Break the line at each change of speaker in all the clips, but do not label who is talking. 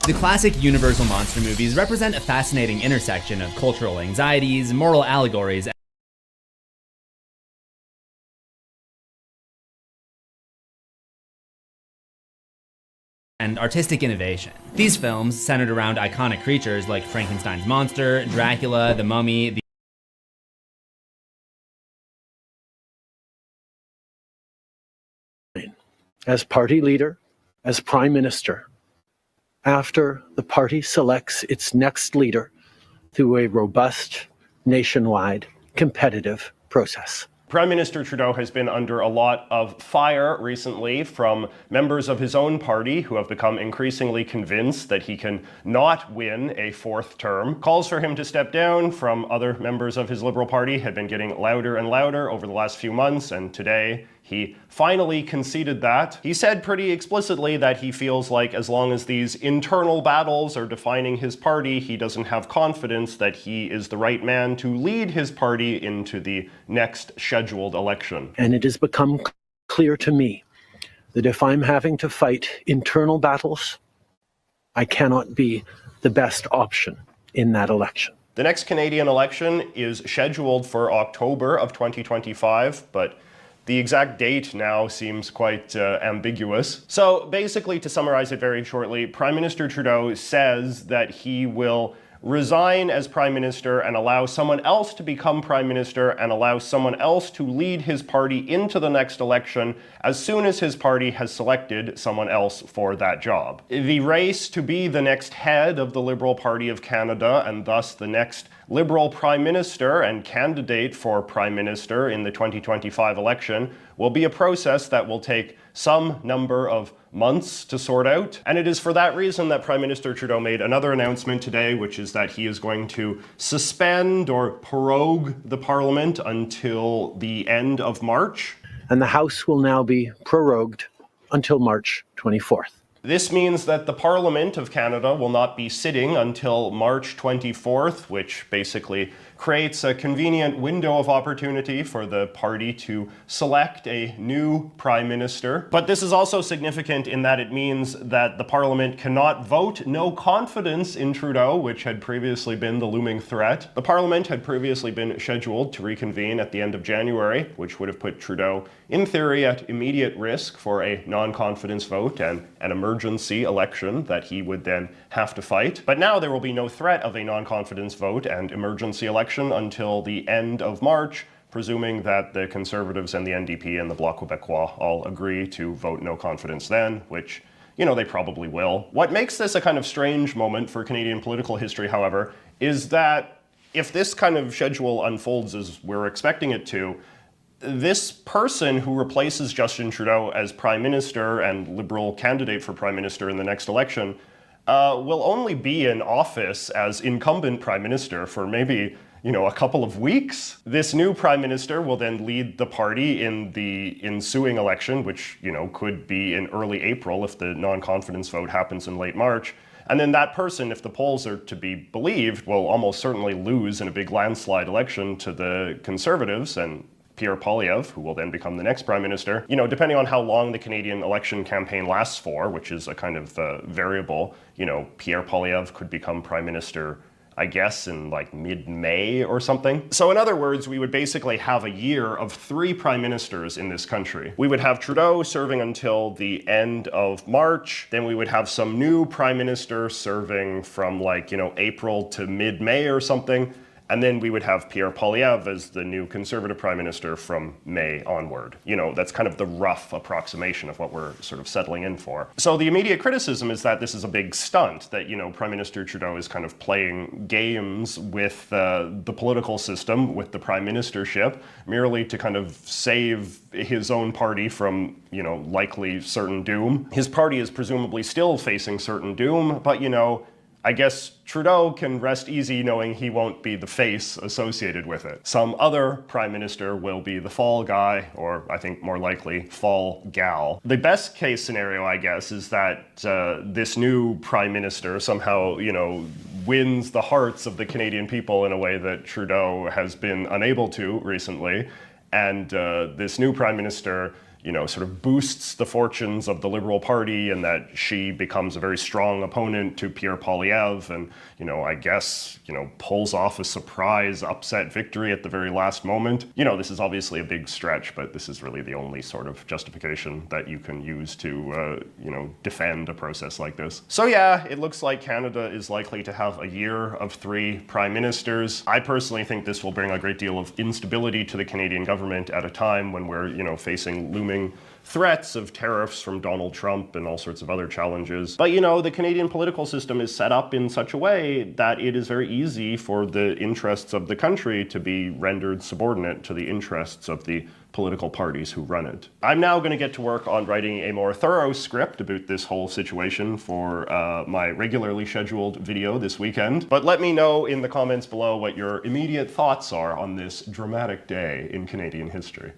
The classic Universal monster movies represent a fascinating intersection of cultural anxieties, moral allegories, and artistic innovation. These films, centered around iconic creatures like Frankenstein's monster, Dracula, the Mummy,
as party leader, as prime minister, after the party selects its next leader through a robust, nationwide, competitive process.
Prime Minister Trudeau has been under a lot of fire recently from members of his own party who have become increasingly convinced that he can not win a fourth term. Calls for him to step down from other members of his Liberal Party had been getting louder and louder over the last few months, and today he finally conceded that. He said pretty explicitly that he feels like as long as these internal battles are defining his party, he doesn't have confidence that he is the right man to lead his party into the next scheduled election.
And it has become clear to me that if I'm having to fight internal battles, I cannot be the best option in that election.
The next Canadian election is scheduled for October of 2025, but the exact date now seems quite ambiguous. So basically, to summarize it very shortly, Prime Minister Trudeau says that he will resign as Prime Minister and allow someone else to become Prime Minister and allow someone else to lead his party into the next election as soon as his party has selected someone else for that job. The race to be the next head of the Liberal Party of Canada and thus the next Liberal Prime Minister and candidate for Prime Minister in the 2025 election will be a process that will take some number of months to sort out. And it is for that reason that Prime Minister Trudeau made another announcement today, which is that he is going to suspend or prorogue the Parliament until the end of March.
And the House will now be prorogued until March 24th.
This means that the Parliament of Canada will not be sitting until March 24th, which basically creates a convenient window of opportunity for the party to select a new Prime Minister. But this is also significant in that it means that the Parliament cannot vote no confidence in Trudeau, which had previously been the looming threat. The Parliament had previously been scheduled to reconvene at the end of January, which would have put Trudeau, in theory, at immediate risk for a non-confidence vote and an emergency election that he would then have to fight. But now there will be no threat of a non-confidence vote and emergency election until the end of March, presuming that the Conservatives and the NDP and the Bloc Québécois all agree to vote no confidence then, which, you know, they probably will. What makes this a kind of strange moment for Canadian political history, however, is that if this kind of schedule unfolds as we're expecting it to, this person who replaces Justin Trudeau as Prime Minister and Liberal candidate for Prime Minister in the next election will only be in office as incumbent Prime Minister for maybe, you know, a couple of weeks. This new Prime Minister will then lead the party in the ensuing election, which, you know, could be in early April if the non-confidence vote happens in late March. And then that person, if the polls are to be believed, will almost certainly lose in a big landslide election to the Conservatives and Pierre Poilievre, who will then become the next Prime Minister. You know, depending on how long the Canadian election campaign lasts for, which is a kind of variable, you know, Pierre Poilievre could become Prime Minister, I guess, in like mid-May or something. So in other words, we would basically have a year of 3 prime ministers in this country. We would have Trudeau serving until the end of March. Then we would have some new prime minister serving from like, you know, April to mid-May or something. And then we would have Pierre Poilievre as the new Conservative Prime Minister from May onward. You know, that's kind of the rough approximation of what we're sort of settling in for. So the immediate criticism is that this is a big stunt, that, you know, Prime Minister Trudeau is kind of playing games with the political system, with the Prime Ministership, merely to kind of save his own party from, you know, likely certain doom. His party is presumably still facing certain doom, but, you know, I guess Trudeau can rest easy knowing he won't be the face associated with it. Some other prime minister will be the fall guy, or I think more likely, fall gal. The best case scenario, I guess, is that this new prime minister somehow, you know, wins the hearts of the Canadian people in a way that Trudeau has been unable to recently. And this new prime minister, sort of boosts the fortunes of the Liberal Party, and that she becomes a very strong opponent to Pierre Poilievre, and, I guess, pulls off a surprise upset victory at the very last moment. This is obviously a big stretch, but this is really the only sort of justification that you can use to, defend a process like this. So yeah, it looks like Canada is likely to have a year of 3 prime ministers. I personally think this will bring a great deal of instability to the Canadian government at a time when we're, facing looming threats of tariffs from Donald Trump and all sorts of other challenges. But the Canadian political system is set up in such a way that it is very easy for the interests of the country to be rendered subordinate to the interests of the political parties who run it. I'm now going to get to work on writing a more thorough script about this whole situation for my regularly scheduled video this weekend. But let me know in the comments below what your immediate thoughts are on this dramatic day in Canadian history.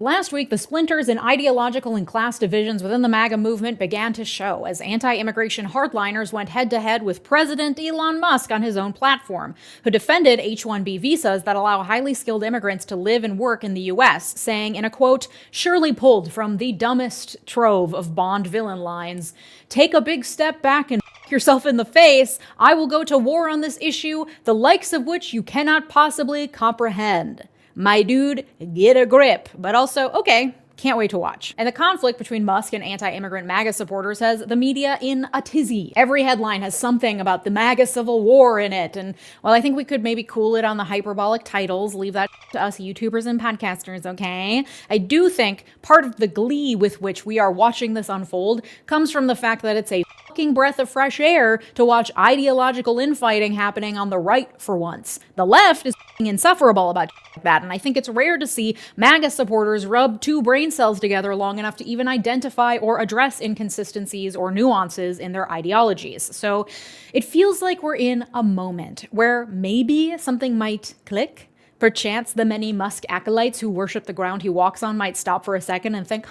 Last week, the splinters in ideological and class divisions within the MAGA movement began to show as anti-immigration hardliners went head-to-head with President Elon Musk on his own platform, who defended H-1B visas that allow highly skilled immigrants to live and work in the U.S., saying in a quote, surely pulled from the dumbest trove of Bond villain lines, "Take a big step back and yourself in the face. I will go to war on this issue, the likes of which you cannot possibly comprehend. My dude, get a grip." But also, okay, can't wait to watch. And the conflict between Musk and anti-immigrant MAGA supporters has the media in a tizzy. Every headline has something about the MAGA civil war in it. And well, I think we could maybe cool it on the hyperbolic titles, leave that to us YouTubers and podcasters, okay? I do think part of the glee with which we are watching this unfold comes from the fact that it's a fucking breath of fresh air to watch ideological infighting happening on the right for once. The left is insufferable about that, and I think it's rare to see MAGA supporters rub 2 brain cells together long enough to even identify or address inconsistencies or nuances in their ideologies. So it feels like we're in a moment where maybe something might click. Perchance the many Musk acolytes who worship the ground he walks on might stop for a second and think,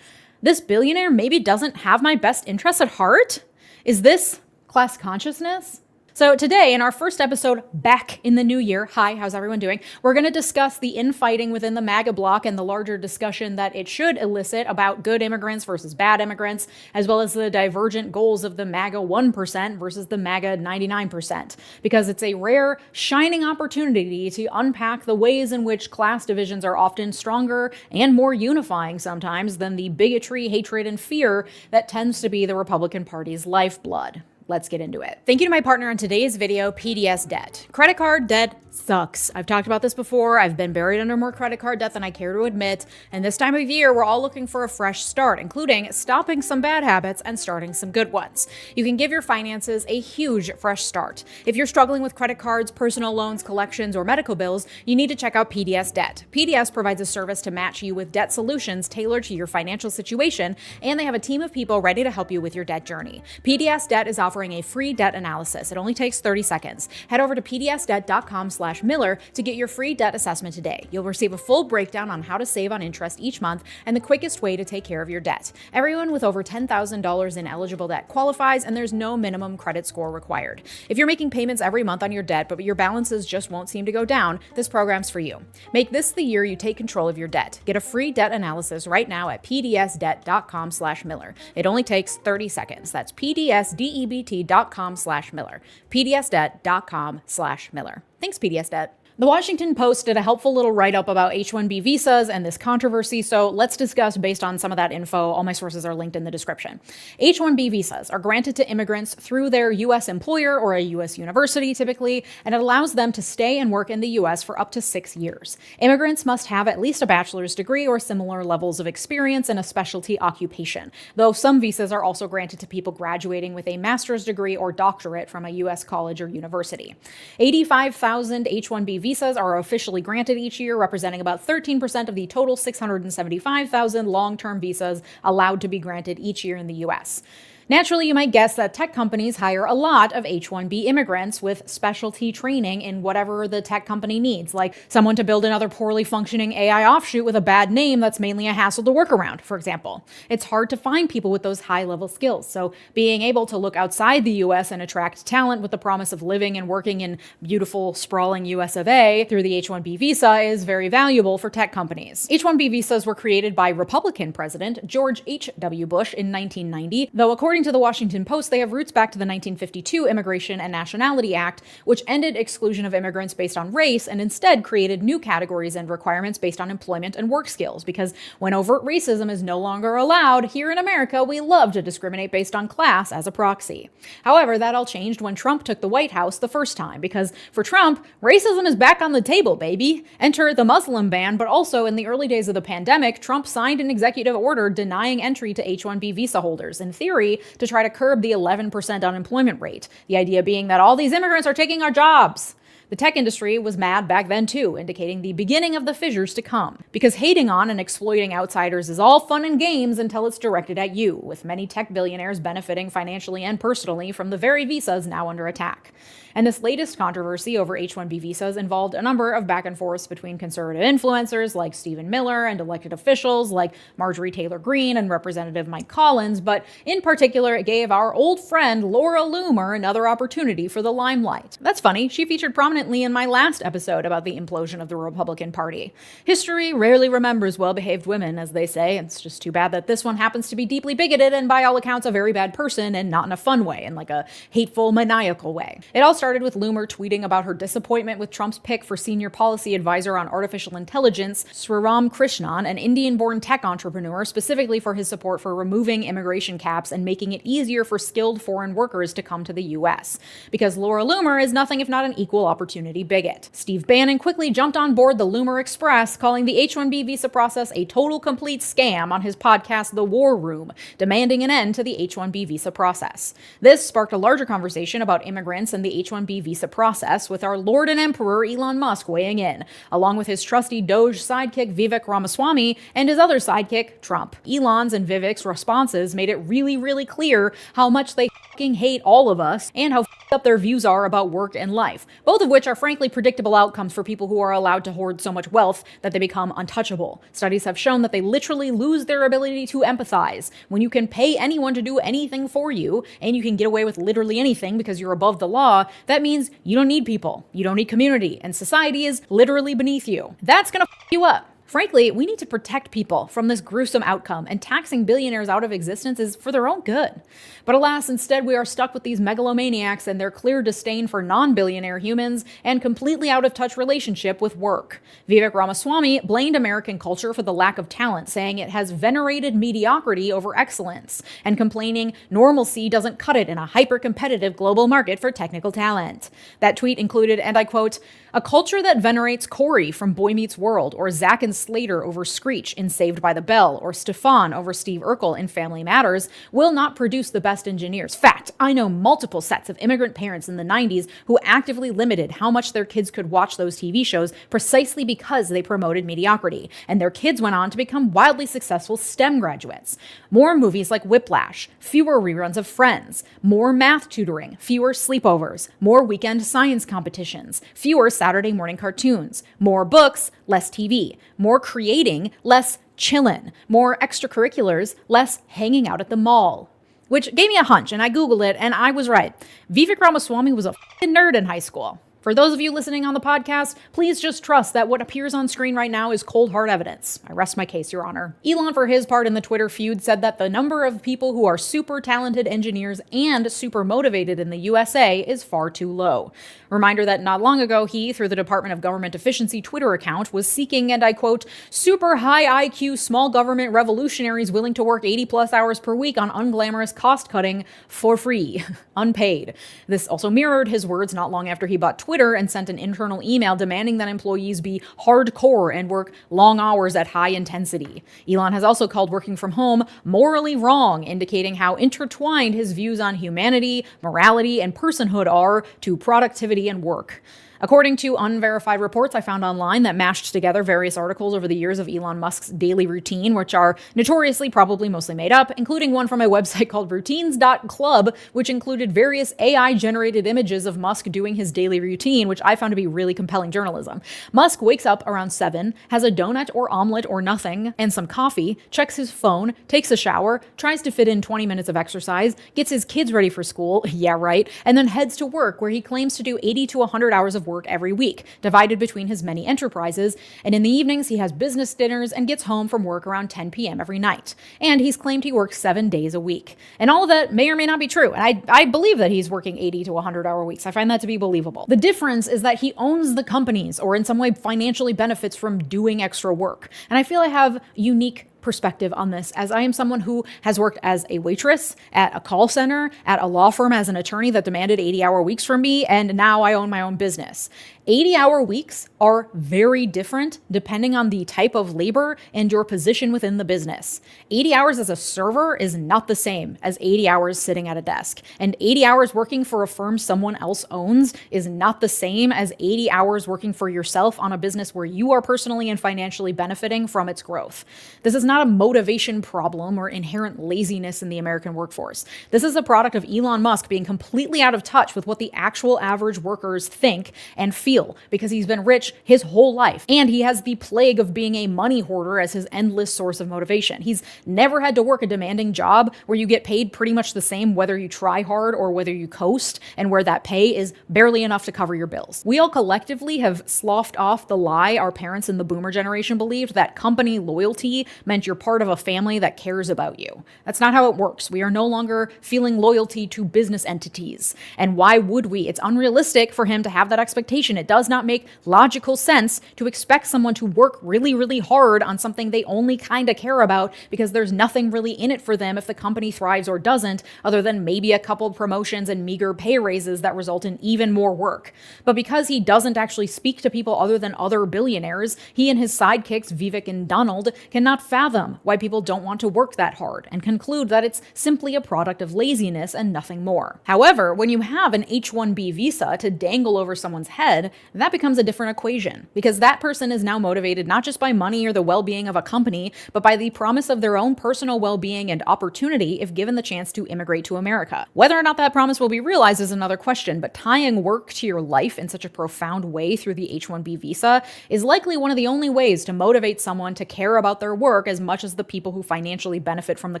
this billionaire maybe doesn't have my best interests at heart? Is this class consciousness? So today, in our first episode back in the new year, hi, how's everyone doing? We're going to discuss the infighting within the MAGA bloc and the larger discussion that it should elicit about good immigrants versus bad immigrants, as well as the divergent goals of the MAGA 1% versus the MAGA 99%, because it's a rare, shining opportunity to unpack the ways in which class divisions are often stronger and more unifying sometimes than the bigotry, hatred, and fear that tends to be the Republican Party's lifeblood. Let's get into it. Thank you to my partner on today's video, PDS Debt. Credit card debt sucks. I've talked about this before. I've been buried under more credit card debt than I care to admit. And this time of year, we're all looking for a fresh start, including stopping some bad habits and starting some good ones. You can give your finances a huge fresh start. If you're struggling with credit cards, personal loans, collections, or medical bills, you need to check out PDS Debt. PDS provides a service to match you with debt solutions tailored to your financial situation, and they have a team of people ready to help you with your debt journey. PDS Debt is offering a free debt analysis. It only takes 30 seconds. Head over to pdsdebt.com/Miller to get your free debt assessment today. You'll receive a full breakdown on how to save on interest each month and the quickest way to take care of your debt. Everyone with over $10,000 in eligible debt qualifies, and there's no minimum credit score required. If you're making payments every month on your debt, but your balances just won't seem to go down, this program's for you. Make this the year you take control of your debt. Get a free debt analysis right now at pdsdebt.com/Miller. It only takes 30 seconds. That's pdsdebt.com/Miller. pdsdebt.com/Miller. Thanks, PDS Debt. The Washington Post did a helpful little write-up about H-1B visas and this controversy, so let's discuss based on some of that info. All my sources are linked in the description. H-1B visas are granted to immigrants through their U.S. employer or a U.S. university typically, and it allows them to stay and work in the U.S. for up to 6 years. Immigrants must have at least a bachelor's degree or similar levels of experience in a specialty occupation, though some visas are also granted to people graduating with a master's degree or doctorate from a U.S. college or university. 85,000 H-1B visas are officially granted each year, representing about 13% of the total 675,000 long-term visas allowed to be granted each year in the U.S. Naturally, you might guess that tech companies hire a lot of H-1B immigrants with specialty training in whatever the tech company needs, like someone to build another poorly functioning AI offshoot with a bad name that's mainly a hassle to work around, for example. It's hard to find people with those high-level skills, so being able to look outside the US and attract talent with the promise of living and working in beautiful, sprawling US of A through the H-1B visa is very valuable for tech companies. H-1B visas were created by Republican President George H.W. Bush in 1990, though according to the Washington Post, they have roots back to the 1952 Immigration and Nationality Act, which ended exclusion of immigrants based on race and instead created new categories and requirements based on employment and work skills, because when overt racism is no longer allowed, here in America, we love to discriminate based on class as a proxy. However, that all changed when Trump took the White House the first time, because for Trump, racism is back on the table, baby. Enter the Muslim ban, but also in the early days of the pandemic, Trump signed an executive order denying entry to H-1B visa holders, in theory, to try to curb the 11% unemployment rate. The idea being that all these immigrants are taking our jobs. The tech industry was mad back then too, indicating the beginning of the fissures to come. Because hating on and exploiting outsiders is all fun and games until it's directed at you, with many tech billionaires benefiting financially and personally from the very visas now under attack. And this latest controversy over H-1B visas involved a number of back and forths between conservative influencers like Stephen Miller and elected officials like Marjorie Taylor Greene and Representative Mike Collins, but in particular, it gave our old friend Laura Loomer another opportunity for the limelight. That's funny, she featured prominently in my last episode about the implosion of the Republican Party. History rarely remembers well-behaved women, as they say. It's just too bad that this one happens to be deeply bigoted and by all accounts a very bad person, and not in a fun way, in like a hateful, maniacal way. It all started with Loomer tweeting about her disappointment with Trump's pick for senior policy advisor on artificial intelligence, Sriram Krishnan, an Indian-born tech entrepreneur, specifically for his support for removing immigration caps and making it easier for skilled foreign workers to come to the US. Because Laura Loomer is nothing if not an equal opportunity bigot. Steve Bannon quickly jumped on board the Loomer Express, calling the H-1B visa process a total complete scam on his podcast The War Room, demanding an end to the H-1B visa process. This sparked a larger conversation about immigrants and the H-1B visa process, with our Lord and Emperor Elon Musk weighing in, along with his trusty Doge sidekick Vivek Ramaswamy and his other sidekick, Trump. Elon's and Vivek's responses made it really, really clear how much they fucking hate all of us and how fucked up their views are about work and life, both of which are frankly predictable outcomes for people who are allowed to hoard so much wealth that they become untouchable. Studies have shown that they literally lose their ability to empathize. When you can pay anyone to do anything for you, and you can get away with literally anything because you're above the law, that means you don't need people, you don't need community, and society is literally beneath you. That's gonna f you up. Frankly, we need to protect people from this gruesome outcome, and taxing billionaires out of existence is for their own good. But alas, instead we are stuck with these megalomaniacs and their clear disdain for non-billionaire humans and completely out-of-touch relationship with work. Vivek Ramaswamy blamed American culture for the lack of talent, saying it has venerated mediocrity over excellence, and complaining normalcy doesn't cut it in a hyper-competitive global market for technical talent. That tweet included, and I quote, "A culture that venerates Corey from Boy Meets World, or Zack and Slater over Screech in Saved by the Bell, or Stefan over Steve Urkel in Family Matters will not produce the best engineers. Fact, I know multiple sets of immigrant parents in the 90s who actively limited how much their kids could watch those TV shows precisely because they promoted mediocrity, and their kids went on to become wildly successful STEM graduates. More movies like Whiplash, fewer reruns of Friends, more math tutoring, fewer sleepovers, more weekend science competitions, fewer Saturday morning cartoons, more books, less TV, more creating, less chillin', more extracurriculars, less hanging out at the mall." Which gave me a hunch, and I Googled it, and I was right. Vivek Ramaswamy was a f***ing nerd in high school. For those of you listening on the podcast, please just trust that what appears on screen right now is cold hard evidence. I rest my case, Your Honor. Elon, for his part in the Twitter feud, said that the number of people who are super talented engineers and super motivated in the USA is far too low. Reminder that not long ago, he, through the Department of Government Efficiency Twitter account, was seeking, and I quote, "super high IQ small government revolutionaries willing to work 80 plus hours per week on unglamorous cost cutting for free," unpaid. This also mirrored his words not long after he bought Twitter and sent an internal email demanding that employees be hardcore and work long hours at high intensity. Elon has also called working from home morally wrong, indicating how intertwined his views on humanity, morality, and personhood are to productivity and work. According to unverified reports I found online that mashed together various articles over the years of Elon Musk's daily routine, which are notoriously probably mostly made up, including one from a website called routines.club, which included various AI-generated images of Musk doing his daily routine, which I found to be really compelling journalism. Musk wakes up around 7, has a donut or omelet or nothing, and some coffee, checks his phone, takes a shower, tries to fit in 20 minutes of exercise, gets his kids ready for school, yeah right, and then heads to work, where he claims to do 80 to 100 hours of work every week, divided between his many enterprises, and in the evenings he has business dinners and gets home from work around 10 p.m. every night. And he's claimed he works 7 days a week. And all of that may or may not be true, and I believe that he's working 80 to 100-hour weeks. I find that to be believable. The difference is that he owns the companies, or in some way financially benefits from doing extra work. And I feel I have unique perspective on this, as I am someone who has worked as a waitress, at a call center, at a law firm as an attorney that demanded 80-hour weeks from me, and now I own my own business. 80-hour weeks are very different depending on the type of labor and your position within the business. 80 hours as a server is not the same as 80 hours sitting at a desk. And 80 hours working for a firm someone else owns is not the same as 80 hours working for yourself on a business where you are personally and financially benefiting from its growth. This is not a motivation problem or inherent laziness in the American workforce. This is a product of Elon Musk being completely out of touch with what the actual average workers think and feel, because he's been rich his whole life, and he has the plague of being a money hoarder as his endless source of motivation. He's never had to work a demanding job where you get paid pretty much the same whether you try hard or whether you coast, and where that pay is barely enough to cover your bills. We all collectively have sloughed off the lie our parents in the boomer generation believed, that company loyalty meant you're part of a family that cares about you. That's not how it works. We are no longer feeling loyalty to business entities. And why would we? It's unrealistic for him to have that expectation. It does not make logical sense to expect someone to work really, really hard on something they only kind of care about, because there's nothing really in it for them if the company thrives or doesn't, other than maybe a couple promotions and meager pay raises that result in even more work. But because he doesn't actually speak to people other than other billionaires, he and his sidekicks, Vivek and Donald, cannot fathom why people don't want to work that hard, and conclude that it's simply a product of laziness and nothing more. However, when you have an H-1B visa to dangle over someone's head, that becomes a different equation, because that person is now motivated not just by money or the well-being of a company, but by the promise of their own personal well-being and opportunity if given the chance to immigrate to America. Whether or not that promise will be realized is another question, but tying work to your life in such a profound way through the H-1B visa is likely one of the only ways to motivate someone to care about their work as much as the people who financially benefit from the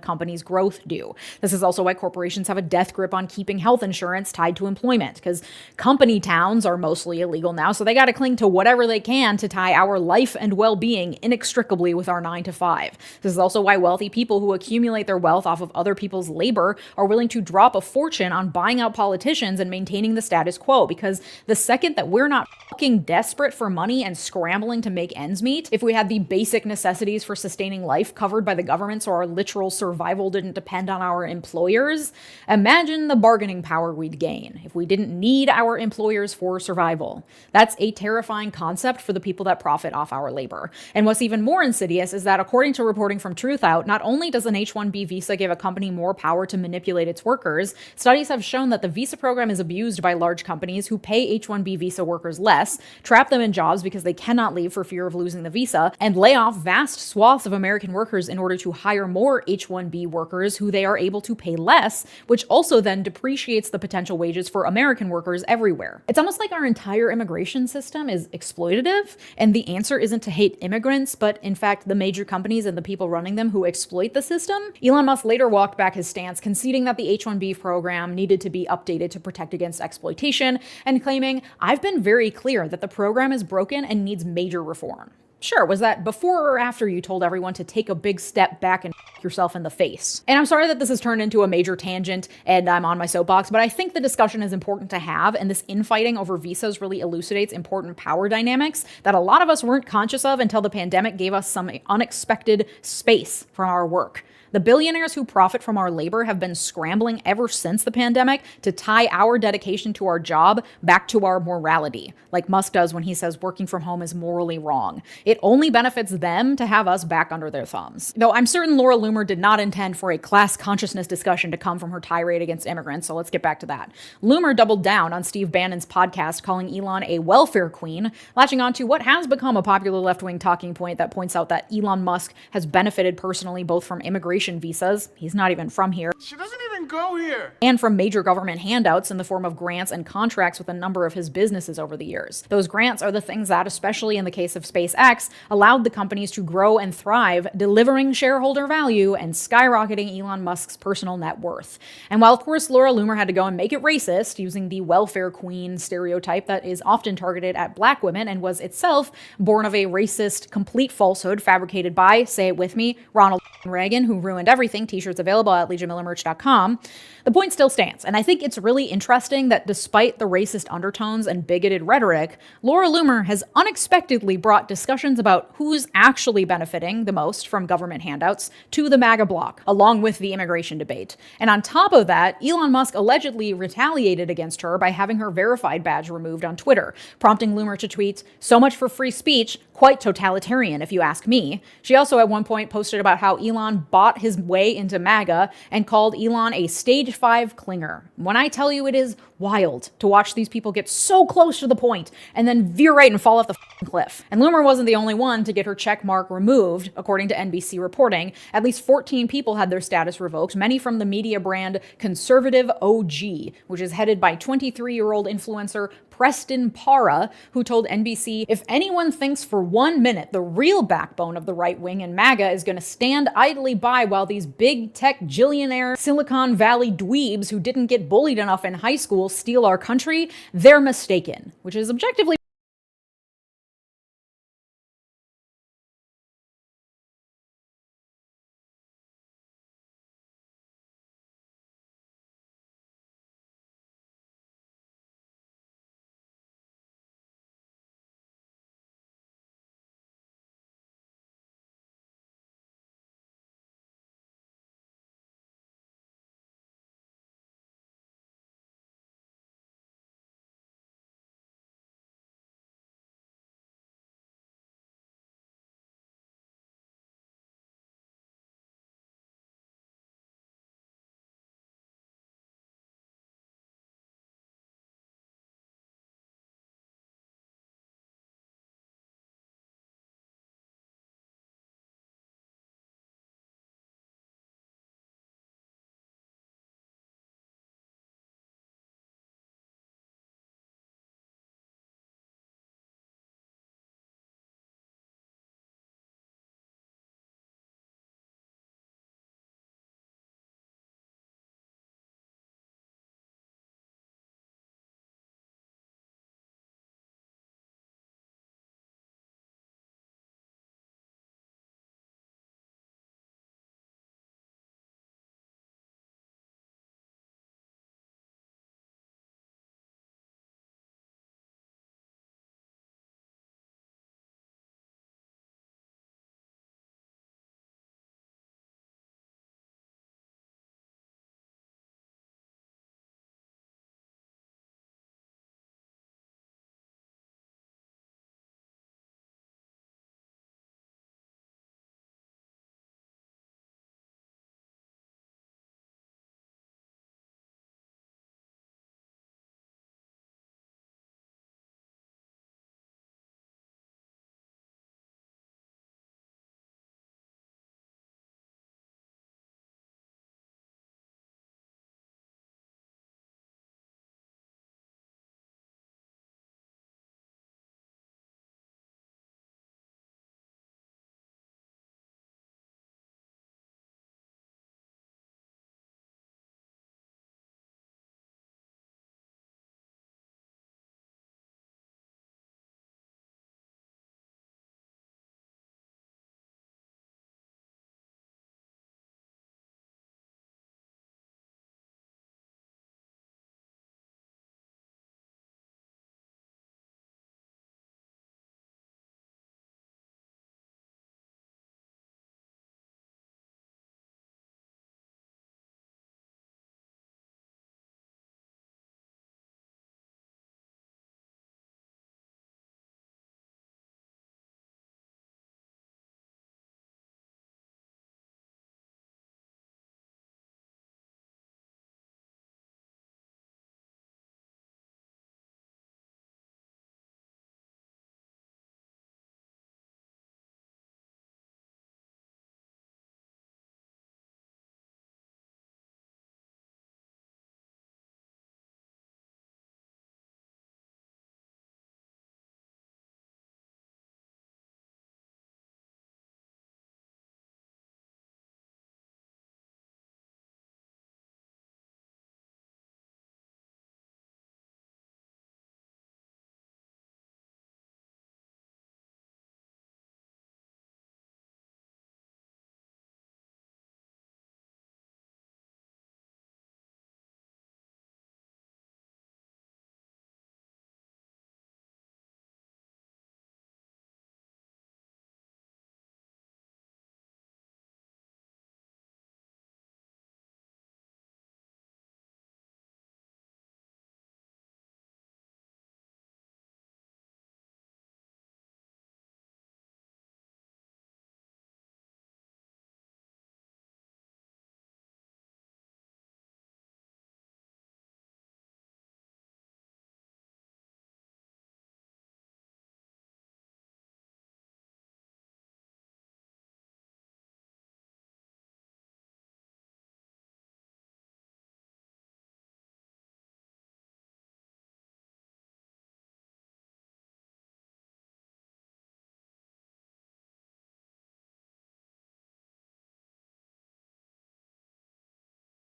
company's growth do. This is also why corporations have a death grip on keeping health insurance tied to employment, because company towns are mostly illegal now, so they got to cling to whatever they can to tie our life and well-being inextricably with our 9 to 5. This is also why wealthy people who accumulate their wealth off of other people's labor are willing to drop a fortune on buying out politicians and maintaining the status quo, because the second that we're not fucking desperate for money and scrambling to make ends meet, if we had the basic necessities for sustaining life covered by the government so our literal survival didn't depend on our employers, imagine the bargaining power we'd gain if we didn't need our employers for survival. That's a terrifying concept for the people that profit off our labor. And what's even more insidious is that, according to reporting from Truthout, not only does an H-1B visa give a company more power to manipulate its workers, studies have shown that the visa program is abused by large companies who pay H-1B visa workers less, trap them in jobs because they cannot leave for fear of losing the visa, and lay off vast swaths of American workers in order to hire more H-1B workers who they are able to pay less, which also then depreciates the potential wages for American workers everywhere. It's almost like our entire immigration system is exploitative, and the answer isn't to hate immigrants, but in fact the major companies and the people running them who exploit the system. Elon Musk later walked back his stance, conceding that the H-1B program needed to be updated to protect against exploitation, and claiming, "I've been very clear that the program is broken and needs major reform." Sure, was that before or after you told everyone to take a big step back and yourself in the face? And I'm sorry that this has turned into a major tangent and I'm on my soapbox, but I think the discussion is important to have, and this infighting over visas really elucidates important power dynamics that a lot of us weren't conscious of until the pandemic gave us some unexpected space from our work. The billionaires who profit from our labor have been scrambling ever since the pandemic to tie our dedication to our job back to our morality, like Musk does when he says working from home is morally wrong. It only benefits them to have us back under their thumbs. Though I'm certain Laura Loomer did not intend for a class consciousness discussion to come from her tirade against immigrants, so let's get back to that. Loomer doubled down on Steve Bannon's podcast, calling Elon a welfare queen, latching on to what has become a popular left-wing talking point that points out that Elon Musk has benefited personally both from immigration visas, he's not even from here,
she doesn't even go here,
and from major government handouts in the form of grants and contracts with a number of his businesses over the years. Those grants are the things that, especially in the case of SpaceX, allowed the companies to grow and thrive, delivering shareholder value and skyrocketing Elon Musk's personal net worth. And while, of course, Laura Loomer had to go and make it racist, using the welfare queen stereotype that is often targeted at black women and was itself born of a racist, complete falsehood fabricated by, say it with me, Ronald Reagan, who ruined everything. T-shirts available at LegionMillerMerch.com. The point still stands, and I think it's really interesting that despite the racist undertones and bigoted rhetoric, Laura Loomer has unexpectedly brought discussions about who's actually benefiting the most from government handouts to the MAGA bloc, along with the immigration debate. And on top of that, Elon Musk allegedly retaliated against her by having her verified badge removed on Twitter, prompting Loomer to tweet, "So much for free speech, quite totalitarian if you ask me." She also at one point posted about how Elon bought his way into MAGA and called Elon a stage 5 clinger. When I tell you, it is wild to watch these people get so close to the point and then veer right and fall off the cliff. And Loomer wasn't the only one to get her check mark removed. According to NBC reporting, at least 14 people had their status revoked, many from the media brand Conservative OG, which is headed by 23-year-old influencer Preston Para, who told NBC, "If anyone thinks for 1 minute the real backbone of the right wing and MAGA is going to stand idly by while these big tech billionaire Silicon Valley dweebs who didn't get bullied enough in high school steal our country, they're mistaken," which is objectively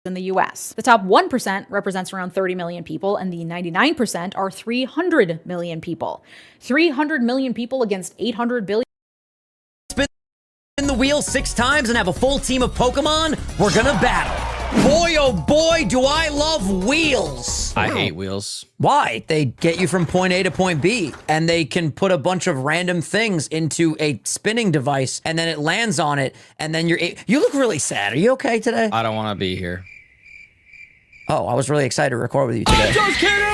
in the US. The top 1% represents around 30 million people, and the 99% are 300 million people. 300 million people against 800 billion.
Spin the wheel 6 times and have a full team of Pokemon? We're gonna battle. Boy, oh boy, do I love wheels.
I hate wheels.
Why? They get you from point A to point B, and they can put a bunch of random things into a spinning device, and then it lands on it, and then you look really sad. Are you okay today?
I don't want to be here.
Oh, I was really excited to record with you today.
I'm just kidding!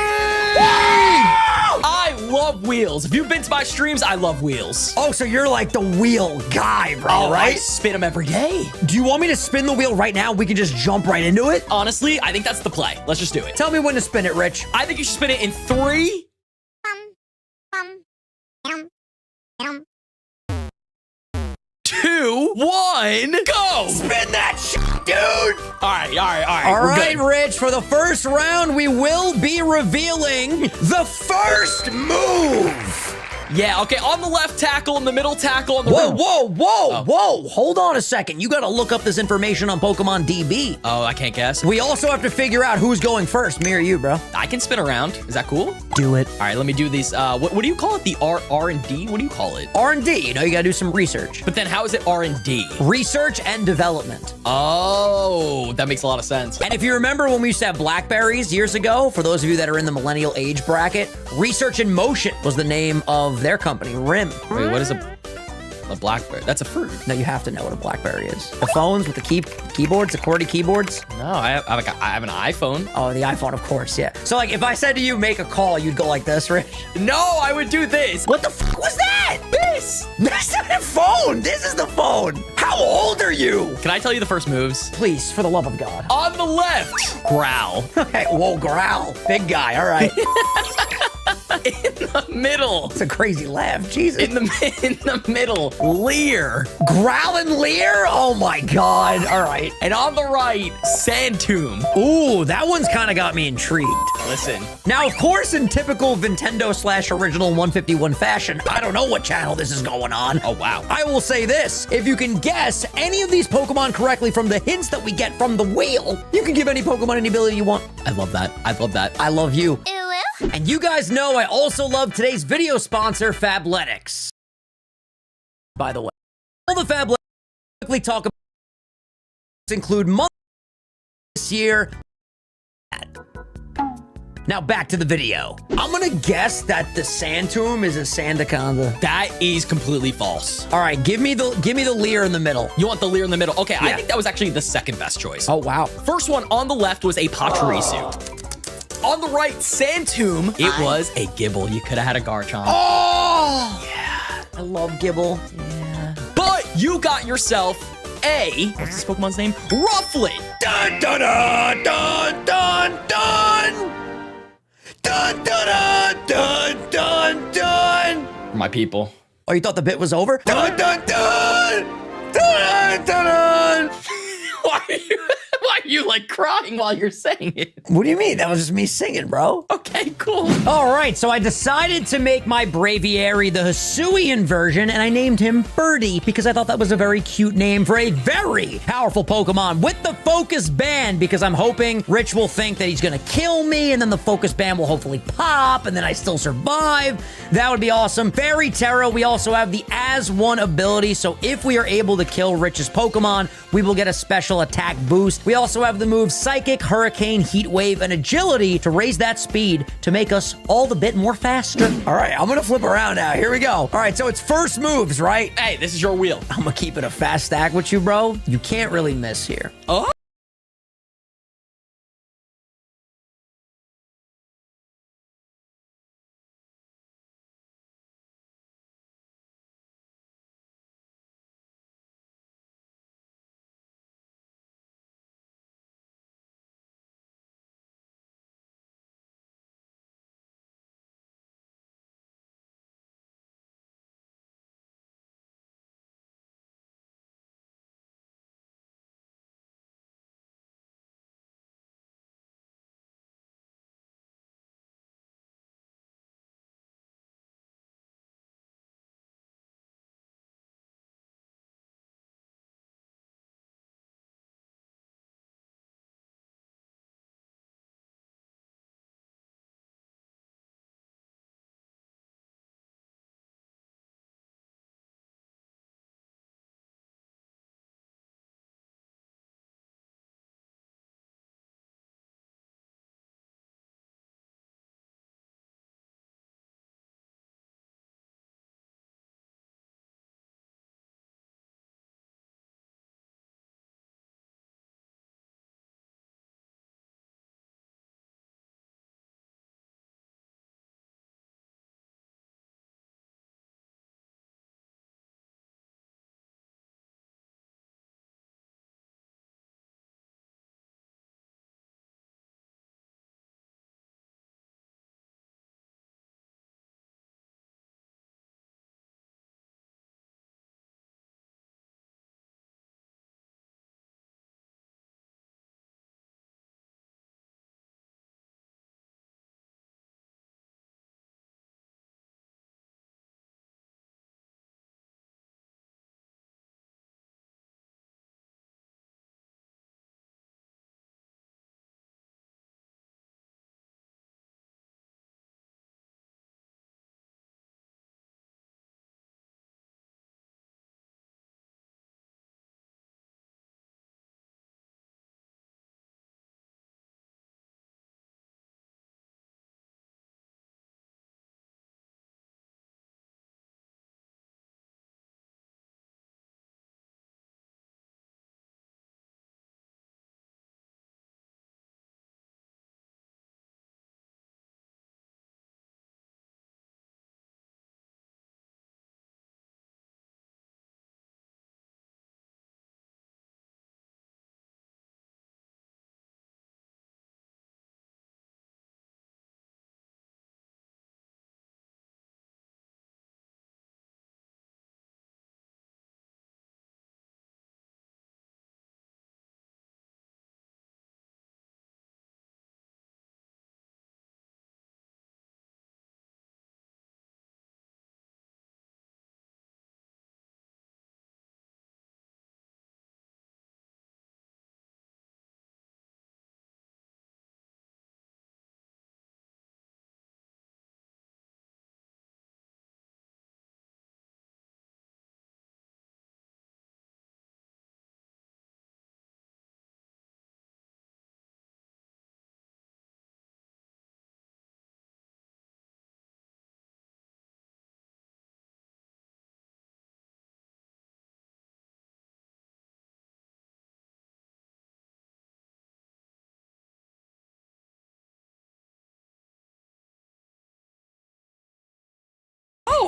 I love wheels. If you've been to my streams, I love wheels.
Oh, so you're like the wheel guy, bro, right?
I spin them every day.
Do you want me to spin the wheel right now? We can just jump right into it?
Honestly, I think that's the play. Let's just do it.
Tell me when to spin it, Rich.
I think you should spin it in 3, 2, 1, go!
Spin that shit, dude!
All right.
All
we're
right,
good.
Rich, for the first round, we will be revealing the first move.
Yeah, okay, on the left tackle, in the middle tackle, on the
Whoa. Hold on a second. You gotta look up this information on Pokemon DB.
Oh, I can't guess.
We also have to figure out who's going first, me or you, bro.
I can spin around. Is that cool?
Do it.
All right, let me do these. What do you call it? The R&D? What do you call it?
R&D, you know, you gotta do some research.
But then how is it R&D?
Research and development.
Oh, that makes a lot of sense.
And if you remember when we used to have Blackberries years ago, for those of you that are in the millennial age bracket, Research in Motion was the name of their company, RIM.
Wait, what is a Blackberry? That's a fruit.
No, you have to know what a Blackberry is. The phones with the keyboards, the QWERTY keyboards.
No, I have an iPhone.
Oh, the iPhone, of course, yeah. So, like, if I said to you, make a call, you'd go like this, Rich?
No, I would do this.
What the fuck was that?
This?
That's not a phone. This is the phone. How old are you?
Can I tell you the first moves?
Please, for the love of God.
On the left, growl.
Okay, whoa, growl. Big guy, all right.
In the middle.
It's a crazy laugh, Jesus.
In the middle, leer.
Growl and leer? Oh my God, all right.
And on the right, sand tomb.
Ooh, that one's kind of got me intrigued.
Listen.
Now, of course, in typical Nintendo/original 151 fashion, I don't know what channel this is going on.
Oh, wow.
I will say this, if you can guess any of these Pokemon correctly from the hints that we get from the wheel, you can give any Pokemon any ability you want.
I love that. I love that.
I love you. And you guys know I also love today's video sponsor, Fabletics. By the way, all the Fabletics quickly talk about include months this year. Now back to the video. I'm gonna guess that the Sand Tomb is a Sandaconda.
That is completely false.
All right, give me the leer in the middle.
You want the leer in the middle? Okay,
Yeah.
I think that was actually the second best choice.
Oh wow.
First one on the left was a Pachirisu. On the right, Sand Tomb, it was a Gibble. You could have had a Garchomp.
Oh yeah, I love Gibble. Yeah.
But you got yourself a, what's this Pokemon's name? Rufflet.
Dun dun dun dun dun dun. Dun dun dun dun dun.
My people.
Oh, you thought the bit was over? Dun dun dun dun dun dun.
Why are you like crying while you're saying it?
What do you mean? That was just me singing, bro.
Okay, cool.
All right, so I decided to make my Braviary the Hisuian version, and I named him Birdie because I thought that was a very cute name for a very powerful Pokemon with the Focus Band, because I'm hoping Rich will think that he's gonna kill me, and then the Focus Band will hopefully pop, and then I still survive. That would be awesome. Fairy Terra, we also have the As One ability, so if we are able to kill Rich's Pokemon, we will get a special attack boost. We also have the moves Psychic, Hurricane, Heat Wave, and Agility to raise that speed to make us all the bit more faster. All right, I'm gonna flip around now. Here we go. All right, so it's first moves, right?
Hey, this is your wheel.
I'm gonna keep it a fast stack with you, bro. You can't really miss here.
Oh.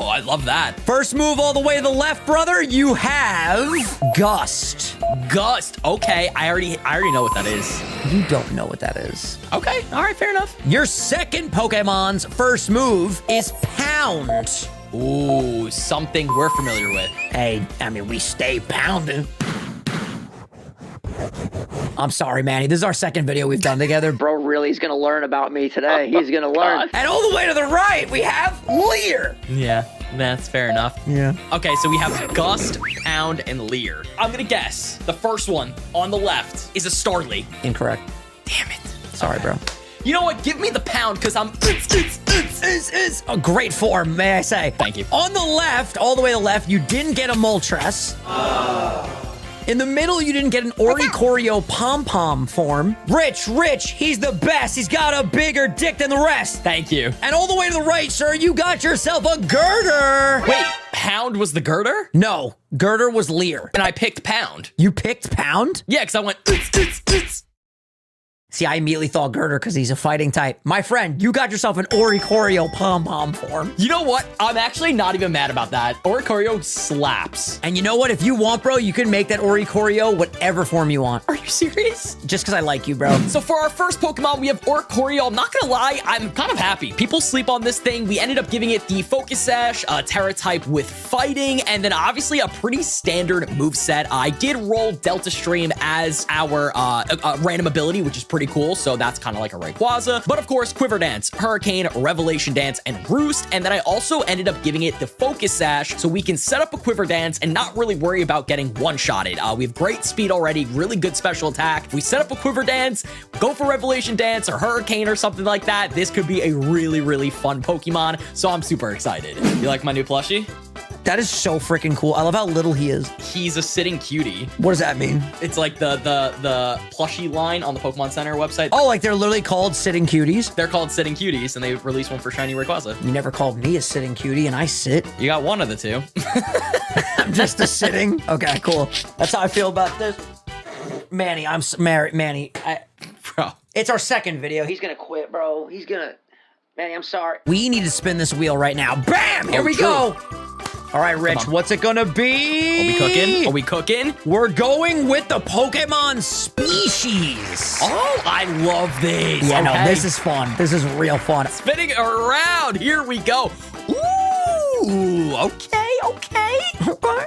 I love that.
First move all the way to the left, brother, you have Gust.
Gust. Okay, I already know what that is.
You don't know what that is.
Okay, all right, fair enough.
Your second Pokemon's first move is Pound.
Ooh, something we're familiar with.
Hey, I mean, we stay pounding. I'm sorry, Manny. This is our second video we've done together.
Bro really is gonna learn about me today. He's gonna learn.
And all the way to the right, we have Leer.
Yeah, that's fair enough.
Yeah.
Okay, so we have Gust, Pound, and Leer. I'm gonna guess the first one on the left is a Starly.
Incorrect.
Damn it.
Sorry, bro.
You know what? Give me the Pound, because I'm...
It's a great form, may I say.
Thank you.
On the left, all the way to the left, you didn't get a Moltres. In the middle, you didn't get an Oricorio Pom-Pom form. Rich, he's the best. He's got a bigger dick than the rest.
Thank you.
And all the way to the right, sir, you got yourself a Girder.
Wait, Pound was the Girder?
No, Girder was Leer.
And I picked Pound.
You picked Pound?
Yeah, because I went...
See, I immediately thought Girder because he's a fighting type. My friend, you got yourself an Oricorio Pom-Pom form.
You know what? I'm actually not even mad about that. Oricorio slaps.
And you know what? If you want, bro, you can make that Oricorio whatever form you want.
Are you serious?
Just because I like you, bro.
So for our first Pokemon, we have Oricorio. I'm not gonna lie, I'm kind of happy. People sleep on this thing. We ended up giving it the Focus Sash, Terra type with fighting, and then obviously a pretty standard moveset. I did roll Delta Stream as our random ability, which is pretty cool, so that's kind of like a Rayquaza. But of course, Quiver Dance, Hurricane, Revelation Dance, and Roost. And then I also ended up giving it the Focus Sash so we can set up a Quiver Dance and not really worry about getting one-shotted. We have great speed already, really good special attack. If we set up a Quiver Dance, go for Revelation Dance or Hurricane or something like that, this could be a really, really fun Pokemon. So I'm super excited. You like my new plushie?
That is so freaking cool. I love how little he is.
He's a sitting cutie.
What does that mean?
It's like the plushie line on the Pokemon Center website.
Oh, like they're literally called sitting cuties?
They're called sitting cuties, and they released one for Shiny Rayquaza.
You never called me a sitting cutie, and I sit.
You got one of the two.
I'm just a sitting. Okay, cool. That's how I feel about this. Manny, I'm married. Manny,
Bro.
It's our second video.
He's gonna quit, bro. He's gonna... Manny, I'm sorry.
We need to spin this wheel right now. Bam! Here we go. All right, Rich, what's it gonna be?
Are we cooking? Are we cooking?
We're going with the Pokemon species.
Oh, I love this.
Yeah,
okay.
no, this is fun. This is real fun.
Spinning around. Here we go. Ooh, okay.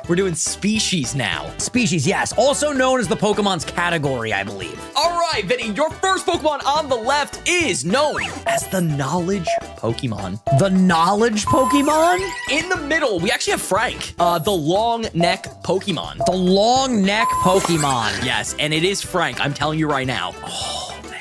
We're doing species now.
Species, yes. Also known as the Pokemon's category, I believe.
All right, Vinny, your first Pokemon on the left is known as the Knowledge Pokemon.
The Knowledge Pokemon?
In the middle, we actually have Frank, the Long Neck Pokemon.
The Long Neck Pokemon.
Yes, and it is Frank, I'm telling you right now. Oh, man.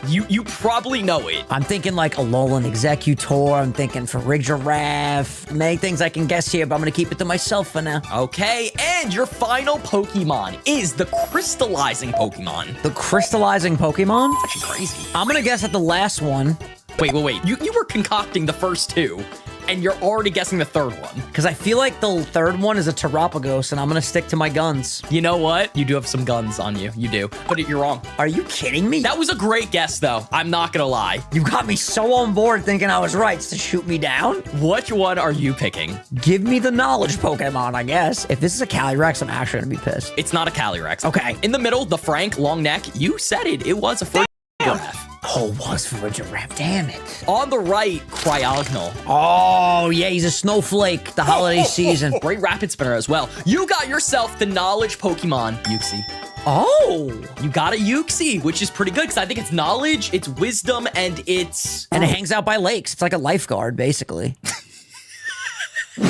You probably know it.
I'm thinking like Alolan Executor. I'm thinking Farigiraf. Many things I can guess here, but I'm going to keep it to myself for now.
Okay, and your final Pokemon is the Crystallizing Pokemon.
The Crystallizing Pokemon?
That's actually crazy.
I'm going to guess at the last one.
Wait. You were concocting the first two, and you're already guessing the third one.
Because I feel like the third one is a Terapagos, and I'm going to stick to my guns.
You know what? You do have some guns on you. You do. But you're wrong.
Are you kidding me?
That was a great guess, though. I'm not gonna lie.
You got me so on board thinking I was right to shoot me down.
Which one are you picking?
Give me the Knowledge Pokemon, I guess. If this is a Calyrex, I'm actually going to be pissed.
It's not a Calyrex.
Okay.
In the middle, the Frank Long Neck, you said it. It was a Farigiraf.
Oh, it was for a giraffe. Damn it.
On the right, Cryogonal.
Oh, yeah, he's a snowflake. The holiday season.
Great Rapid Spinner as well. You got yourself the Knowledge Pokemon, Uxie.
Oh.
You got a Uxie, which is pretty good because I think it's knowledge, it's wisdom, and it's...
And it hangs out by lakes. It's like a lifeguard, basically.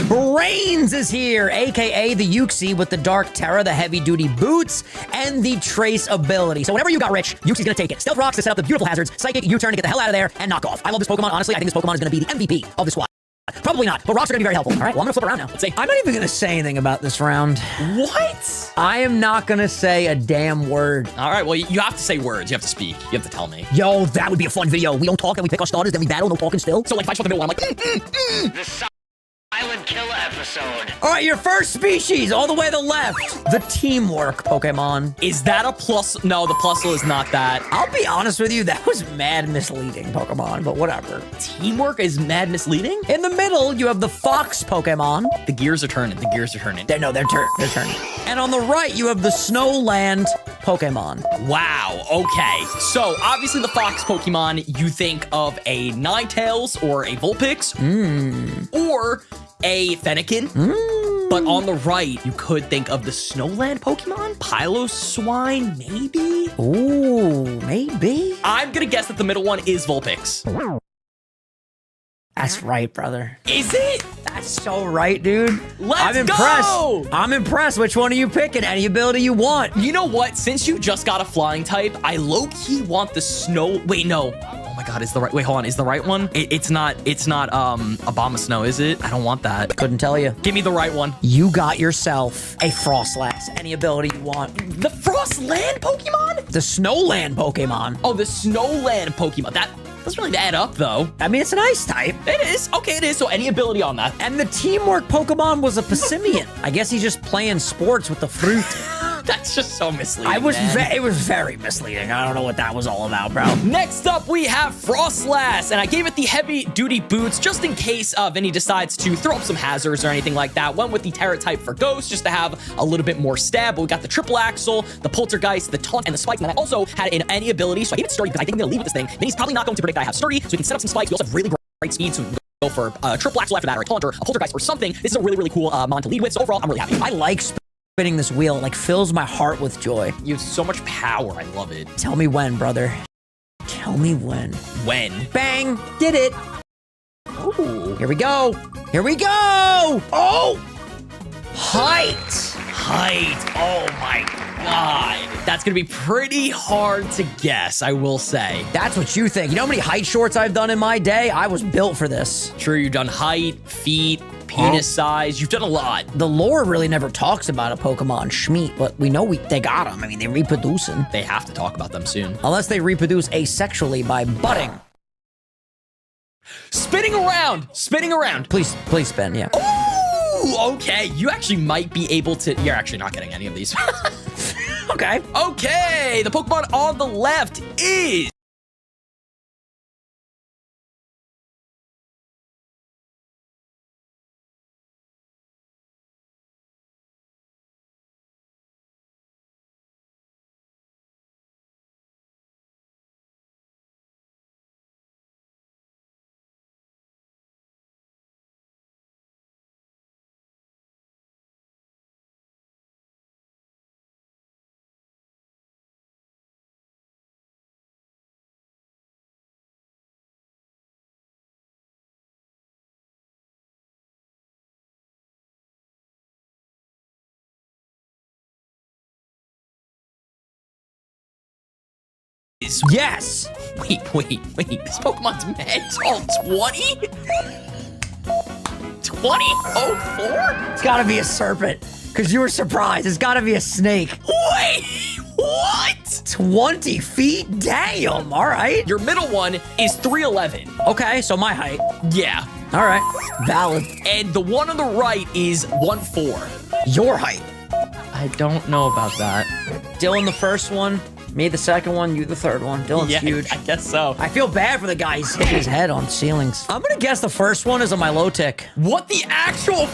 Brains is here, aka the Uxie with the Dark Terra, the heavy-duty boots, and the Trace ability. So whenever you got Rich, Uxie's gonna take it. Stealth Rocks to set up the beautiful hazards, Psychic U-turn to get the hell out of there, and knock off. I love this Pokemon, honestly. I think this Pokemon is gonna be the MVP of the squad. Probably not, but rocks are gonna be very helpful. All right, well, I'm gonna flip around now. Let's see. I'm not even gonna say anything about this round.
What?
I am not gonna say a damn word.
All right, well, you have to say words. You have to speak. You have to tell me.
Yo, that would be a fun video. We don't talk, then we pick our starters, then we battle, no talking still.
So, like, if I show the middle one, I'm like,
The Silent Killer episode.
All right, your first species, all the way to the left. The teamwork Pokemon.
Is that a plus? No, the Plusle is not that.
I'll be honest with you, that was mad misleading Pokemon, but whatever.
Teamwork is mad misleading?
In the middle, you have the Fox Pokemon.
The gears are turning. The gears are turning.
They're turning. And on the right, you have the Snowland Pokemon.
Wow, okay. So, obviously the Fox Pokemon, you think of a Ninetales or a Vulpix. Or a Fennekin. But on the right, you could think of the Snowland Pokemon? Piloswine, maybe?
Ooh, maybe?
I'm gonna guess that the middle one is Vulpix.
That's right, brother.
Is it?
That's so right, dude.
Let's
I'm impressed.
go!
I'm impressed. Which one are you picking? Any ability you want.
You know what? Since you just got a flying type, I low-key want the snow... Wait, no. Oh my god, is the right... Wait, hold on. Is the right one? It's not Abomasnow, is it? I don't want that.
Couldn't tell you.
Give me the right one.
You got yourself a Frostlass. Any ability you want.
The Frostland Pokemon?
The Snowland Pokemon.
Oh, the Snowland Pokemon. That doesn't really add up, though.
I mean, it's an ice type.
It is. Okay, it is. So any ability on that.
And the teamwork Pokemon was a Passimian. I guess he's just playing sports with the fruit.
That's just so misleading,
it was very misleading. I don't know what that was all about, bro.
Next up, we have Frostlass, and I gave it the heavy-duty boots just in case Vinny decides to throw up some hazards or anything like that. Went with the Terra type for Ghost just to have a little bit more stab, but we got the Triple Axle, the Poltergeist, the Taunt, and the Spikes, and then I also had in any ability, so I gave it Sturdy because I think I'm gonna leave with this thing. Vinny's probably not going to predict that I have Sturdy, so we can set up some Spikes. We also have really great speed, so we can go for Triple Axle after that, or a Taunt, or a Poltergeist, or something. This is a really, really cool mon to lead with, so overall, I'm really happy.
I like spinning this wheel. It, like, fills my heart with joy.
You have so much power. I love it.
Tell me when, brother. Tell me when.
When?
Bang! Did it!
Ooh.
Here we go! Here we go! Oh! Height!
Height. Oh my god. That's gonna be pretty hard to guess, I will say.
That's what you think. You know how many height shorts I've done in my day? I was built for this.
True, you've done height, feet, penis size. You've done a lot.
The lore really never talks about a Pokemon Schmeat, but we know they got them. I mean, they're reproducing.
They have to talk about them soon.
Unless they reproduce asexually by budding.
Spinning around! Spinning around!
Please spin, yeah.
Ooh, okay. You actually might be able to... You're actually not getting any of these.
Okay.
Okay, the Pokemon on the left is...
Yes!
Wait. This Pokemon's mad tall. 20? 2004?
It's gotta be a serpent. Because you were surprised. It's gotta be a snake.
Wait, what?
20 feet? Damn, all right.
Your middle one is 3'11".
Okay, so my height.
Yeah.
All right, valid.
And the one on the right is 1'4".
Your height.
I don't know about that.
Dylan the first one, me the second one, you the third one. Dylan's huge.
I guess so.
I feel bad for the guy who's hitting his head on ceilings. I'm gonna guess the first one is a Milotic.
What the actual...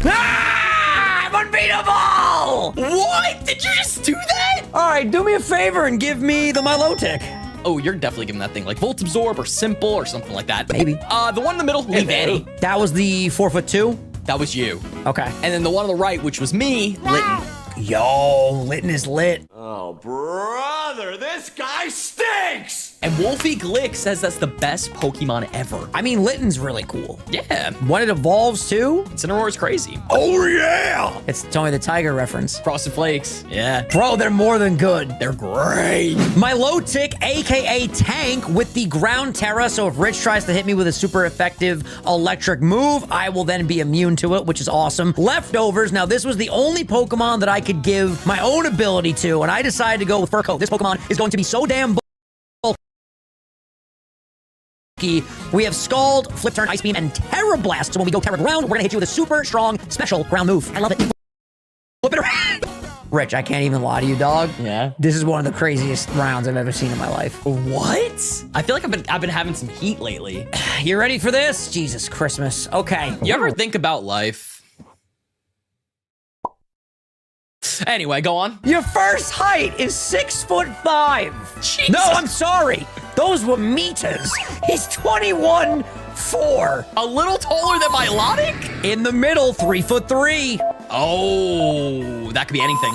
Ah! I'm unbeatable!
What? Did you just do that?
All right, do me a favor and give me the Milotic.
Oh, you're definitely giving that thing like Volt Absorb or Simple or something like that.
Maybe.
The one in the middle, leave Annie.
That was the 4'2"?
That was you.
Okay.
And then the one on the right, which was me, Litten.
Yo, Litten is lit.
Oh, brother, this guy stinks!
And Wolfie Glick says that's the best Pokemon ever.
I mean, Litten's really cool.
Yeah.
When it evolves too?
Incineroar is crazy.
Oh yeah! It's Tony the Tiger reference.
Frosted Flakes. Yeah.
Bro, they're more than good.
They're great.
Milotic, aka Tank, with the Ground Terra, so if Rich tries to hit me with a super effective electric move, I will then be immune to it, which is awesome. Leftovers, now this was the only Pokemon that I could give my own ability to, and I decided to go with Fur Coat. This Pokemon is going to be so damn We have Scald, Flip Turn, Ice Beam, and Terra Blast. So when we go Terra Ground, we're gonna hit you with a super strong special ground move. I love it. Flip it around. Rich, I can't even lie to you, dog.
Yeah.
This is one of the craziest rounds I've ever seen in my life.
What? I feel like I've been having some heat lately.
You ready for this? Jesus Christmas. Okay.
You ever think about life? Anyway, go on.
Your first height is 6'5".
Jesus.
No, I'm sorry. Those were meters. He's 21'4".
A little taller than my Lotic?
In the middle, 3'3".
Oh, that could be anything.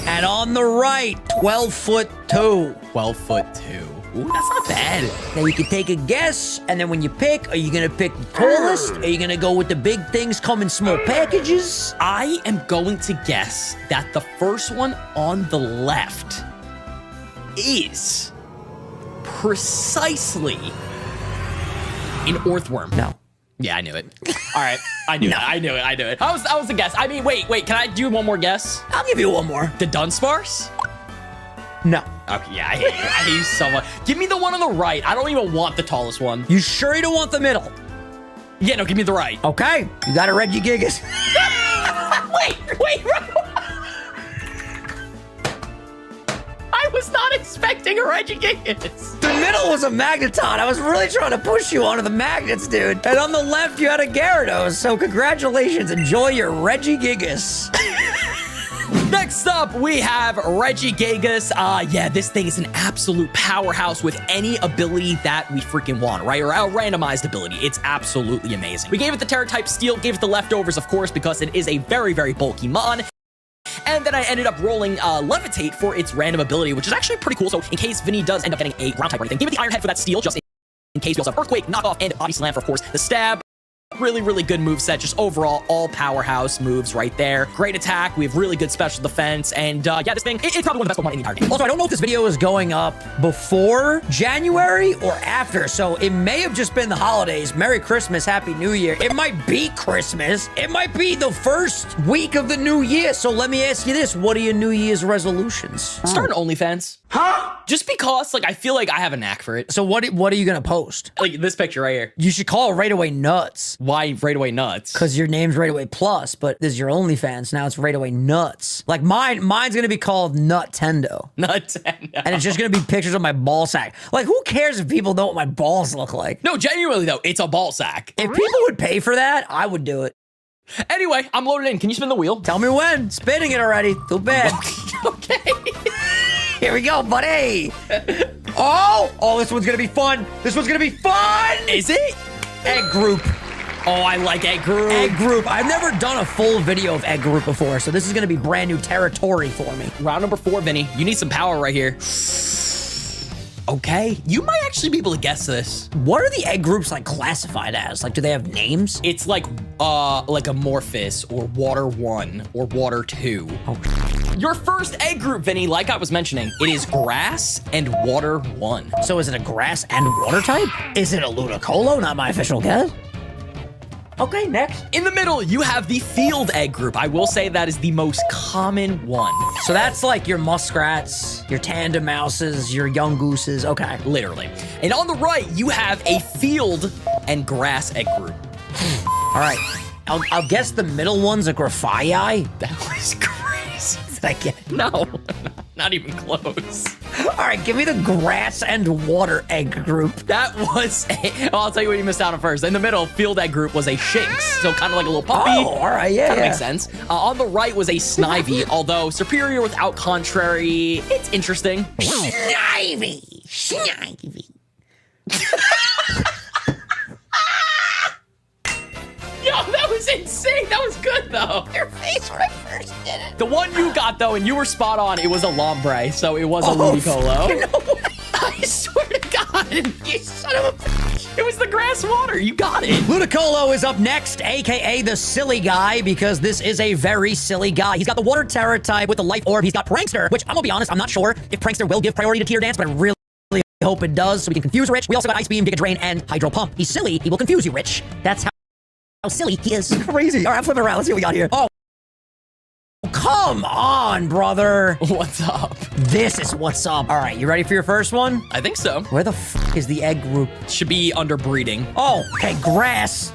And on the right, 12'2".
12'2". Ooh, that's not bad.
Now you can take a guess, and then when you pick, are you gonna pick the tallest? Are you gonna go with the big things come in small packages?
I am going to guess that the first one on the left is precisely an earthworm.
No.
Yeah, I knew it. All right, I knew it. I knew it. That was a guess. I mean, wait. Can I do one more guess?
I'll give you one more.
The Dunsparce?
No.
Okay, yeah, I hate you. I hate you so much. Give me the one on the right. I don't even want the tallest one.
You sure you don't want the middle?
Yeah, no, give me the right.
Okay, you got a Regigigas.
Wait. I was not expecting a Regigigas.
The middle was a Magneton. I was really trying to push you onto the magnets, dude. And on the left, you had a Gyarados. So congratulations. Enjoy your Regigigas.
Next up, we have Regigigas. Yeah, this thing is an absolute powerhouse with any ability that we freaking want, right? Or a randomized ability. It's absolutely amazing. We gave it the Terra type Steel, gave it the leftovers, of course, because it is a very, very bulky mon. And then I ended up rolling Levitate for its random ability, which is actually pretty cool. So in case Vinny does end up getting a ground type or anything, give it the Iron Head for that Steel, just in case. We also have Earthquake, Knockoff, and Body Slam for, of course, the Stab. Really, really good moveset. Just overall, all powerhouse moves right there. Great attack. We have really good special defense. And yeah, this thing, it's probably one of the best Pokemon in the entire game.
Also, I don't know if this video is going up before January or after, so it may have just been the holidays. Merry Christmas, Happy New Year. It might be Christmas. It might be the first week of the new year. So let me ask you this. What are your New Year's resolutions?
Start an OnlyFans. Huh? Just because, like, I feel like I have a knack for it.
So what are you gonna post?
Like this picture right here.
You should call it Right Away Nuts.
Why Right Away Nuts?
Because your name's Right Away Plus, but this is your OnlyFans. Now it's Right Away Nuts. Like mine's gonna be called Nuttendo.
Nuttendo.
And it's just gonna be pictures of my ball sack. Like, who cares if people know what my balls look like?
No, genuinely though, it's a ball sack.
If people would pay for that, I would do it.
Anyway, I'm loaded in. Can you spin the wheel?
Tell me when. Spinning it already. Too bad.
Okay.
Here we go, buddy. Oh, this one's gonna be fun. This one's gonna be fun.
Is it?
Egg Group.
Oh, I like Egg Group.
Egg Group. I've never done a full video of Egg Group before, so this is gonna be brand new territory for me.
Round number 4, Vinny. You need some power right here. Okay, you might actually be able to guess this.
What are the egg groups like classified as? Like, do they have names?
It's like Amorphous or Water 1 or Water 2.
Oh.
Your first egg group, Vinny, like I was mentioning, it is Grass and Water 1.
So is it a grass and water type? Is it a Ludicolo? Not my official guess. Okay, next.
In the middle, you have the Field egg group. I will say that is the most common one.
So that's like your muskrats, your tandem mouses, your young gooses. Okay.
Literally. And on the right, you have a Field and Grass egg group.
All right. I'll guess the middle one's a Grafii.
That was crazy.
Did I get it?
No, not even close.
All right, give me the grass and water egg group.
That was I'll tell you what you missed out on first. In the middle, Field egg group was a Shinx, so kind of like a little puppy.
Oh, all right, yeah,
Kind of
yeah.
makes sense. On the right was a Snivy, although superior without contrary. It's interesting.
Snivy.
Yo, that was insane. That was good, though.
Your face when I first did it.
The one you got, though, and you were spot on, it was a Lombre, so it was a Ludicolo.
No way.
I swear to God. You son of a bitch. It was the grass water. You got it.
Ludicolo is up next, aka the silly guy, because this is a very silly guy. He's got the water terror type with the life orb. He's got Prankster, which I'm gonna be honest, I'm not sure if Prankster will give priority to Tear Dance, but I really hope it does, so we can confuse Rich. We also got Ice Beam, Giga Drain, and Hydro Pump. He's silly. He will confuse you, Rich. That's how silly he is. Crazy. All right, I'm flipping around. Let's see what we got here. Oh, come Come on, brother.
What's up?
This is what's up. All right, you ready for your first one?
I think so.
Where the f is the egg group?
Should be under breeding.
Oh, okay, grass.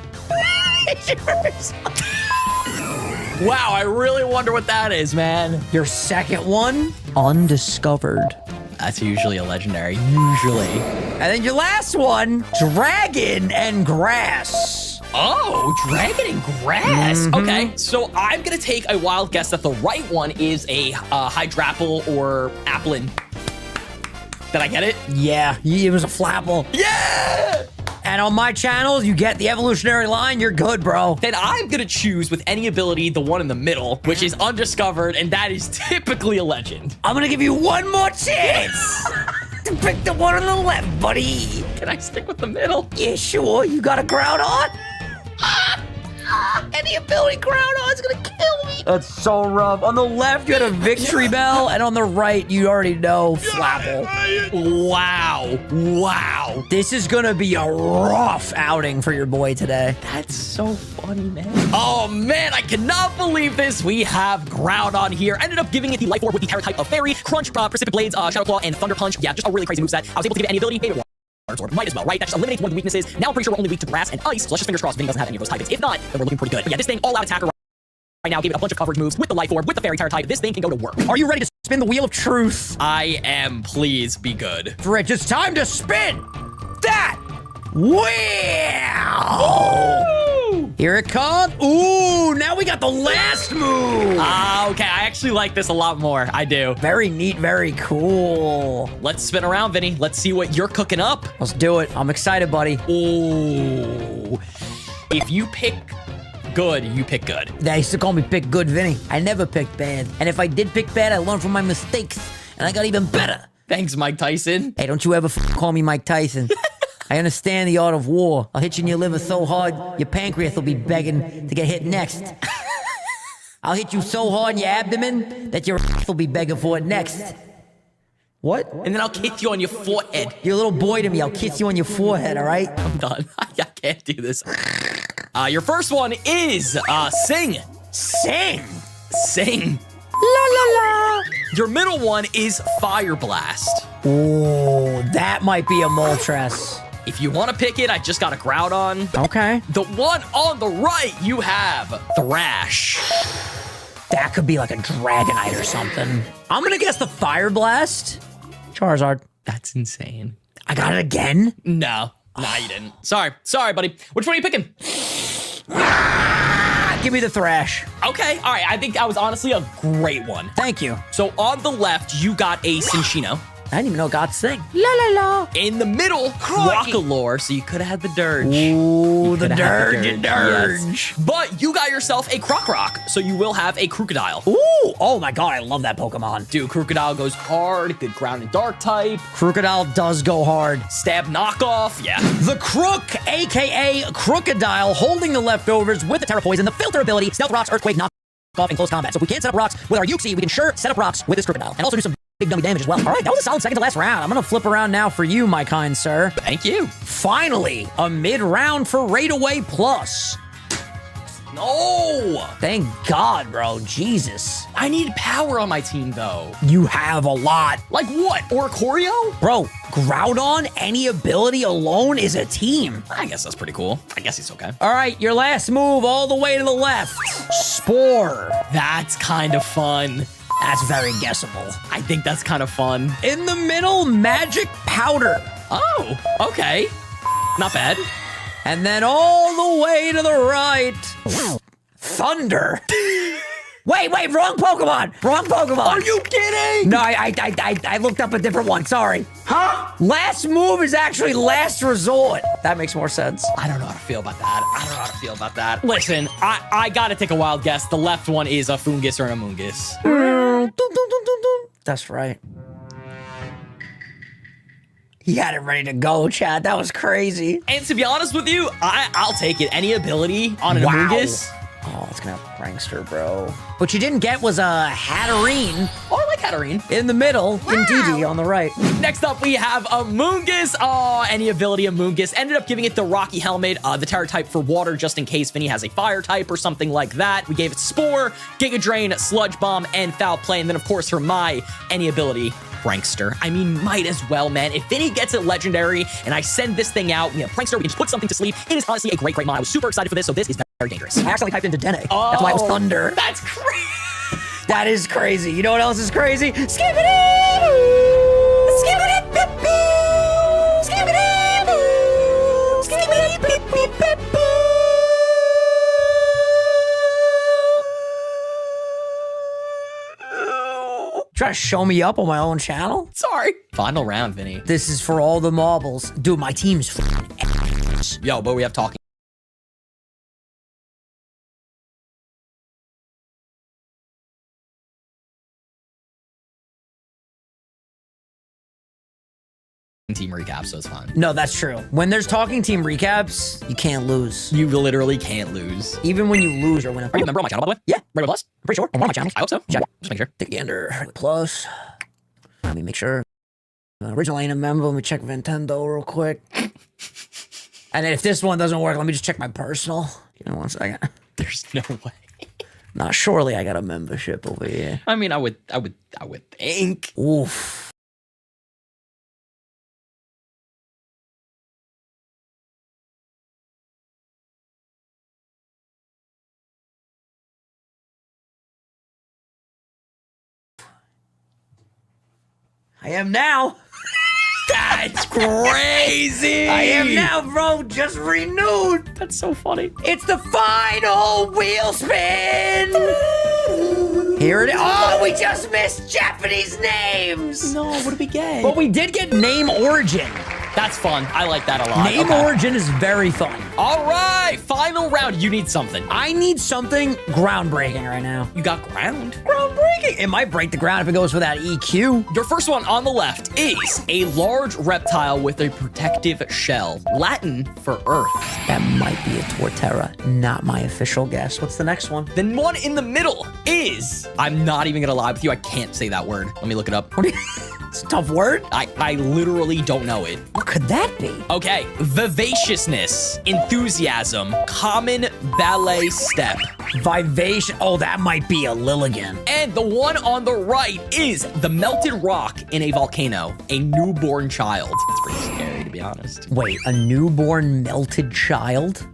Wow, I really wonder what that is, man.
Your second one? Undiscovered.
That's usually a legendary. Usually.
And then your last one, dragon and grass.
Oh, dragon and grass. Okay, so I'm gonna take a wild guess that the right one is a hydrapple or applin. Did I get it?
Yeah, it was a flapple.
Yeah!
And on my channel, you get the evolutionary line, you're good, bro.
Then I'm gonna choose with any ability the one in the middle, which is undiscovered, and that is typically a legend.
I'm gonna give you one more chance to pick the one on the left, buddy.
Can I stick with the middle?
Yeah, sure. You got a Groudon? Any ability Groudon's gonna kill me. That's so rough. On the left, you had a Victory Bell, and on the right, you already know Flapple.
Wow. Wow.
This is gonna be a rough outing for your boy today.
That's so funny, man. Oh, man, I cannot believe this. We have Groudon here. Ended up giving it the Life Orb with the Terra type of Fairy, Crunch, Precipice Blades, Shadow Claw, and Thunder Punch. Yeah, just a really crazy moveset. I was able to give it any ability, maybe or might as well, right? That just eliminates one of the weaknesses. Now I'm pretty sure we're only weak to grass and ice, so let's just fingers crossed Vinny doesn't have any of those types. If not, then we're looking pretty good. But yeah, this thing, all-out attacker right now, gave it a bunch of coverage moves with the Life Orb, with the Fairy Terra type. This thing can go to work.
Are you ready to spin the Wheel of Truth?
I am. Please be good.
Rich, it's time to spin that wheel!
Ooh.
Here it comes. Ooh, now we got the last move.
Okay, I actually like this a lot more. I do.
Very neat, very cool.
Let's spin around, Vinny. Let's see what you're cooking up.
Let's do it. I'm excited, buddy.
Ooh. If you pick good, you pick good.
They used to call me Pick Good Vinny. I never picked bad. And if I did pick bad, I learned from my mistakes. And I got even better.
Thanks, Mike Tyson.
Hey, don't you ever call me Mike Tyson. I understand the art of war. I'll hit you in your liver so hard, your pancreas will be begging to get hit next. I'll hit you so hard in your abdomen that your will be begging for it next. What?
And then I'll kiss you on your forehead.
You're a little boy to me. I'll kiss you on your forehead, all right?
I'm done. I can't do this. Your first one is sing.
Sing.
Sing.
La la la.
Your middle one is Fire Blast.
Ooh, that might be a Moltres.
If you want to pick it, I just got a Groudon.
Okay.
The one on the right, you have Thrash.
That could be like a Dragonite or something. I'm gonna guess the Fire Blast. Charizard.
That's insane.
I got it again?
No. Nah, you didn't. Sorry, buddy. Which one are you picking?
Give me the Thrash.
Okay, all right. I think that was honestly a great one.
Thank you.
So on the left, you got a Cinccino.
I didn't even know God sing. La la la.
In the middle, Crocalor, so you could have had the Dirge.
Ooh, the Dirge.
Yes. But you got yourself a Croc, so you will have a Crocodile.
Ooh, oh my god, I love that Pokemon.
Dude, Crocodile goes hard, good ground and dark type.
Crocodile does go hard.
Stab knockoff, yeah.
The Crook, aka Crocodile, holding the leftovers with the Terra Poison, the Filter ability, Stealth Rocks, Earthquake, Knockoff, and Close Combat. So if we can't set up rocks with our Uxie, we can sure set up rocks with this Crocodile. And also do some big dummy damage as well. All right, that was a solid second to last round. I'm gonna flip around now for you, my kind sir.
Thank you.
Finally, a mid-round for Raid Away Plus.
No!
Thank God, bro. Jesus.
I need power on my team, though.
You have a lot.
Like what? Oricorio?
Bro, Groudon, any ability alone is a team.
I guess that's pretty cool. I guess he's okay.
All right, your last move all the way to the left. Spore.
That's kind of fun.
That's very guessable.
I think that's kind of fun.
In the middle, Magic Powder.
Oh, okay. Not bad.
And then all the way to the right, Thunder. Wait, wrong Pokemon. Wrong Pokemon.
Are you kidding?
No, I looked up a different one. Sorry.
Huh?
Last move is actually Last Resort. That makes more sense.
I don't know how to feel about that. Listen, I gotta take a wild guess. The left one is a Fungus or an Amoonguss.
That's right. He had it ready to go, Chad. That was crazy.
And to be honest with you, I'll take it. Any ability on an Amoonguss.
Oh, it's gonna have Prankster, bro. What you didn't get was a Hatterene.
Oh, I like Katarine.
In the middle, Indidi on the right.
Next up, we have Amoongus. Oh, any ability Amoongus. Ended up giving it the Rocky Helmet, the Terra type for water, just in case Vinny has a fire type or something like that. We gave it Spore, Giga Drain, Sludge Bomb, and Foul Play. And then, of course, for my any ability, Prankster. I mean, might as well, man. If Vinny gets it legendary and I send this thing out, we have Prankster, we can just put something to sleep. It is honestly a great mod. I was super excited for this, so this is very dangerous.
I accidentally typed into Dene. That's why it was Thunder.
That's crazy.
That is crazy. You know what else is crazy? Skibbity! Skibbity bip boo! Skibbity boo! Skibbity bip beep bip boo! Try to show me up on my own channel?
Sorry. Final round, Vinny.
This is for all the marbles. Dude, my team's
Yo, but we have talking team recap, so it's fine.
No, that's true. When there's talking team recaps, you can't lose.
You literally can't lose.
Even when you lose, you're winning.
Are you a member on my channel, by the way?
Yeah.
Regular Plus?
I'm pretty sure. On one of my channels.
I hope so.
Check.
Just make sure.
Take the under plus. Let me make sure. Original ain't a member. Let me check Nintendo real quick. And then if this one doesn't work, let me just check my personal. Give me 1 second.
There's no way.
Nah, surely I got a membership over here.
I mean, I would think.
Oof. I am now.
That's crazy.
I am now, bro. Just renewed.
That's so funny.
It's the final wheel spin. Here it is. Oh, we just missed Japanese names.
No, what did we get?
But we did get name origin.
That's fun. I like that a lot.
Name origin is very fun.
All right, final round. You need something.
I need something groundbreaking right now.
You got ground?
Groundbreaking. It might break the ground if it goes for that EQ.
Your first one on the left is a large reptile with a protective shell. Latin for earth.
That might be a Torterra. Not my official guess. What's the next one?
Then one in the middle is, I'm not even gonna lie with you, I can't say that word. Let me look it up.
It's a tough word.
I literally don't know it.
What could that be?
Okay, vivaciousness, enthusiasm, common ballet step.
Vivacious. Oh, that might be a Lilligan.
And the one on the right is the melted rock in a volcano, a newborn child. It's pretty scary, to be honest.
Wait, a newborn melted child?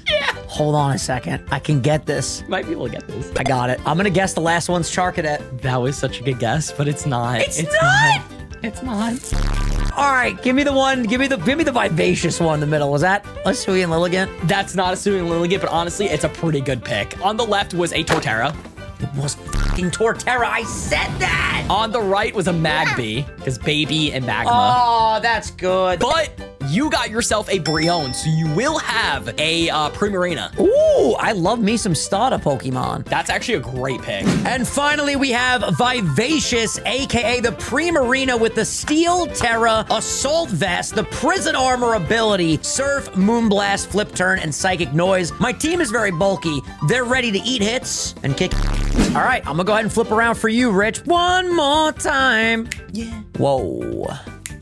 Yeah.
Hold on a second. I can get this.
Might be able to get this.
I got it. I'm gonna guess the last one's Charcadet.
That was such a good guess, but it's not.
It's not.
It's not.
All right, give me the one. Give me the vivacious one in the middle. Was that a Sui and Lilligan?
That's not a Suing Lilligant, but honestly, it's a pretty good pick. On the left was a Torterra.
It was fucking Torterra. I said that.
On the right was a Magby, because baby and magma.
Oh, that's good.
But you got yourself a Brionne, so you will have a Primarina.
Ooh, I love me some starter Pokemon.
That's actually a great pick.
And finally, we have Vivacious, aka the Primarina with the Steel Terra, Assault Vest, the Prison Armor ability, Surf, Moonblast, Flip Turn, and Psychic Noise. My team is very bulky. They're ready to eat hits and kick. All right, I'm gonna go ahead and flip around for you, Rich. One more time.
Yeah.
Whoa.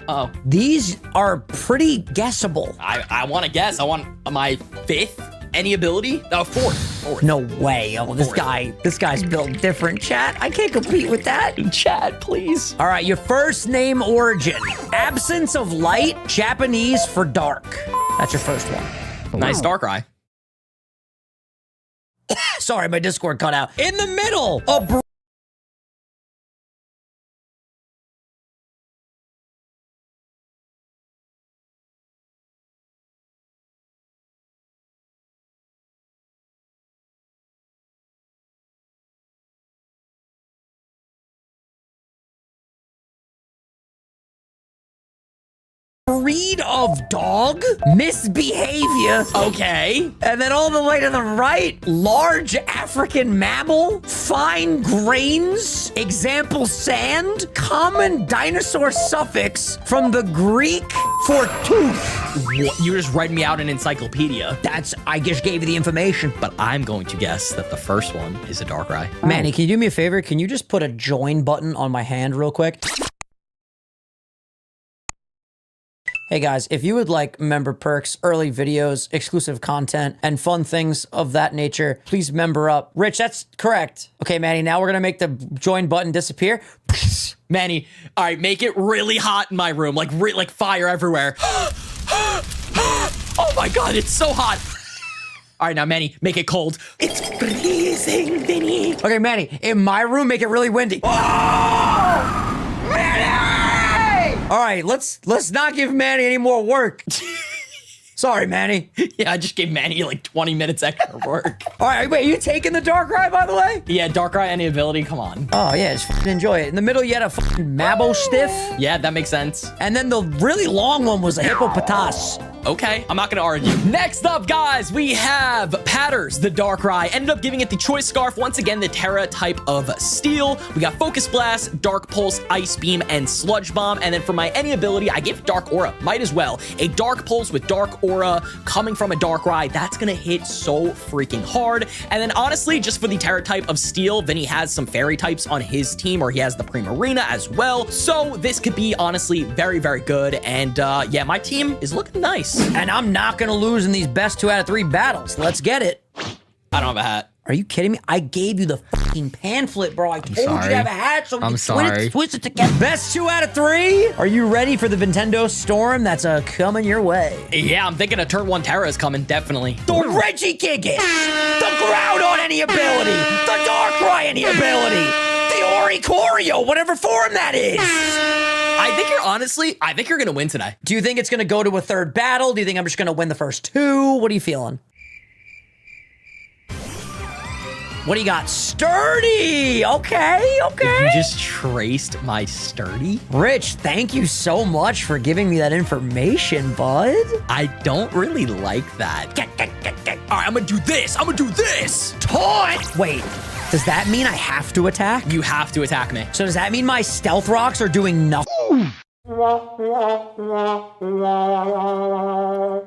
Uh-oh.
These are pretty guessable.
I want to guess. I want my fifth. Any ability? Fourth.
No way. Oh, this guy's built different, chat. I can't compete with that.
Chat, please.
All right, your first name origin. Absence of light, Japanese for dark. That's your first one.
Nice Darkrai.
Sorry, my Discord cut out. In the middle, a breed of dog, misbehavior.
Okay.
And then all the way to the right, large African mammal, fine grains, example sand, common dinosaur suffix from the Greek for tooth.
What? You just read me out an encyclopedia.
I just gave you the information.
But I'm going to guess that the first one is a Darkrai.
Manny, can you do me a favor? Can you just put a join button on my hand real quick? Hey guys, if you would like member perks, early videos, exclusive content, and fun things of that nature, please member up. Rich, that's correct. Okay, Manny, now we're gonna make the join button disappear.
Manny, all right, make it really hot in my room, like fire everywhere. Oh my God, it's so hot. All right, now Manny, make it cold. It's freezing, Vinny.
Okay, Manny, in my room, make it really windy. Oh! Manny! All right, let's not give Manny any more work. Sorry, Manny.
Yeah, I just gave Manny like 20 minutes extra work.
All right, wait, are you taking the Darkrai, by the way?
Yeah, Darkrai, any ability, come on.
Oh, yeah, just fucking enjoy it. In the middle, you had a fucking Mabo Stiff.
Yeah, that makes sense.
And then the really long one was a Hippopotas.
Okay, I'm not gonna argue. Next up, guys, we have Patters, the Darkrai. Ended up giving it the Choice Scarf. Once again, the Terra type of Steel. We got Focus Blast, Dark Pulse, Ice Beam, and Sludge Bomb. And then for my any ability, I give Dark Aura. Might as well. A Dark Pulse with Dark Aura coming from a Darkrai. That's gonna hit so freaking hard. And then honestly, just for the Terra type of Steel, Vinny has some Fairy types on his team, or he has the Primarina as well. So this could be honestly very, very good. And yeah, my team is looking nice.
And I'm not gonna lose in these best 2 out of 3 battles. Let's get it.
I don't have a hat.
Are you kidding me? I gave you the fucking pamphlet, bro. I told you to have a hat, so
I'm
you
sorry.
twist it together. Best 2 out of 3? Are you ready for the Nintendo Storm that's coming your way?
Yeah, I'm thinking a turn 1 Terra is coming, definitely.
The Regigigas! The Groudon any ability! The Darkrai any ability! The Oricorio, whatever form that is!
I think you're gonna win today.
Do you think it's gonna go to a 3rd battle? Do you think I'm just gonna win the first 2? What are you feeling? What do you got? Sturdy! Okay.
You just traced my Sturdy?
Rich, thank you so much for giving me that information, bud.
I don't really like that. All right, I'm gonna do this.
Taunt! Wait, does that mean I have to attack?
You have to attack me.
So does that mean my stealth rocks are doing nothing?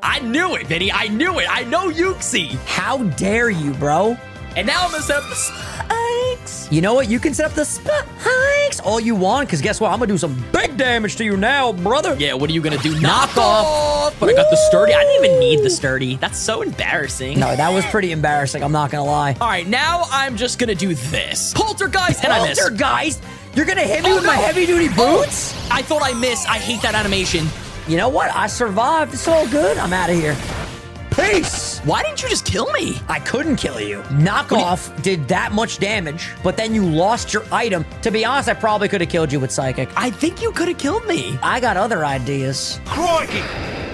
I knew it, Vinny. I knew it. I know Yuxi.
How dare you, bro?
And now I'm gonna set up the spikes.
You know what? You can set up the spikes all you want, because guess what? I'm gonna do some big damage to you now, brother.
Yeah, what are you gonna do? Knock off. But I got the Sturdy. I didn't even need the Sturdy. That's so embarrassing.
No, that was pretty embarrassing. I'm not gonna lie.
All right, now I'm just gonna do this. Poltergeist, and I missed.
Poltergeist? You're gonna hit me with my heavy-duty boots?
I thought I missed. I hate that animation.
You know what? I survived. It's all good. I'm out of here. Peace!
Why didn't you just kill me?
I couldn't kill you. Knockoff did that much damage, but then you lost your item. To be honest, I probably could have killed you with Psychic.
I think you could have killed me.
I got other ideas.
Crikey!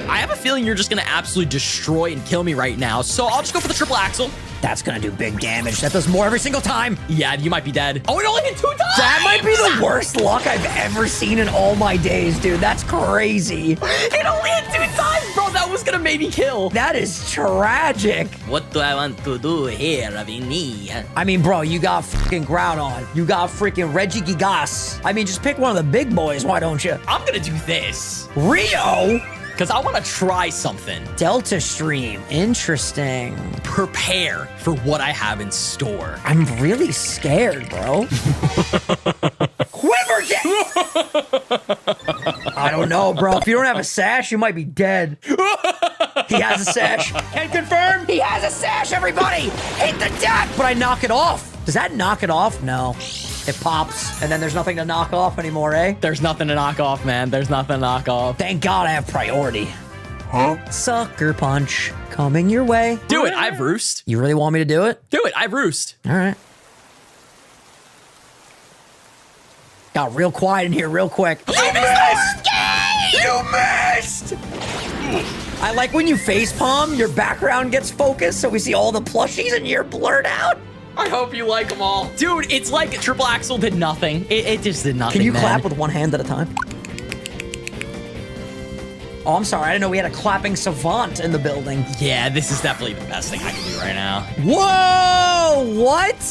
I have a feeling you're just gonna absolutely destroy and kill me right now, so I'll just go for the triple axle.
That's gonna do big damage. That does more every single time.
Yeah, you might be dead. Oh, it only hit 2 times!
That might be the worst luck I've ever seen in all my days, dude. That's crazy.
It only hit 2 times, bro. That was gonna make me kill.
That is tragic.
What do I want to do here, Vinny?
I mean, bro, you got fucking Groudon. You got freaking Regigigas. I mean, just pick one of the big boys, why don't you?
I'm gonna do this.
Rio?
Because I want to try something.
Delta Stream. Interesting.
Prepare for what I have in store.
I'm really scared, bro. Quiver Jet! I don't know, bro. If you don't have a sash, you might be dead. He has a sash. Can confirm. He has a sash, everybody. Hit the deck. But I knock it off. Does that knock it off? No. It pops, and then there's nothing to knock off anymore, eh?
There's nothing to knock off, man. There's nothing to knock off.
Thank God I have priority. Huh? Sucker punch coming your way.
Do it. I have Roost.
You really want me to do it?
Do it. I have Roost.
All right. Got real quiet in here real quick.
You missed!
You missed!
I like when you facepalm, your background gets focused, so we see all the plushies and you're blurred out.
I hope you like them all. Dude, it's like triple axle did nothing. It just did nothing,
Can you
man.
clap with one hand at a time? Oh, I'm sorry. I didn't know we had a clapping savant in the building.
Yeah, this is definitely the best thing I can do right now.
Whoa! What?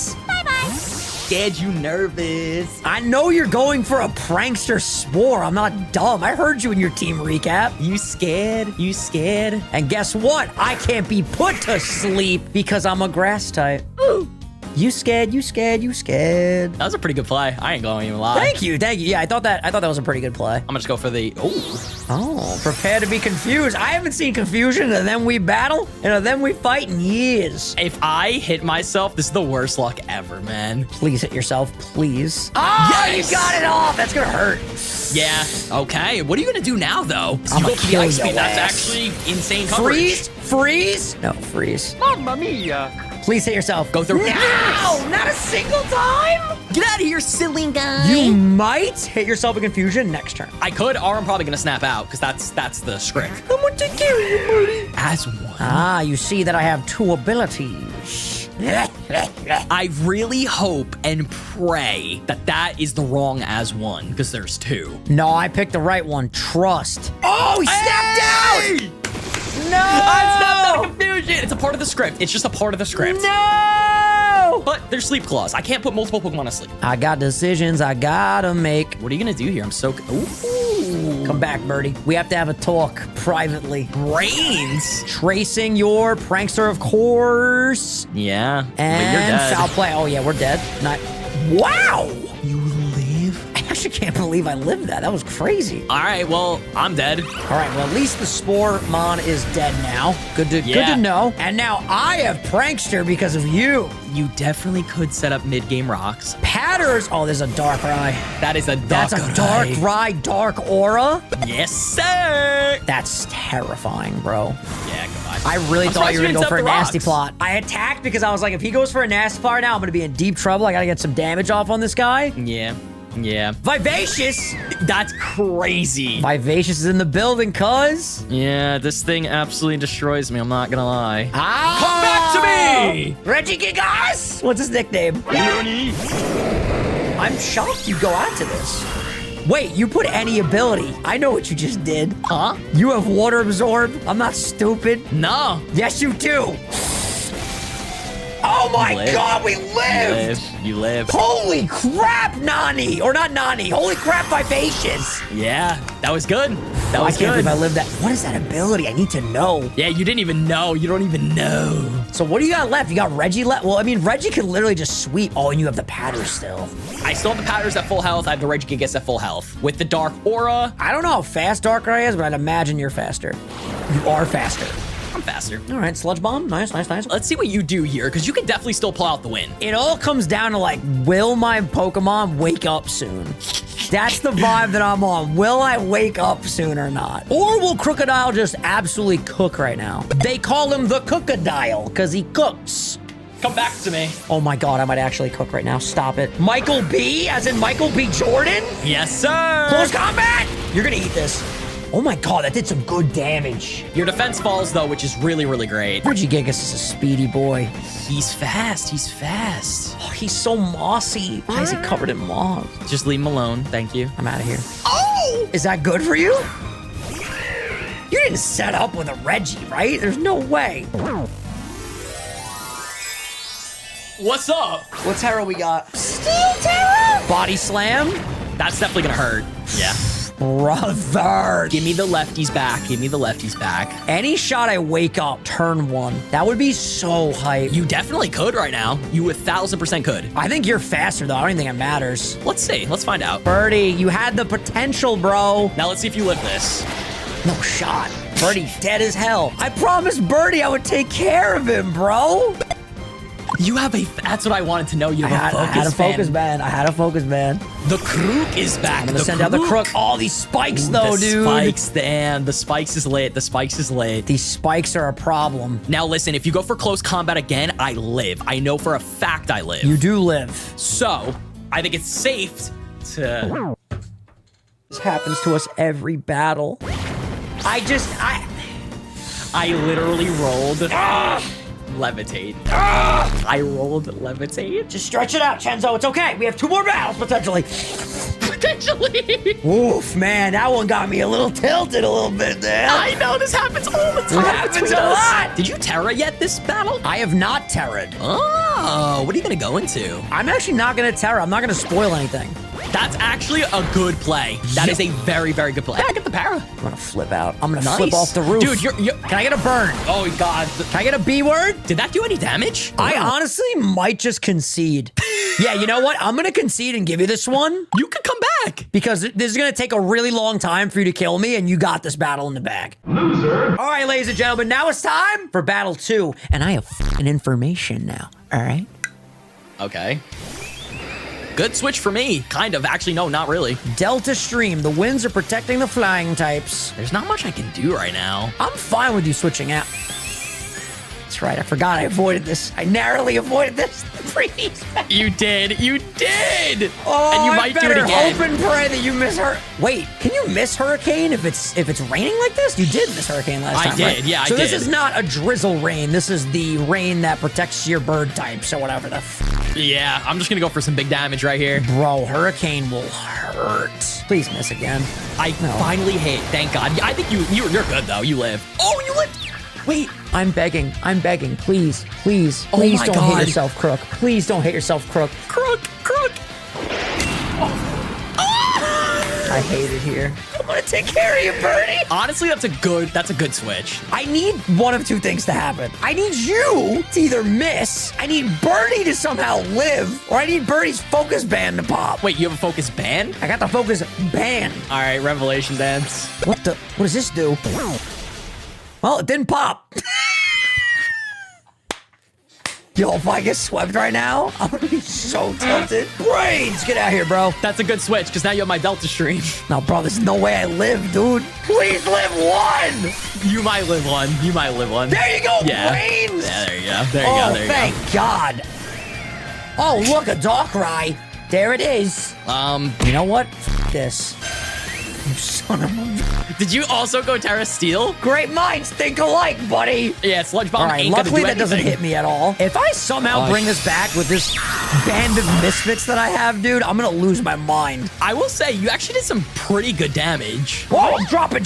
Scared you nervous.
I know you're going for a prankster spore. I'm not dumb. I heard you in your team recap.
You scared? You scared?
And guess what? I can't be put to sleep because I'm a grass type. Ooh. You scared, you scared, you scared.
That was a pretty good play. I ain't going to even lie.
Thank you, thank you. Yeah, I thought that was a pretty good play.
I'm gonna just go for the,
Oh, prepare to be confused. I haven't seen confusion and then we battle and then we fight in years.
If I hit myself, this is the worst luck ever, man.
Please hit yourself, please. Oh,
yes!
You got it off. That's gonna hurt.
Yeah, okay. What are you gonna do now, though?
I'm
You
gonna
go for the
kill
ice
your
speed. That's
ass.
actually insane coverage.
Freeze, freeze. No, freeze.
Mamma mia!
Please hit yourself.
Go through.
No, not a single time.
Get out of here, silly guy.
You might hit yourself in confusion next turn.
I could, or I'm probably gonna snap out, because that's the script.
I'm gonna take care of you, buddy.
As one.
Ah, you see that I have 2 abilities.
I really hope and pray that that is the wrong as one, because there's 2.
No, I picked the right one. Trust. Oh, he snapped out! No!
I snapped out of confusion. It's a part of the script. It's just a part of the script.
No!
But there's sleep clause. I can't put multiple Pokemon asleep.
I got decisions I gotta make.
What are you gonna do here? I'm so... Ooh.
Come back, Birdie. We have to have a talk privately.
Brains.
Tracing your prankster, of course.
Yeah. But you're
And
dead.
foul play. Oh, yeah, we're dead. Not... Wow!
You live?
I actually can't believe I lived that. That was crazy.
All right, well, I'm dead.
All right, well, at least the Spore Mon is dead now. Good to know. And now I have Prankster because of you.
You definitely could set up mid-game rocks.
Patters. Oh, there's a Darkrai.
That is a
That's a Darkrai Dark Aura.
Yes, sir.
That's terrifying, bro.
Yeah, goodbye.
I really thought you were gonna go for a nasty
rocks.
plot. I attacked because I was like, if he goes for a nasty plot now, I'm gonna be in deep trouble. I gotta get some damage off on this guy.
Yeah. Yeah.
Vivacious.
That's crazy.
Vivacious is in the building, cuz.
Yeah, this thing absolutely destroys me. I'm not gonna lie.
Ah!
Come back to me!
Reggie Gigas! What's his nickname? I'm shocked you go out to this. Wait, you put any ability. I know what you just did.
Huh?
You have water absorb. I'm not stupid.
No.
Yes, you do. Oh my God, we lived!
You live.
Holy crap, Nani! Or not Nani. Holy crap, Vivacious!
Yeah, that was good. That was
I can't
good.
believe I lived that. What is that ability? I need to know.
Yeah, you didn't even know. You don't even know.
So what do you got left? You got Reggie left? Well, I mean, Reggie can literally just sweep. Oh, and you have the patter still.
I still have the Patters at full health. I have the Regigigas at full health. With the Dark Aura.
I don't know how fast Darkrai is, but I'd imagine you're faster. You are faster.
I'm faster.
All right, Sludge Bomb. Nice, nice, nice.
Let's see what you do here, because you can definitely still pull out the win.
It all comes down to, like, will my Pokemon wake up soon? That's the vibe that I'm on. Will I wake up soon or not? Or will Crocodile just absolutely cook right now? They call him the Cookadile because he cooks.
Come back to me.
Oh my God, I might actually cook right now. Stop it. Michael B, as in Michael B. Jordan?
Yes, sir.
Close combat! You're gonna eat this. Oh my God, that did some good damage.
Your defense falls, though, which is really, really great.
Regigigas is a speedy boy.
He's fast. He's fast.
Oh, he's so mossy. Why is he covered in moss?
Just leave him alone. Thank you.
I'm out of here. Oh! Is that good for you? You didn't set up with a Reggie, right? There's no way.
What's up?
What Terra we got? Steel Terra! Body Slam?
That's definitely gonna hurt. Yeah.
Brother.
Give me the lefties back. Give me the lefties back.
Any shot I wake up, turn 1. That would be so hype.
You definitely could right now. You 1000% could.
I think you're faster, though. I don't even think it matters.
Let's see. Let's find out.
Birdie, you had the potential, bro.
Now let's see if you live this.
No shot. Birdie dead as hell. I promised Birdie I would take care of him, bro.
You have a... That's what I wanted to know. You have a focus fan.
I had a focus man.
The Krook is back.
I'm gonna send out the Crook. All these spikes, though, dude.
Spikes, damn. The spikes is lit. The spikes is lit.
These spikes are a problem.
Now listen, if you go for close combat again, I live. I know for a fact I live.
You do live.
So, I think it's safe to...
This happens to us every battle. I
literally rolled... Levitate. I rolled levitate.
Just stretch it out, Chenzo. It's okay. We have 2 more battles, potentially.
potentially.
Oof, man, that one got me a little tilted a little bit there.
I know, this happens all the time.
It happens
between
a
us.
lot.
Did you Terra yet this battle?
I have not terra'd.
Oh, what are you gonna go into?
I'm actually not gonna terra. I'm not gonna spoil anything.
That's actually a good play. That is a very, very good play. Yeah, get the para.
I'm gonna flip out. I'm gonna
Nice.
flip off the roof.
Dude, you're...
Can I get a burn?
Oh, God.
Can I get a B word?
Did that do any damage?
I honestly might just concede. Yeah, you know what? I'm gonna concede and give you this one
You could come back.
because this is gonna take a really long time for you to kill me, and you got this battle in the bag. Loser. All right, ladies and gentlemen, now it's time for battle 2, and I have f***ing information now. All right.
Okay. Good switch for me. Kind of. Actually, no, not really.
Delta Stream. The winds are protecting the flying types.
There's not much I can do right now.
I'm fine with you switching out. That's right. I forgot I avoided this. I narrowly avoided this in the previous battle.
You did. You did.
Oh,
and you might do it
better
again.
hope and pray that you miss her. Wait, can you miss hurricane if it's raining like this? You did miss hurricane last
I
time,
did,
right?
yeah, I
So this
did.
is not a drizzle rain. This is the rain that protects your bird types or whatever the
Yeah, I'm just gonna go for some big damage right here.
Bro, hurricane will hurt. Please miss again.
I finally hit. Thank God. I think you're good though. You live. Oh, you live. Wait.
I'm begging. Please, please,
Oh
please
my
don't
God.
hate yourself, Crook. Please don't hate yourself, Crook.
Crook.
I hate it here. I'm gonna take care of you, Birdie.
Honestly, that's a good switch.
I need one of two things to happen. I need you to either miss, I need Birdie to somehow live, or I need Birdie's focus band to pop.
Wait, you have a focus band?
I got the focus band.
All right, Revelation dance.
What does this do? Well, it didn't pop. Yo, if I get swept right now, I'm gonna be so tilted. Brains, get out here, bro.
That's a good switch because now you have my Delta Stream.
No, bro, there's no way I live, dude. Please live one.
You might live one. You might live one.
There you go,
Yeah.
brains.
Yeah, there you go. There you
Oh,
go. There you
thank God. Oh, look, a Darkrai. There it is.
go.
You know what? F this. You son of a...
Did you also go Terra Steel?
Great minds think alike, buddy.
Yeah, Sludge Bomb
All right,
ain't gonna
luckily
do
that doesn't
anything.
hit me at all. If I somehow bring this back with this band of misfits that I have, dude, I'm gonna lose my mind.
I will say, you actually did some pretty good damage.
Whoa, I'm dropping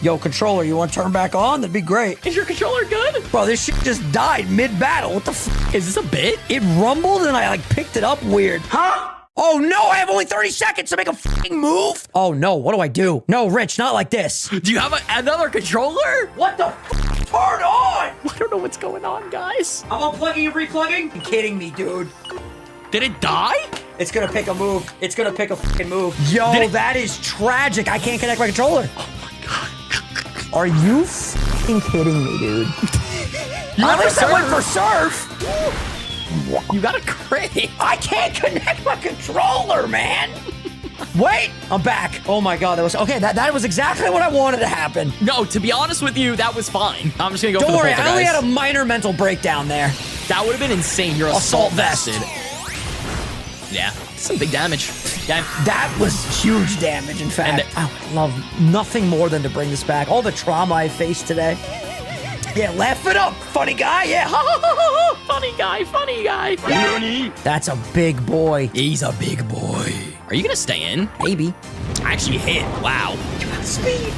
Yo, controller, you want to turn back on? That'd be great.
Is your controller good?
Bro, this shit just died mid-battle. What the f?
Is this a bit?
It rumbled and I, like, picked it up weird. Huh? Oh, no, I have only 30 seconds to make a fucking move. Oh, no, what do I do? No, Rich, not like this.
Do you have another controller?
What the f? Turn on!
I don't know what's going on, guys.
I'm unplugging and replugging? You're kidding me, dude.
Did it die?
It's gonna pick a move. It's gonna pick a fucking move. Yo, that is tragic. I can't connect my controller. Oh my God. Are you fucking kidding me, dude? At least I went for surf.
You got a crit.
I can't connect my controller, man. Wait, I'm back. Oh my God, that was okay. That was exactly what I wanted to happen.
No, to be honest with you, that was fine. I'm just gonna go
Don't
for the
worry, I only
poltergeist.
had a minor mental breakdown there.
That would have been insane. You're
Assault
assault
vest.
vested. Yeah, some big damage. Yeah.
That was huge damage, in fact. I would love nothing more than to bring this back. All the trauma I faced today. Yeah, laugh it up, funny guy. Yeah, ha ha ha ha.
Funny guy, funny guy.
That's a big boy.
He's a big boy. Are you gonna stay in?
Maybe.
I actually hit. Wow.
Speed.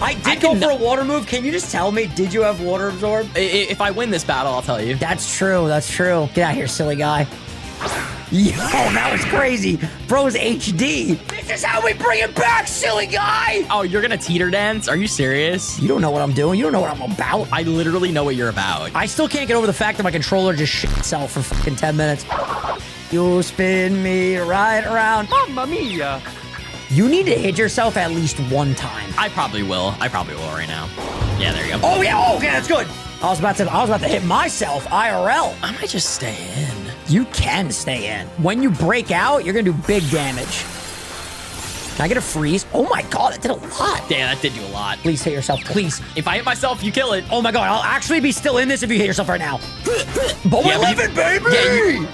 I did go for a water move. Can you just tell me, did you have water absorb?
If I win this battle, I'll tell you.
That's true. That's true. Get out of here, silly guy. Yo, that was crazy. Bro's HD. This is how we bring it back, silly guy.
Oh, you're gonna teeter dance? Are you serious?
You don't know what I'm doing. You don't know what I'm about.
I literally know what you're about.
I still can't get over the fact that my controller just shit itself for fucking 10 minutes. You spin me right around. Mamma mia. You need to hit yourself at least one time.
I probably will. I probably will right now. Yeah, there you go.
Oh yeah, okay, that's good. I was about to hit myself IRL.
I might just stay in.
You can stay in. When you break out, you're gonna do big damage. Can I get a freeze? Oh my God, that did a lot.
Yeah, that did do a lot.
Please hit yourself, please.
If I hit myself, you kill it.
Oh my God, I'll actually be still in this if you hit yourself right now. But we're living, baby!
Yeah,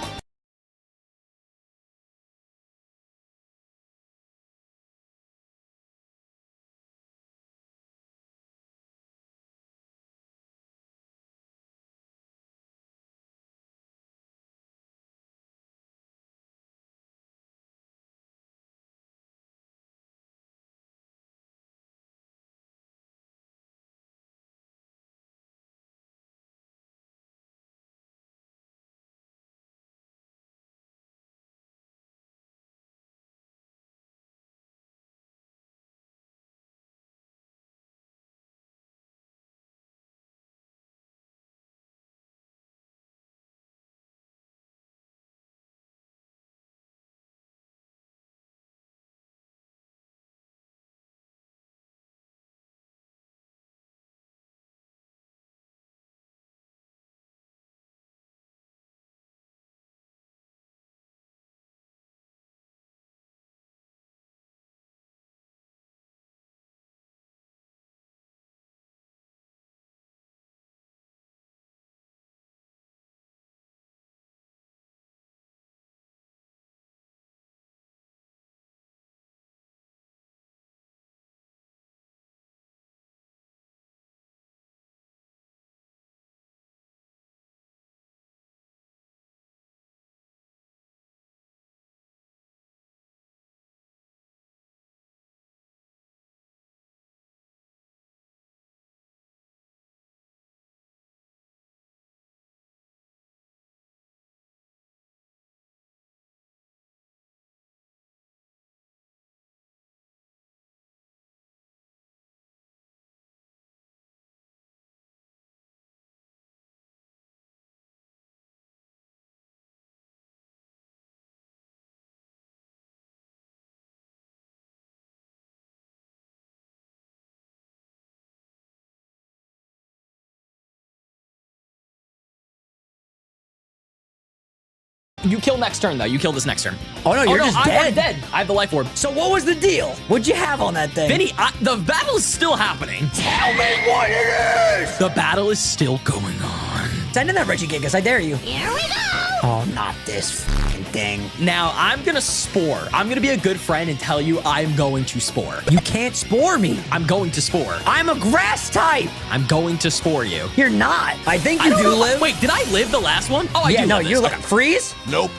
You kill next turn, though. You kill this next turn.
Oh, no, you're just
I'm
dead.
already dead. I have the life orb.
So what was the deal? What'd you have on that thing?
Vinny, the battle is still happening.
Tell me what it is!
The battle is still going on.
Send in that Regigigas, I dare you. Here we go! Oh, not this fucking thing.
Now, I'm gonna spore. I'm gonna be a good friend and tell you I'm going to spore.
You can't spore me.
I'm going to spore.
I'm a grass type.
I'm going to spore you.
You're not. I think you
don't
do
know.
live.
Wait, did I live the last one? Oh, I
yeah,
do
no,
live
you're
this.
like freeze?
Nope.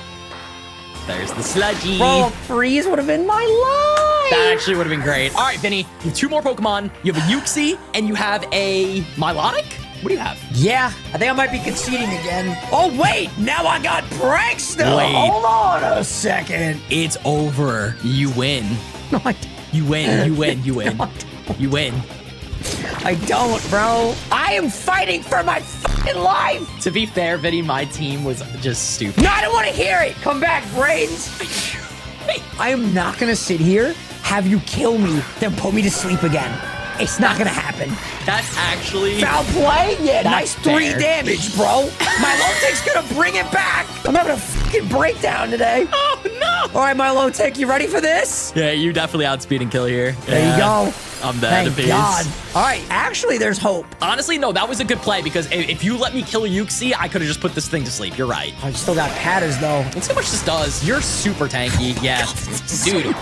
There's the sludgy.
Bro, freeze would have been my life.
That actually would have been great. All right, Vinny, you have 2 more Pokemon. You have a Uxie, and you have a Milotic? What do you have?
Yeah, I think I might be conceding again. Oh, wait, now I got Prankster.
Wait.
Hold on a second.
It's over. You win.
No, I
You win. You win. You win. You win.
I don't, bro. I am fighting for my fucking life.
To be fair, Vinny, my team was just stupid.
No, I don't want to hear it. Come back, brains. I am not going to sit here, have you kill me, then put me to sleep again. It's not going to happen.
That's actually...
Foul play? Yeah,
That's
nice 3
fair.
damage, bro. My Lotec's going to bring it back. I'm having a fucking breakdown today.
Oh, no.
All right, my Lotec, you ready for this?
Yeah, you definitely outspeed and kill here.
There you go.
I'm dead.
Thank God. All right, actually, there's hope.
Honestly, no, that was a good play because if you let me kill Uxie, I could have just put this thing to sleep. You're right.
I still got Patters, though.
Let's see how much this does. You're super tanky. Yeah. Dude,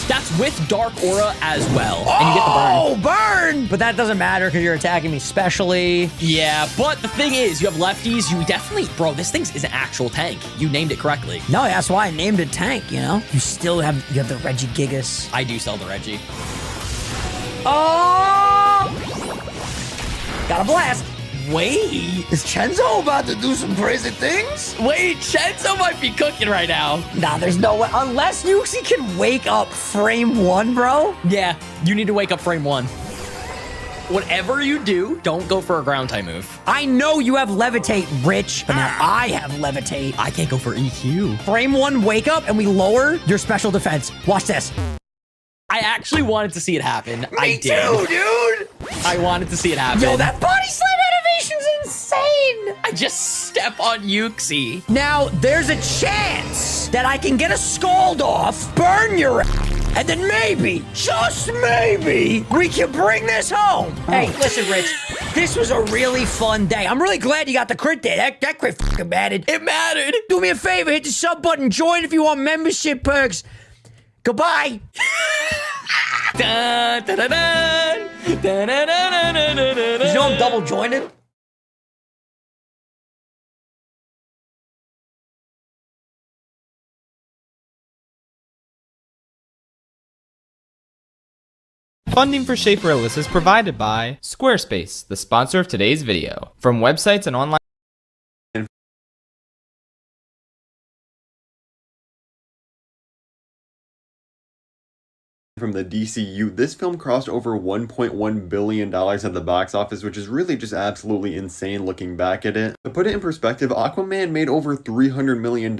that's with Dark Aura as well. And you get the burn.
Oh, burn! But that doesn't matter because you're attacking me specially.
Yeah, but the thing is, you have lefties. You definitely... Bro, this thing is an actual tank. You named it correctly.
No, that's why I named it Tank, you know? You have the Regigigas.
I do sell the Reggie.
Oh! Got a blast.
Wait.
Is Chenzo about to do some crazy things?
Wait, Chenzo might be cooking right now.
Nah, there's no way. Unless Yuxi can wake up frame 1, bro.
Yeah, you need to wake up frame 1. Whatever you do, don't go for a ground type move.
I know you have Levitate, Rich, but now I have Levitate.
I can't go for EQ.
Frame 1, wake up, and we lower your special defense. Watch this.
I actually wanted to see it happen. I did.
Me too, dude.
I wanted to see it happen.
Yo, that body slam animation's insane.
I just step on Uxie.
Now, there's a chance that I can get a scald off, burn your ass, and then maybe, just maybe, we can bring this home. Hey, listen, Rich. This was a really fun day. I'm really glad you got the crit day. That crit fucking mattered.
It mattered.
Do me a favor, hit the sub button, join if you want membership perks. Goodbye.
Dun, dun, dun, dun. Dun, dun, dun, dun, dun, dun, dun.
You know I'm double jointed?
Funding for Shaper Ellis is provided by Squarespace, the sponsor of today's video. From websites and online
from the DCU, this film crossed over $1.1 billion at the box office, which is really just absolutely insane looking back at it. To put it in perspective, Aquaman made over $300 million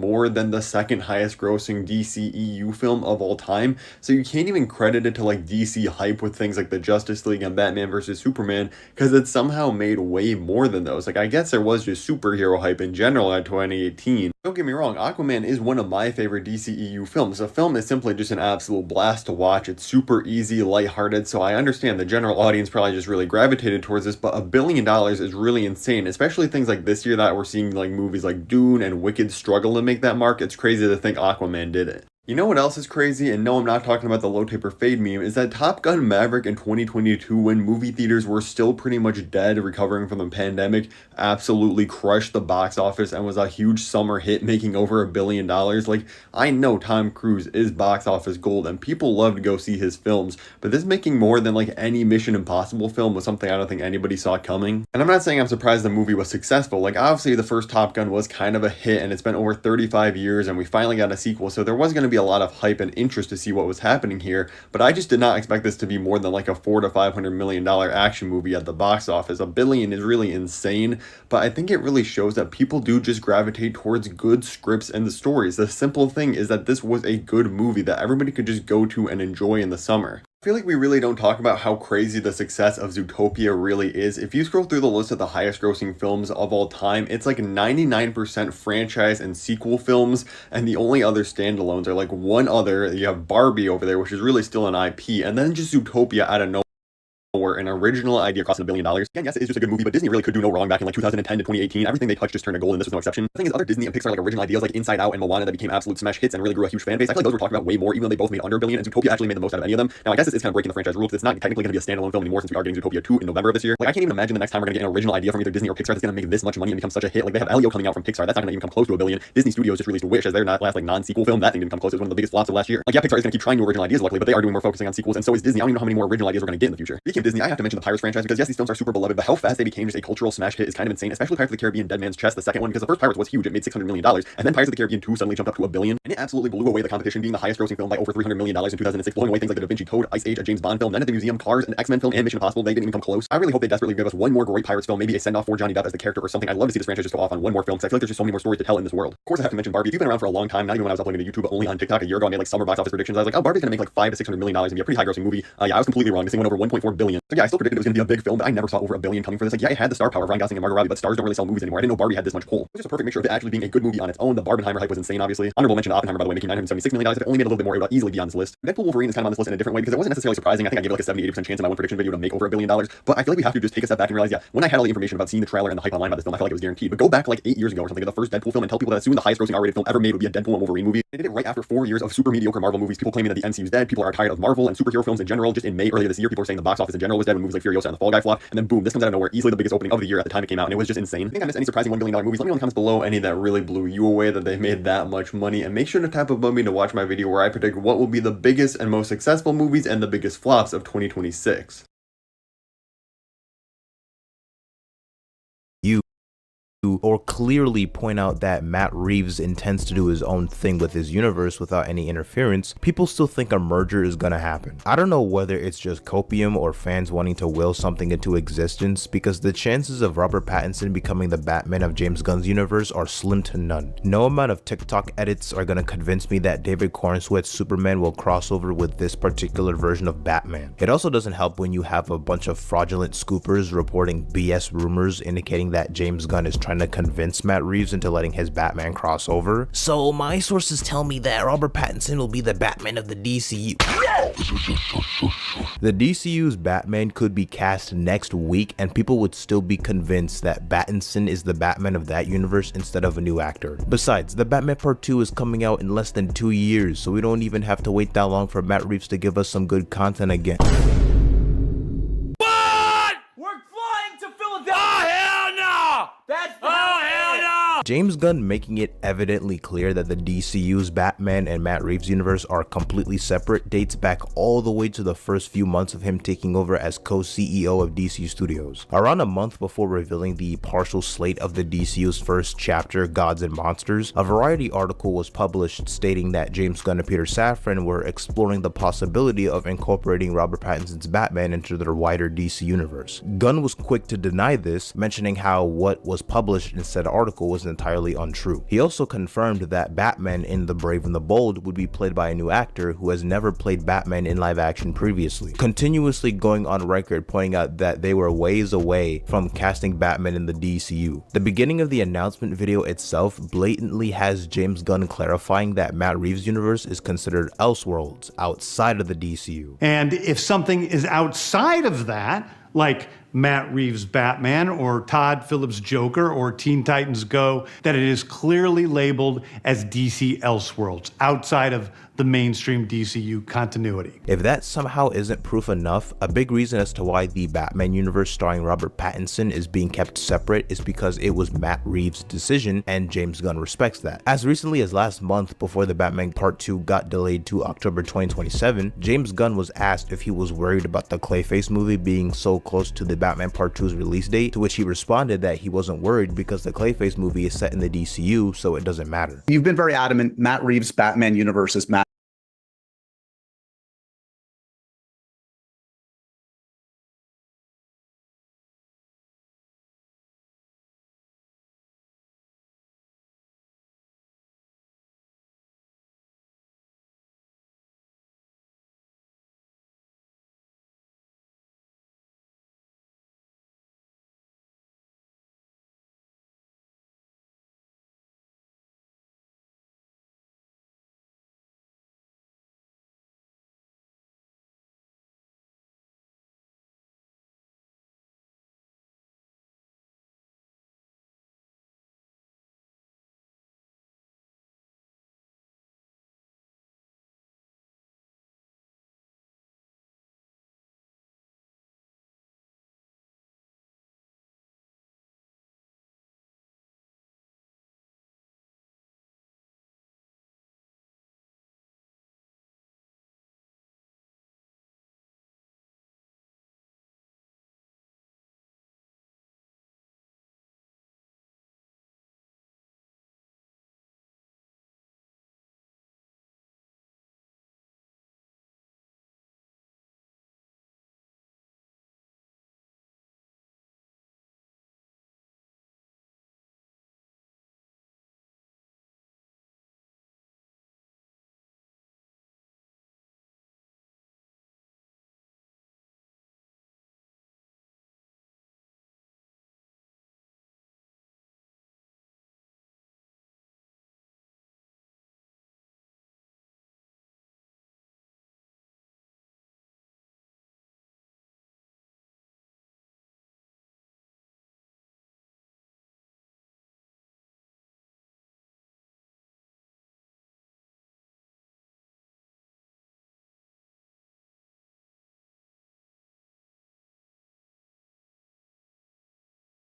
more than the second highest grossing DCEU film of all time, so you can't even credit it to like DC hype with things like the Justice League and Batman vs Superman, because it somehow made way more than those. Like, I guess there was just superhero hype in general at 2018. Don't get me wrong, Aquaman is one of my favorite DCEU films. The film is simply just an absolute blast to watch. It's super easy, lighthearted, so I understand the general audience probably just really gravitated towards this, but $1 billion is really insane, especially things like this year that we're seeing like movies like Dune and Wicked struggle to make that mark. It's crazy to think Aquaman did it. You know what else is crazy, and no, I'm not talking about the low taper fade meme, is that Top Gun Maverick in 2022, when movie theaters were still pretty much dead, recovering from the pandemic, absolutely crushed the box office and was a huge summer hit, making over $1 billion. Like, I know Tom Cruise is box office gold, and people love to go see his films, but this making more than like any Mission Impossible film was something I don't think anybody saw coming. And I'm not saying I'm surprised the movie was successful. Like, obviously the first Top Gun was kind of a hit, and it's been over 35 years, and we finally got a sequel, so there was going to be a lot of hype and interest to see what was happening here, but I just did not expect this to be more than like a $400 to $500 million action movie at the box office. $1 billion is really insane, but I think it really shows that people do just gravitate towards good scripts and the stories. The simple thing is that this was a good movie that everybody could just go to and enjoy in the summer. I feel like we really don't talk about how crazy the success of Zootopia really is. If you scroll through the list of the highest grossing films of all time, it's like 99% franchise and sequel films, and the only other standalones are like one other. You have Barbie over there, which is really still an IP, and then just Zootopia out of nowhere. An original idea costing $1 billion. Again, yes, it is just a good movie, but Disney really could do no wrong back in like 2010 to 2018. Everything they touched just turned to gold, and this was no exception. The thing is, other Disney and Pixar like original ideas like Inside Out and Moana that became absolute smash hits and really grew a huge fan base, I feel like those were talked about way more, even though they both made under $1 billion, and Zootopia actually made the most out of any of them. Now, I guess this is kind of breaking the franchise rule because it's not technically going to be a standalone film anymore since we are getting Zootopia 2 in November of this year. Like, I can't even imagine the next time we're going to get an original idea from either Disney or Pixar that's going to make this much money and become such a hit. Like, they have Elio coming out from Pixar, that's not going to even come close to $1 billion. Disney Studios just released Wish as their last like non-sequel film. That thing didn't come close. It was one of the biggest flops of last year. Like, yeah, Pixar is going to keep trying new original ideas, luckily, but they are doing more focusing on sequels, and so is Disney. I don't even know how many more original ideas we're going to get in the future. Speaking of Disney, I have to mention the Pirates franchise because yes, these films are super beloved, but how fast they became just a cultural smash hit is kind of insane, especially Pirates of the Caribbean Dead Man's Chest, the second one, because the first Pirates was huge. It made $600 million, and then Pirates of the Caribbean 2 suddenly jumped up to $1 billion, and it absolutely blew away the competition, being the highest grossing film by over $300 million in 2006, blowing away things like the Da Vinci Code, Ice Age, a James Bond film, None at the Museum, Cars, an X-Men film, and Mission Impossible. They didn't even come close. I really hope they desperately give us one more great Pirates film, maybe a send-off for Johnny Depp as the character or something. I'd love to see this franchise just go off on one more film, because I feel like there's just so many more stories to tell in this world. Of course, I have to mention Barbie. If you've been around for a long time, not even when I was uploading to YouTube, but only on TikTok a year ago, I made like summer box office predictions. I was like, oh, Barbie's gonna make like $500 to $600 million and be a pretty high grossing movie. Yeah, I was completely wrong. This thing went over $1.4 billion. So yeah, I still predicted it was gonna be a big film, but I never saw over $1 billion coming for this. Like, yeah, it had the star power of Ryan Gosling and Margot Robbie, but stars don't really sell movies anymore. I didn't know Barbie had this much pull. It was just a perfect mixture of it actually being a good movie on its own. The Barbenheimer hype was insane, obviously. Honorable mention to Oppenheimer, by the way, making $976 million. If it only made a little bit more, it would easily be on this list. Deadpool Wolverine is kind of on this list in a different way because it wasn't necessarily surprising. I think I gave it like a 70-80% chance in my one prediction video to make over $1 billion. But I feel like we have to just take a step back and realize, yeah, when I had all the information about seeing the trailer and the hype online about this film, I felt like it was guaranteed. But go back like 8 years ago or something to the first Deadpool film and tell people that soon the highest grossing R-rated film ever made would be a Deadpool and Wolverine movie. They did it right after 4 years of super mediocre Marvel movies, people claiming that the MCU is dead, people are tired of Marvel and superhero films in general. Just in May earlier this year, people were saying the box office in general was dead when movies like Furiosa and the Fall Guy flop, and then boom, this comes out of nowhere, easily the biggest opening of the year at the time it came out, and it was just insane. I think I missed any surprising $1 billion movies. Let me know in the comments below any that really blew you away that they made that much money, and make sure to tap above me to watch my video where I predict what will be the biggest and most successful movies and the biggest flops of 2026.
Or clearly point out that Matt Reeves intends to do his own thing with his universe without any interference, people still think a merger is gonna happen. I don't know whether it's just copium or fans wanting to will something into existence, because the chances of Robert Pattinson becoming the Batman of James Gunn's universe are slim to none. No amount of TikTok edits are gonna convince me that David Cornsweet's Superman will cross over with this particular version of Batman. It also doesn't help when you have a bunch of fraudulent scoopers reporting BS rumors indicating that James Gunn is trying to convince Matt Reeves into letting his Batman cross over. So my sources tell me that Robert Pattinson will be the Batman of the DCU. The DCU's Batman could be cast next week and people would still be convinced that Pattinson is the Batman of that universe instead of a new actor. Besides, the Batman Part 2 is coming out in less than 2 years, so we don't even have to wait that long for Matt Reeves to give us some good content again. James Gunn making it evidently clear that the DCU's Batman and Matt Reeves universe are completely separate dates back all the way to the first few months of him taking over as co-CEO of DC Studios. Around a month before revealing the partial slate of the DCU's first chapter, Gods and Monsters, a Variety article was published stating that James Gunn and Peter Safran were exploring the possibility of incorporating Robert Pattinson's Batman into their wider DC universe. Gunn was quick to deny this, mentioning how what was published in said article was entirely untrue. He also confirmed that Batman in The Brave and the Bold would be played by a new actor who has never played Batman in live action previously, continuously going on record pointing out that they were ways away from casting Batman in the DCU. The beginning of the announcement video itself blatantly has James Gunn clarifying that Matt Reeves' universe is considered Elseworlds, outside of the DCU.
And if something is outside of that, like Matt Reeves' Batman or Todd Phillips' Joker or Teen Titans Go, that it is clearly labeled as DC Elseworlds, outside of the mainstream DCU continuity.
If that somehow isn't proof enough, a big reason as to why the Batman universe starring Robert Pattinson is being kept separate is because it was Matt Reeves' decision and James Gunn respects that. As recently as last month, before the Batman Part 2 got delayed to October 2027, James Gunn was asked if he was worried about the Clayface movie being so close to the Batman Part 2's release date, to which he responded that he wasn't worried because the Clayface movie is set in the DCU, so it doesn't matter.
You've been very adamant Matt Reeves' Batman universe is Matt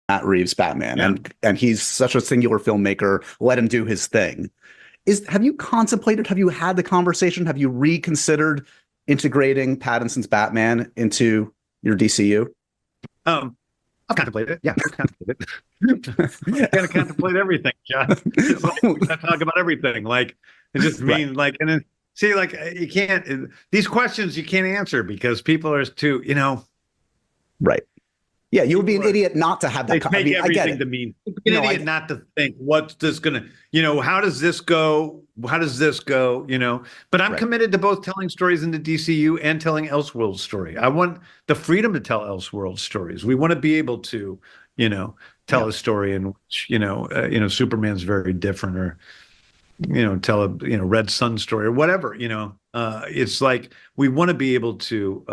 Matt Reeves Batman, and he's such a singular filmmaker. Let him do his thing. Have you contemplated? Have you had the conversation? Have you reconsidered integrating Pattinson's Batman into your DCU?
I've contemplated it. Yeah, I've contemplated it. Gotta contemplate everything, John. Like, we gotta talk about everything. Like, it just means like, and then see, like, you can't. These questions you can't answer because people are too,
Right. Yeah, you would be an idiot not to have that.
They make everything to mean. An idiot not to think, what's this gonna? How does this go? How does this go? But I'm committed to both telling stories in the DCU and telling Elseworld story. I want the freedom to tell Elseworld stories. We want to be able to, tell a story in which Superman's very different, or tell a Red Sun story or whatever. It's like we want to be able to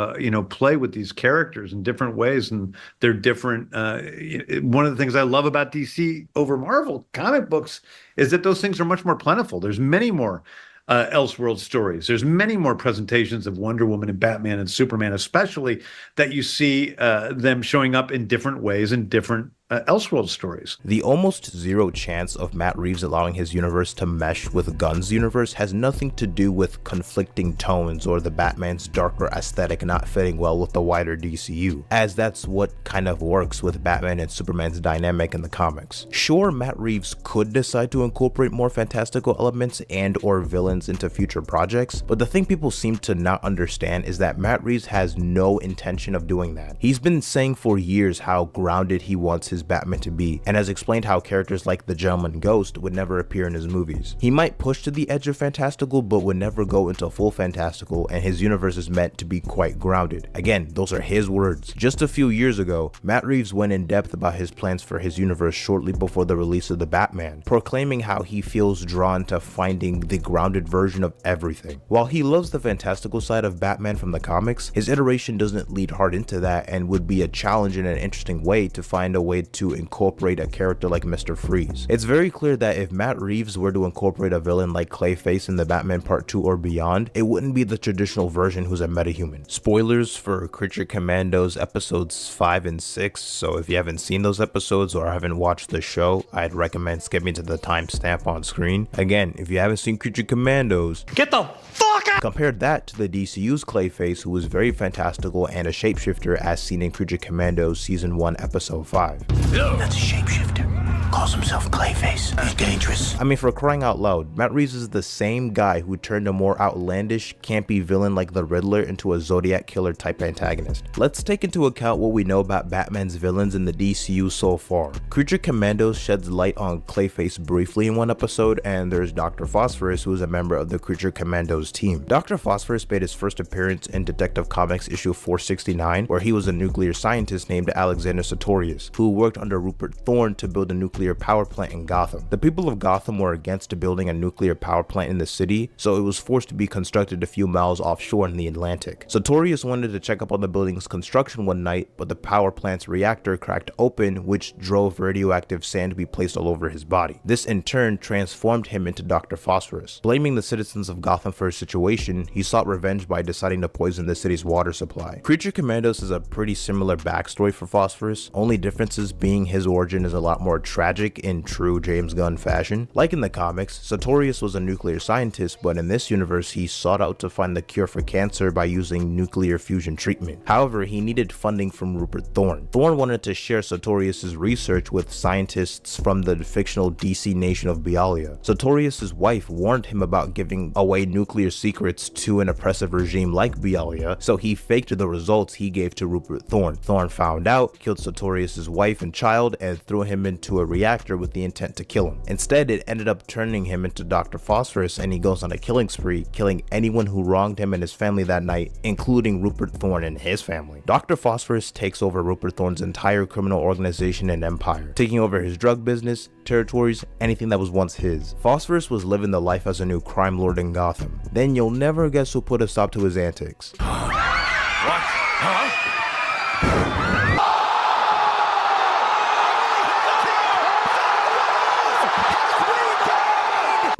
play with these characters in different ways, and they're different. One of the things I love about DC over Marvel comic books is that those things are much more plentiful. There's many more Elseworld stories. There's many more presentations of Wonder Woman and Batman and Superman, especially, that you see them showing up in different ways in different Elseworld stories.
The almost zero chance of Matt Reeves allowing his universe to mesh with Gunn's universe has nothing to do with conflicting tones or the Batman's darker aesthetic not fitting well with the wider DCU, as that's what kind of works with Batman and Superman's dynamic in the comics. Sure, Matt Reeves could decide to incorporate more fantastical elements and or villains into future projects, but the thing people seem to not understand is that Matt Reeves has no intention of doing that. He's been saying for years how grounded he wants his Batman to be, and has explained how characters like the Gentleman Ghost would never appear in his movies. He might push to the edge of fantastical, but would never go into full fantastical, and his universe is meant to be quite grounded. Again, those are his words. Just a few years ago, Matt Reeves went in depth about his plans for his universe shortly before the release of The Batman, proclaiming how he feels drawn to finding the grounded version of everything. While he loves the fantastical side of Batman from the comics, his iteration doesn't lead hard into that, and would be a challenge in an interesting way to find a way to incorporate a character like Mr. Freeze. It's very clear that if Matt Reeves were to incorporate a villain like Clayface in The Batman Part 2 or beyond, it wouldn't be the traditional version who's a metahuman. Spoilers for Creature Commandos episodes 5 and 6, so if you haven't seen those episodes or haven't watched the show, I'd recommend skipping to the timestamp on screen. Again, if you haven't seen Creature Commandos, get the fuck out! Compare that to the DCU's Clayface, who is very fantastical and a shapeshifter as seen in Creature Commandos Season 1 Episode 5.
That's a shapeshifter. Calls himself Clayface. He's dangerous.
I mean, for crying out loud, Matt Reeves is the same guy who turned a more outlandish, campy villain like the Riddler into a Zodiac killer type antagonist. Let's take into account what we know about Batman's villains in the DCU so far. Creature Commandos sheds light on Clayface briefly in one episode, and there's Dr. Phosphorus, who is a member of the Creature Commandos team. Dr. Phosphorus made his first appearance in Detective Comics issue 469, where he was a nuclear scientist named Alexander Sartorius, who worked under Rupert Thorne to build a nuclear power plant in Gotham. The people of Gotham were against building a nuclear power plant in the city, so it was forced to be constructed a few miles offshore in the Atlantic. Sartorius wanted to check up on the building's construction one night, but the power plant's reactor cracked open, which drove radioactive sand to be placed all over his body. This in turn transformed him into Dr. Phosphorus. Blaming the citizens of Gotham for his situation, he sought revenge by deciding to poison the city's water supply. Creature Commandos is a pretty similar backstory for Phosphorus, only differences being his origin is a lot more tragic in true James Gunn fashion. Like in the comics, Sartorius was a nuclear scientist, but in this universe he sought out to find the cure for cancer by using nuclear fusion treatment. However, he needed funding from Rupert Thorne. Thorne wanted to share Sartorius' research with scientists from the fictional DC nation of Bialia. Sartorius' wife warned him about giving away nuclear secrets to an oppressive regime like Bialia, so he faked the results he gave to Rupert Thorne. Thorne found out, killed Sartorius' wife and child, and threw him into a reactor with the intent to kill him. Instead, it ended up turning him into Dr. Phosphorus, and he goes on a killing spree, killing anyone who wronged him and his family that night, including Rupert Thorne and his family. Dr. Phosphorus takes over Rupert Thorne's entire criminal organization and empire, taking over his drug business, territories, anything that was once his. Phosphorus was living the life as a new crime lord in Gotham. Then you'll never guess who put a stop to his antics.
What? Huh?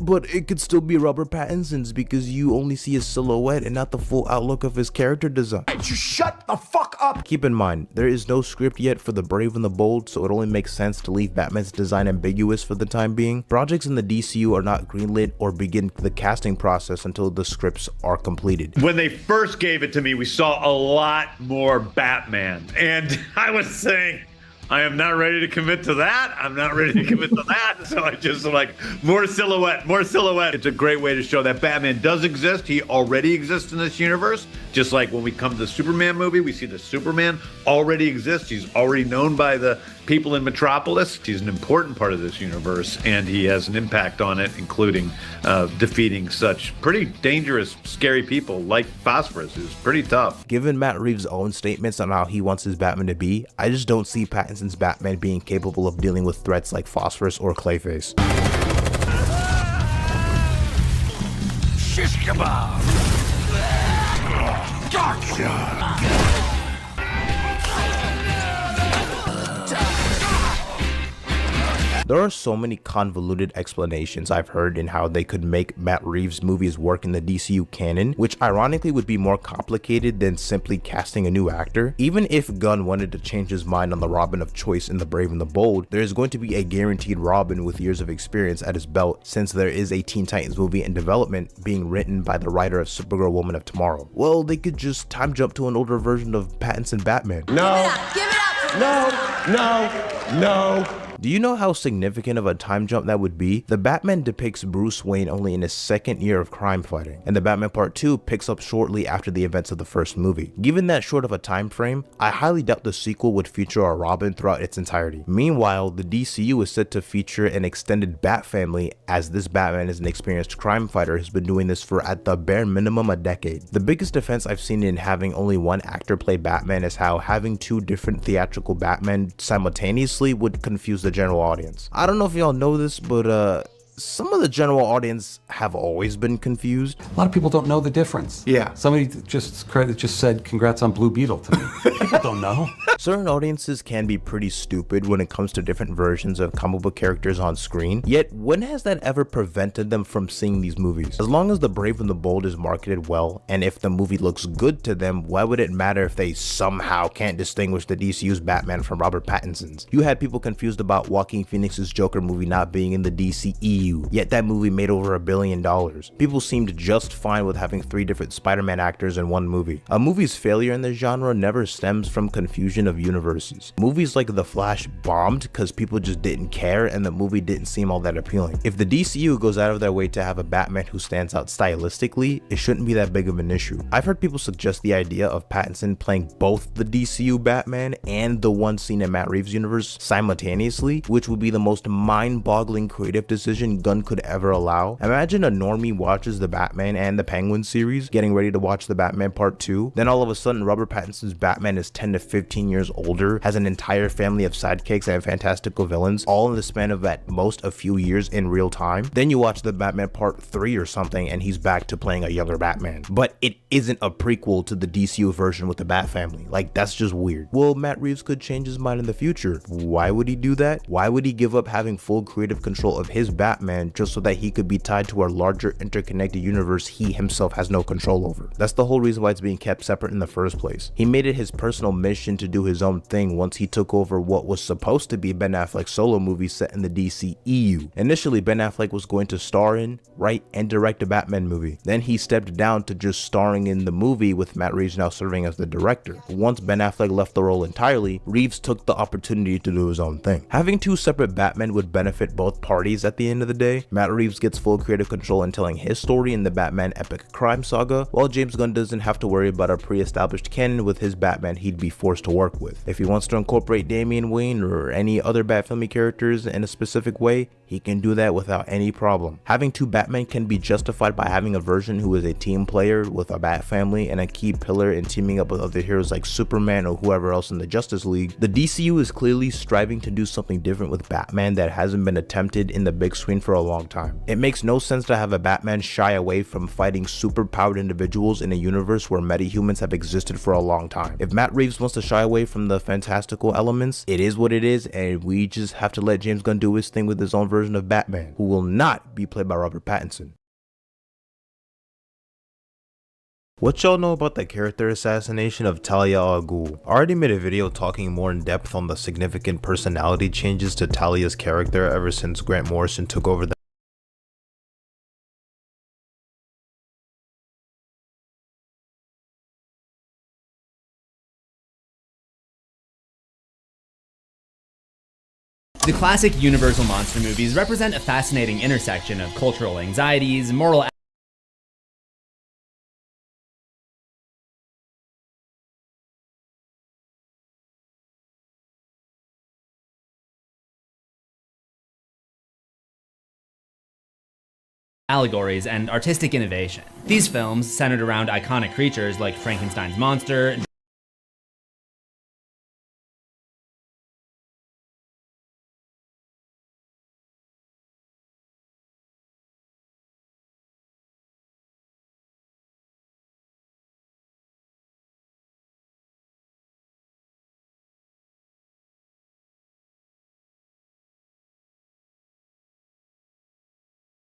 But it could still be Robert Pattinson's because you only see his silhouette and not the full outlook of his character design.
Just shut the fuck up!
Keep in mind, there is no script yet for The Brave and the Bold, so it only makes sense to leave Batman's design ambiguous for the time being. Projects in the DCU are not greenlit or begin the casting process until the scripts are completed.
When they first gave it to me, we saw a lot more Batman, and I was saying, I am not ready to commit to that. I'm not ready to commit to that. So I just like, more silhouette, more silhouette. It's a great way to show that Batman does exist. He already exists in this universe. Just like when we come to the Superman movie, we see the Superman already exists. He's already known by the people in Metropolis. He's an important part of this universe, and he has an impact on it, including defeating such pretty dangerous, scary people like Phosphorus, who's pretty tough.
Given Matt Reeves' own statements on how he wants his Batman to be, I just don't see Pattinson's Batman being capable of dealing with threats like Phosphorus or Clayface.
Shish kebab! Gotcha!
There are so many convoluted explanations I've heard in how they could make Matt Reeves' movies work in the DCU canon, which ironically would be more complicated than simply casting a new actor. Even if Gunn wanted to change his mind on the Robin of choice in The Brave and the Bold, there is going to be a guaranteed Robin with years of experience at his belt, since there is a Teen Titans movie in development being written by the writer of Supergirl Woman of Tomorrow. Well, they could just time jump to an older version of Pattinson Batman.
No! Give it up! No!
Do you know how significant of a time jump that would be? The Batman depicts Bruce Wayne only in his second year of crime fighting, and the Batman Part 2 picks up shortly after the events of the first movie. Given that short of a time frame, I highly doubt the sequel would feature a Robin throughout its entirety. Meanwhile, the DCU is set to feature an extended Bat family, as this Batman is an experienced crime fighter who's been doing this for at the bare minimum a decade. The biggest defense I've seen in having only one actor play Batman is how having two different theatrical Batmen simultaneously would confuse the general audience. I don't know if y'all know this, but some of the general audience have always been confused.
A lot of people don't know the difference.
Yeah.
Somebody just said congrats on Blue Beetle to me. People don't know.
Certain audiences can be pretty stupid when it comes to different versions of comic book characters on screen, yet when has that ever prevented them from seeing these movies? As long as The Brave and the Bold is marketed well, and if the movie looks good to them, why would it matter if they somehow can't distinguish the DCU's Batman from Robert Pattinson's? You had people confused about Joaquin Phoenix's Joker movie not being in the DCEU, yet that movie made over $1 billion. People seemed just fine with having 3 different Spider-Man actors in one movie. A movie's failure in this genre never stems from confusion of universes. Movies like The Flash bombed because people just didn't care and the movie didn't seem all that appealing. If the DCU goes out of their way to have a Batman who stands out stylistically, it shouldn't be that big of an issue. I've heard people suggest the idea of Pattinson playing both the DCU Batman and the one seen in Matt Reeves' universe simultaneously, which would be the most mind-boggling creative decision Gunn could ever allow. Imagine a normie watches the Batman and the Penguin series, getting ready to watch the Batman Part 2, then all of a sudden Robert Pattinson's Batman is 10 to 15 years older, has an entire family of sidekicks and fantastical villains, all in the span of at most a few years in real time. Then you watch the Batman Part 3 or something and he's back to playing a younger Batman. But it isn't a prequel to the DCU version with the Bat family. Like, that's just weird. Well, Matt Reeves could change his mind in the future. Why would he do that? Why would he give up having full creative control of his Batman just so that he could be tied to a larger interconnected universe he himself has no control over? That's the whole reason why it's being kept separate in the first place. He made it his personal mission to do his own thing once he took over what was supposed to be Ben Affleck's solo movie set in the DCEU. Initially, Ben Affleck was going to star in, write, and direct a Batman movie. Then he stepped down to just starring in the movie, with Matt Reeves now serving as the director. Once Ben Affleck left the role entirely, Reeves took the opportunity to do his own thing. Having 2 separate Batmen would benefit both parties at the end of the day. Matt Reeves gets full creative control in telling his story in the Batman epic crime saga, while James Gunn doesn't have to worry about a pre-established canon with his Batman he'd be forced to work with. If he wants to incorporate Damian Wayne or any other Bat-family characters in a specific way, he can do that without any problem. Having 2 Batmen can be justified by having a version who is a team player with a Bat family and a key pillar in teaming up with other heroes like Superman or whoever else in the Justice League. The DCU is clearly striving to do something different with Batman that hasn't been attempted in the big screen for a long time. It makes no sense to have a Batman shy away from fighting super-powered individuals in a universe where metahumans have existed for a long time. If Matt Reeves wants to shy away from the fantastical elements, it is what it is, and we just have to let James Gunn do his thing with his own version of Batman, who will not be played by Robert Pattinson. What y'all know about the character assassination of Talia al Ghul? I already made a video talking more in depth on the significant personality changes to Talia's character ever since Grant Morrison took over the
The classic Universal monster movies represent a fascinating intersection of cultural anxieties, moral allegories, and artistic innovation. These films, centered around iconic creatures like Frankenstein's monster,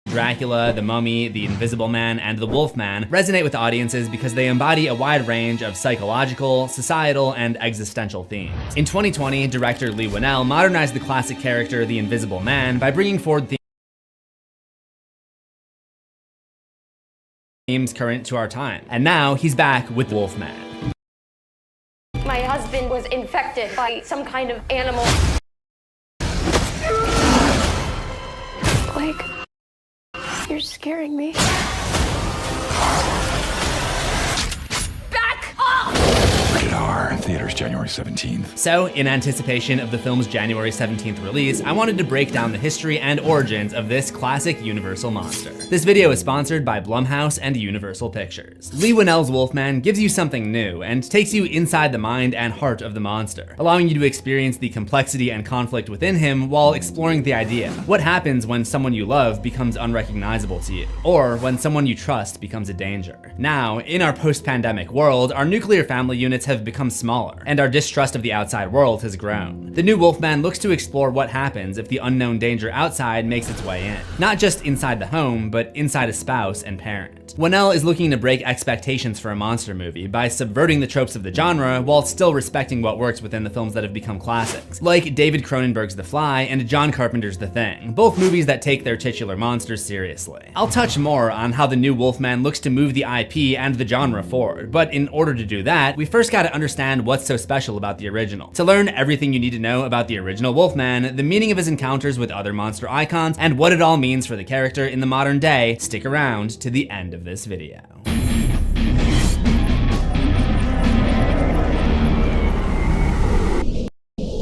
Dracula, the Mummy, the Invisible Man, and the Wolfman resonate with audiences because they embody a wide range of psychological, societal, and existential themes. In 2020, director Leigh Whannell modernized the classic character, the Invisible Man, by bringing forward themes current to our time. And now he's back with Wolfman.
My husband was infected by some kind of animal. Blake, you're scaring me. Back off!
Rated R, theaters January 17th.
So, in anticipation of the film's January 17th release, I wanted to break down the history and origins of this classic Universal monster. This video is sponsored by Blumhouse and Universal Pictures. Leigh Whannell's Wolfman gives you something new and takes you inside the mind and heart of the monster, allowing you to experience the complexity and conflict within him while exploring the idea. What happens when someone you love becomes unrecognizable to you, or when someone you trust becomes a danger? Now, in our post-pandemic world, our nuclear family units have become smaller, and our distrust of the outside world has grown. The new Wolfman looks to explore what happens if the unknown danger outside makes its way in. Not just inside the home, but inside a spouse and parent. Whannell is looking to break expectations for a monster movie by subverting the tropes of the genre while still respecting what works within the films that have become classics, like David Cronenberg's The Fly and John Carpenter's The Thing, both movies that take their titular monsters seriously. I'll touch more on how the new Wolfman looks to move the IP and the genre forward, but in order to do that, we first gotta understand what's so special about the original. To learn everything you need to know about the original Wolfman, the meaning of his encounters with other monster icons, and what it all means for the character in the modern day, stick around to the end of this video.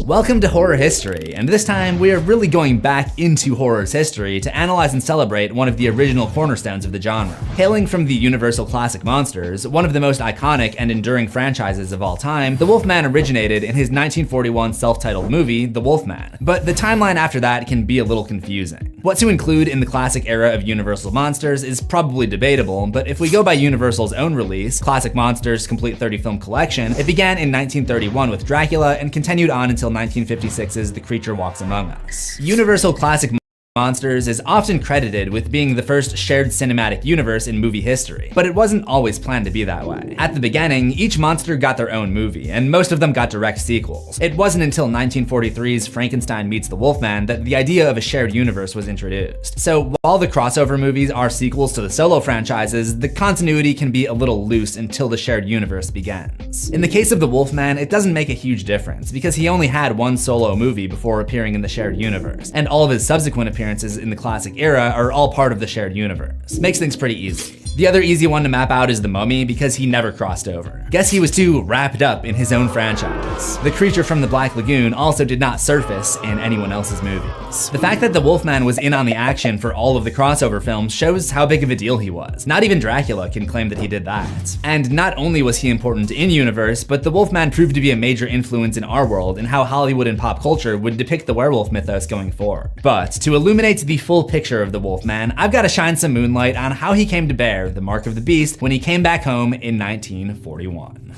Welcome to Horror History, and this time we are really going back into horror's history to analyze and celebrate one of the original cornerstones of the genre. Hailing from the Universal classic monsters, one of the most iconic and enduring franchises of all time, the Wolfman originated in his 1941 self-titled movie, The Wolfman. But the timeline after that can be a little confusing. What to include in the classic era of Universal monsters is probably debatable, but if we go by Universal's own release, Classic Monsters Complete 30-Film Collection, it began in 1931 with Dracula and continued on until 1956's The Creature Walks Among Us. Universal Classic Monsters is often credited with being the first shared cinematic universe in movie history, but it wasn't always planned to be that way. At the beginning, each monster got their own movie, and most of them got direct sequels. It wasn't until 1943's Frankenstein Meets the Wolfman that the idea of a shared universe was introduced. So while the crossover movies are sequels to the solo franchises, the continuity can be a little loose until the shared universe begins. In the case of the Wolfman, it doesn't make a huge difference, because he only had one solo movie before appearing in the shared universe, and all of his subsequent appearances in the classic era are all part of the shared universe. Makes things pretty easy. The other easy one to map out is the Mummy, because he never crossed over. Guess he was too wrapped up in his own franchise. The creature from the Black Lagoon also did not surface in anyone else's movies. The fact that the Wolfman was in on the action for all of the crossover films shows how big of a deal he was. Not even Dracula can claim that he did that. And not only was he important in universe, but the Wolfman proved to be a major influence in our world and how Hollywood and pop culture would depict the werewolf mythos going forward. But to illuminate the full picture of the Wolfman, I've got to shine some moonlight on how he came to bear the mark of the beast when he came back home in 1941.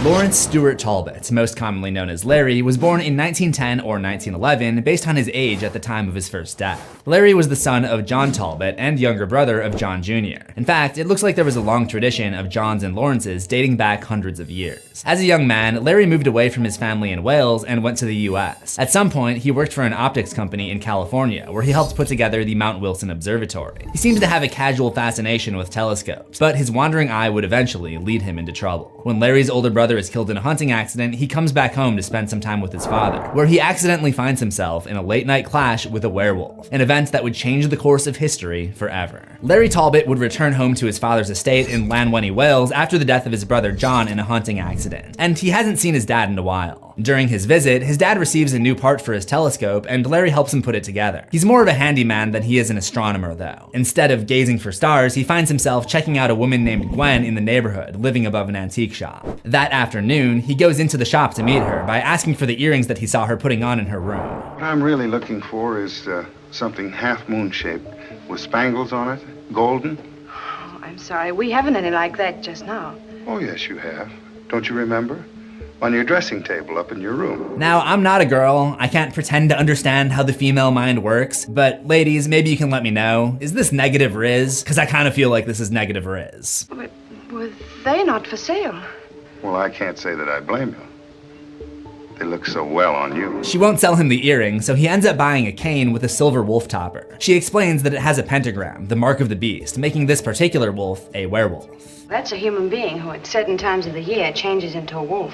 Lawrence Stewart Talbot, most commonly known as Larry, was born in 1910 or 1911 based on his age at the time of his first death. Larry was the son of John Talbot and younger brother of John Jr. In fact, it looks like there was a long tradition of Johns and Lawrences dating back hundreds of years. As a young man, Larry moved away from his family in Wales and went to the US. At some point, he worked for an optics company in California, where he helped put together the Mount Wilson Observatory. He seems to have a casual fascination with telescopes, but his wandering eye would eventually lead him into trouble. When Larry's older brother is killed in a hunting accident, he comes back home to spend some time with his father, where he accidentally finds himself in a late-night clash with a werewolf, an event that would change the course of history forever. Larry Talbot would return home to his father's estate in Llanwany, Wales after the death of his brother John in a hunting accident, and he hasn't seen his dad in a while. During his visit, his dad receives a new part for his telescope, and Larry helps him put it together. He's more of a handyman than he is an astronomer, though. Instead of gazing for stars, he finds himself checking out a woman named Gwen in the neighborhood, living above an antique shop. That afternoon, he goes into the shop to meet her by asking for the earrings that he saw her putting on in her room.
What I'm really looking for is something half-moon shaped with spangles on it, golden.
Oh, I'm sorry, we haven't any like that just now.
Oh, yes, you have. Don't you remember? On your dressing table up in your room.
Now, I'm not a girl. I can't pretend to understand how the female mind works, but ladies, maybe you can let me know. Is this negative Riz? Because I kind of feel like this is negative Riz.
But were they not for sale?
Well, I can't say that I blame you. They look so well on you.
She won't sell him the earring, so he ends up buying a cane with a silver wolf topper. She explains that it has a pentagram, the mark of the beast, making this particular wolf a werewolf.
That's a human being who at certain times of the year changes into a wolf.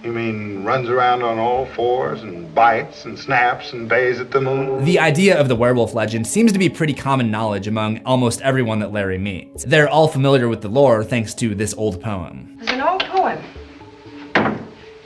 You mean runs around on all fours and bites and snaps and bays at the moon?
The idea of the werewolf legend seems to be pretty common knowledge among almost everyone that Larry meets. They're all familiar with the lore thanks to this old poem.
There's an old poem.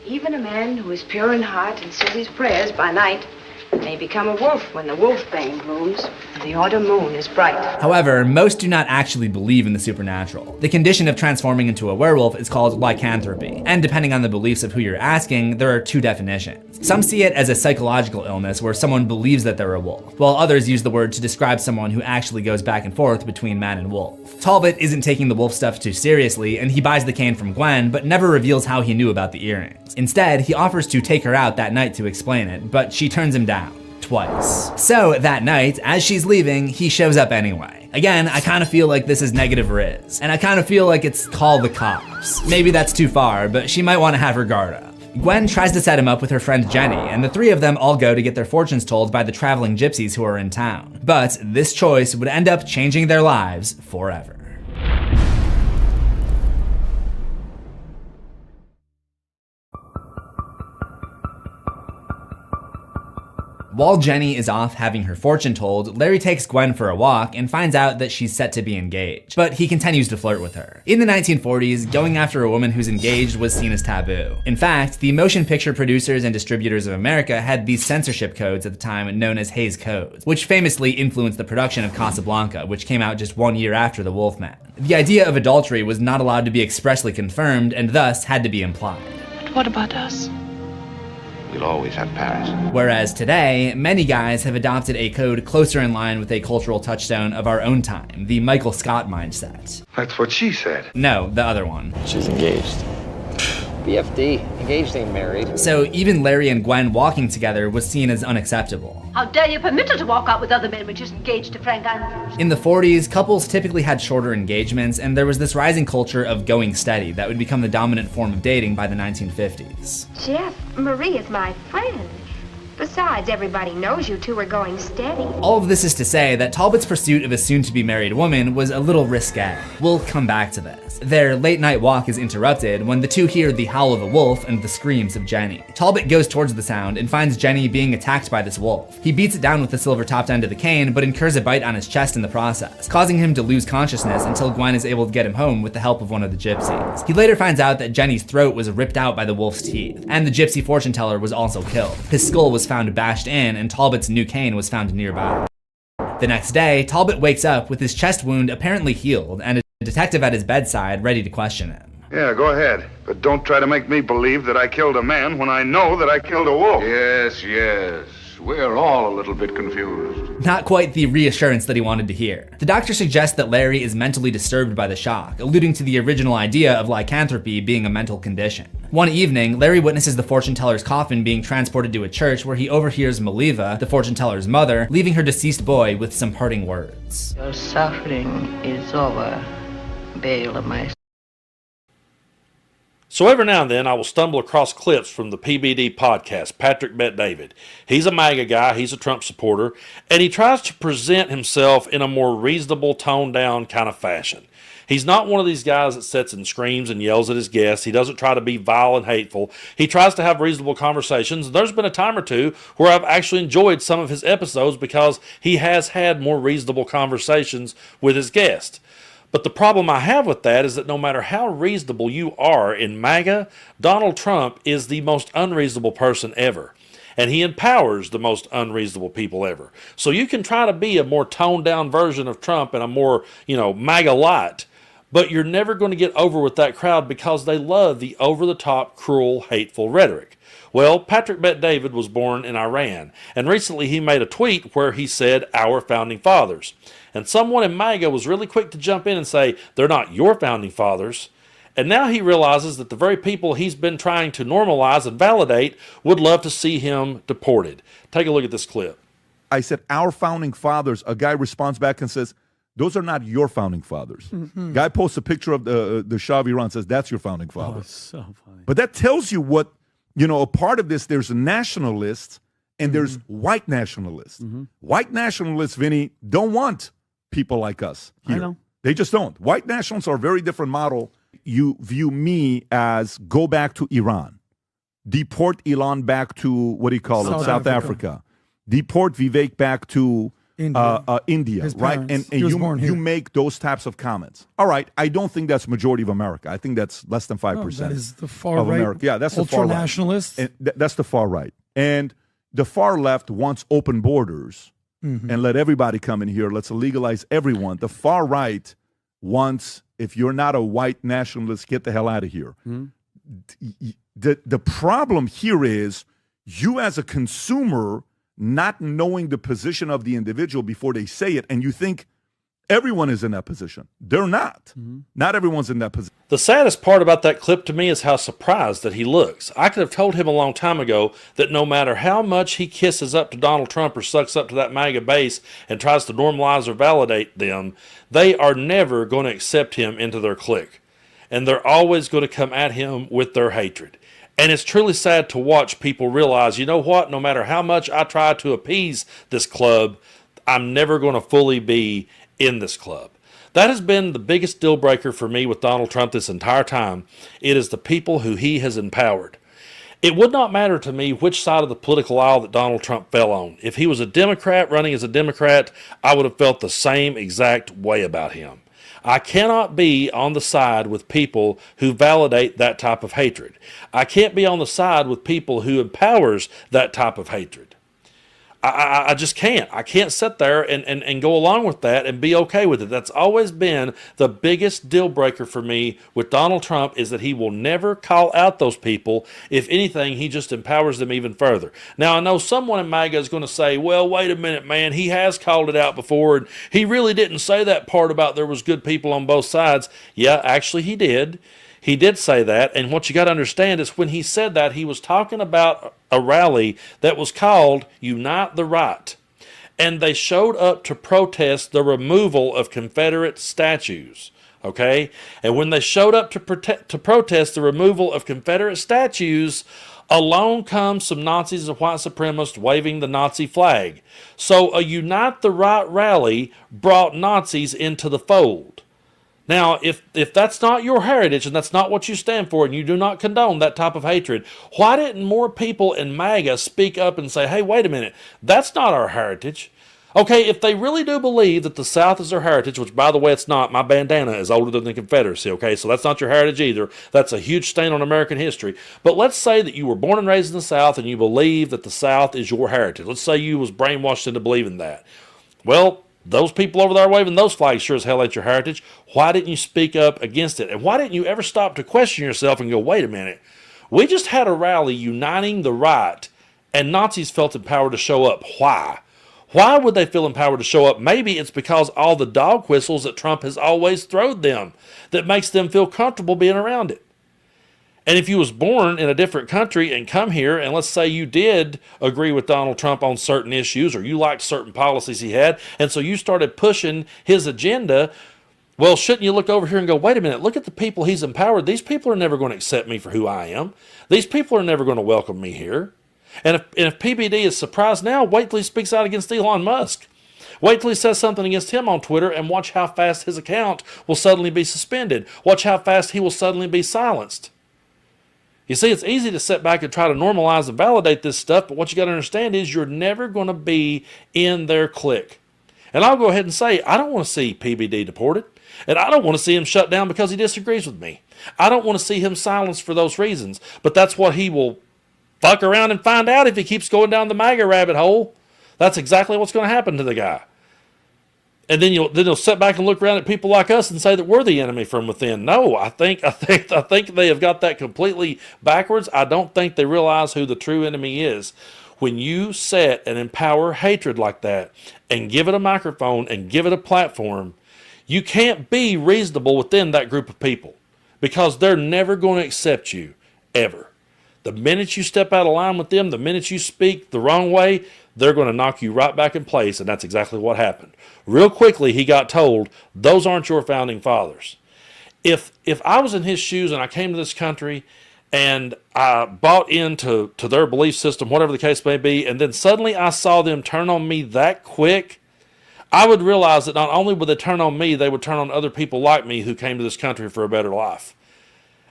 Even a man who is pure in heart and says his prayers by night may become a wolf when the wolfbane blooms and the autumn moon is bright.
However, most do not actually believe in the supernatural. The condition of transforming into a werewolf is called lycanthropy, and depending on the beliefs of who you're asking, there are two definitions. Some see it as a psychological illness where someone believes that they're a wolf, while others use the word to describe someone who actually goes back and forth between man and wolf. Talbot isn't taking the wolf stuff too seriously, and he buys the cane from Gwen, but never reveals how he knew about the earrings. Instead, he offers to take her out that night to explain it, but she turns him down. Twice. So that night, as she's leaving, he shows up anyway. Again, I kind of feel like this is negative Riz, and I kind of feel like it's call the cops. Maybe that's too far, but she might want to have her guard up. Gwen tries to set him up with her friend Jenny, and the three of them all go to get their fortunes told by the traveling gypsies who are in town. But this choice would end up changing their lives forever. While Jenny is off having her fortune told, Larry takes Gwen for a walk and finds out that she's set to be engaged, but he continues to flirt with her. In the 1940s, going after a woman who's engaged was seen as taboo. In fact, the Motion Picture Producers and Distributors of America had these censorship codes at the time known as Hays Codes, which famously influenced the production of Casablanca, which came out just 1 year after The Wolfman. The idea of adultery was not allowed to be expressly confirmed and thus had to be implied.
But what about us?
We'll always have Paris.
Whereas today, many guys have adopted a code closer in line with a cultural touchstone of our own time, the Michael Scott mindset.
That's what she said.
No, the other one.
She's engaged. BFD, engaged ain't married.
So even Larry and Gwen walking together was seen as unacceptable.
How dare you permit her to walk out with other men when she's engaged to Frank Andrews?
In the 40s, couples typically had shorter engagements, and there was this rising culture of going steady that would become the dominant form of dating by the 1950s.
Jeff, Marie is my friend. Besides, everybody knows you two are going steady.
All of this is to say that Talbot's pursuit of a soon-to-be married woman was a little risque. We'll come back to this. Their late-night walk is interrupted when the two hear the howl of a wolf and the screams of Jenny. Talbot goes towards the sound and finds Jenny being attacked by this wolf. He beats it down with the silver-topped end of the cane, but incurs a bite on his chest in the process, causing him to lose consciousness until Gwen is able to get him home with the help of one of the gypsies. He later finds out that Jenny's throat was ripped out by the wolf's teeth, and the gypsy fortune teller was also killed. His skull was found bashed in, and Talbot's new cane was found nearby. The next day, Talbot wakes up with his chest wound apparently healed, and a detective at his bedside ready to question him.
Yeah, go ahead. But don't try to make me believe that I killed a man when I know that I killed a wolf. Yes, yes. We're all a little bit confused.
Not quite the reassurance that he wanted to hear. The doctor suggests that Larry is mentally disturbed by the shock, alluding to the original idea of lycanthropy being a mental condition. One evening, Larry witnesses the fortune teller's coffin being transported to a church where he overhears Maliva, the fortune teller's mother, leaving her deceased boy with some parting words.
Your suffering is over, Bale of my.
So every now and then I will stumble across clips from the PBD podcast, Patrick Bet-David. He's a MAGA guy, he's a Trump supporter, and he tries to present himself in a more reasonable, toned down kind of fashion. He's not one of these guys that sits and screams and yells at his guests. He doesn't try to be vile and hateful. He tries to have reasonable conversations. And there's been a time or two where I've actually enjoyed some of his episodes because he has had more reasonable conversations with his guests. But the problem I have with that is that no matter how reasonable you are in MAGA, Donald Trump is the most unreasonable person ever. And he empowers the most unreasonable people ever. So you can try to be a more toned down version of Trump and a more, MAGA light, but you're never going to get over with that crowd because they love the over-the-top, cruel, hateful rhetoric. Well, Patrick Bet-David was born in Iran, and recently he made a tweet where he said, "Our founding fathers." And someone in MAGA was really quick to jump in and say, "They're not your founding fathers." And now he realizes that the very people he's been trying to normalize and validate would love to see him deported. Take a look at this clip.
I said, "Our founding fathers." A guy responds back and says, "Those are not your founding fathers."
Mm-hmm.
Guy posts a picture of the Shah of Iran, says, "That's your founding father."
Oh, it's so funny.
But that tells you what, a part of this, there's nationalists and there's white nationalists. White nationalists, Vinny, don't want people like us here.
I know.
They just don't. White nationalists are a very different model. You view me as go back to Iran. Deport Elon back to, what do you call it, South Africa. Deport Vivek back to India,
His
right?
parents.
And
He was born here.
you make those types of comments. All right, I don't think that's majority of America. I think that's less than 5%.
That is the far
of
right.
America. Yeah, that's the far right.
Ultra-nationalists.
And that's the far right. And the far left wants open borders and let everybody come in here. Let's legalize everyone. The far right wants, if you're not a white nationalist, get the hell out of here. The problem here is you as a consumer not knowing the position of the individual before they say it, and you think everyone is in that position. They're not. Not everyone's in that position.
The saddest part about that clip to me is how surprised that he looks. I could have told him a long time ago that no matter how much he kisses up to Donald Trump or sucks up to that MAGA base and tries to normalize or validate them, they are never going to accept him into their clique. And they're always going to come at him with their hatred. And it's truly sad to watch people realize, you know what, no matter how much I try to appease this club, I'm never going to fully be in this club. That has been the biggest deal breaker for me with Donald Trump this entire time. It is the people who he has empowered. It would not matter to me which side of the political aisle that Donald Trump fell on. If he was a Democrat running as a Democrat, I would have felt the same exact way about him. I cannot be on the side with people who validate that type of hatred. I can't be on the side with people who empowers that type of hatred. I just can't. I can't sit there and go along with that and be okay with it. That's always been the biggest deal breaker for me with Donald Trump, is that he will never call out those people. If anything, he just empowers them even further. Now, I know someone in MAGA is going to say, well, wait a minute, man, he has called it out before, and he really didn't say that part about there was good people on both sides. Yeah, actually he did. He did say that, and what you got to understand is when he said that, he was talking about a rally that was called Unite the Right, and they showed up to protest the removal of Confederate statues, okay? And when they showed up to protest the removal of Confederate statues, along comes some Nazis and white supremacists waving the Nazi flag. So a Unite the Right rally brought Nazis into the fold. Now, if that's not your heritage and that's not what you stand for and you do not condone that type of hatred, why didn't more people in MAGA speak up and say, hey, wait a minute, that's not our heritage? Okay, if they really do believe that the South is their heritage, which, by the way, it's not. My bandana is older than the Confederacy, okay? So that's not your heritage either. That's a huge stain on American history. But let's say that you were born and raised in the South and you believe that the South is your heritage. Let's say you was brainwashed into believing that. Well, those people over there waving those flags sure as hell ain't your heritage. Why didn't you speak up against it? And why didn't you ever stop to question yourself and go, wait a minute, we just had a rally uniting the right, And Nazis felt empowered to show up. Why? Why would they feel empowered to show up? Maybe it's because all the dog whistles that Trump has always thrown them that makes them feel comfortable being around it. And if you was born in a different country and come here, and let's say you did agree with Donald Trump on certain issues, or you liked certain policies he had, and so you started pushing his agenda, well, shouldn't you look over here and go, wait a minute, look at the people he's empowered. These people are never going to accept me for who I am. These people are never going to welcome me here. And if PBD is surprised now, wait till he speaks out against Elon Musk. Wait till he says something against him on Twitter and watch how fast his account will suddenly be suspended. Watch how fast he will suddenly be silenced. You see, it's easy to sit back and try to normalize and validate this stuff, but what you got to understand is you're never going to be in their clique. And I'll go ahead and say, I don't want to see PBD deported, and I don't want to see him shut down because he disagrees with me. I don't want to see him silenced for those reasons, but that's what he will fuck around and find out if he keeps going down the MAGA rabbit hole. That's exactly what's going to happen to the guy. And then you'll sit back and look around at people like us and say that we're the enemy from within. No, I think they have got that completely backwards. I don't think they realize who the true enemy is. When you set and empower hatred like that and give it a microphone and give it a platform, you can't be reasonable within that group of people because they're never going to accept you, ever. The minute you step out of line with them, the minute you speak the wrong way, they're going to knock you right back in place, and that's exactly what happened. Real quickly, he got told, those aren't your founding fathers. If I was in his shoes and I came to this country and I bought into their belief system, whatever the case may be, and then suddenly I saw them turn on me that quick, I would realize that not only would they turn on me, they would turn on other people like me who came to this country for a better life.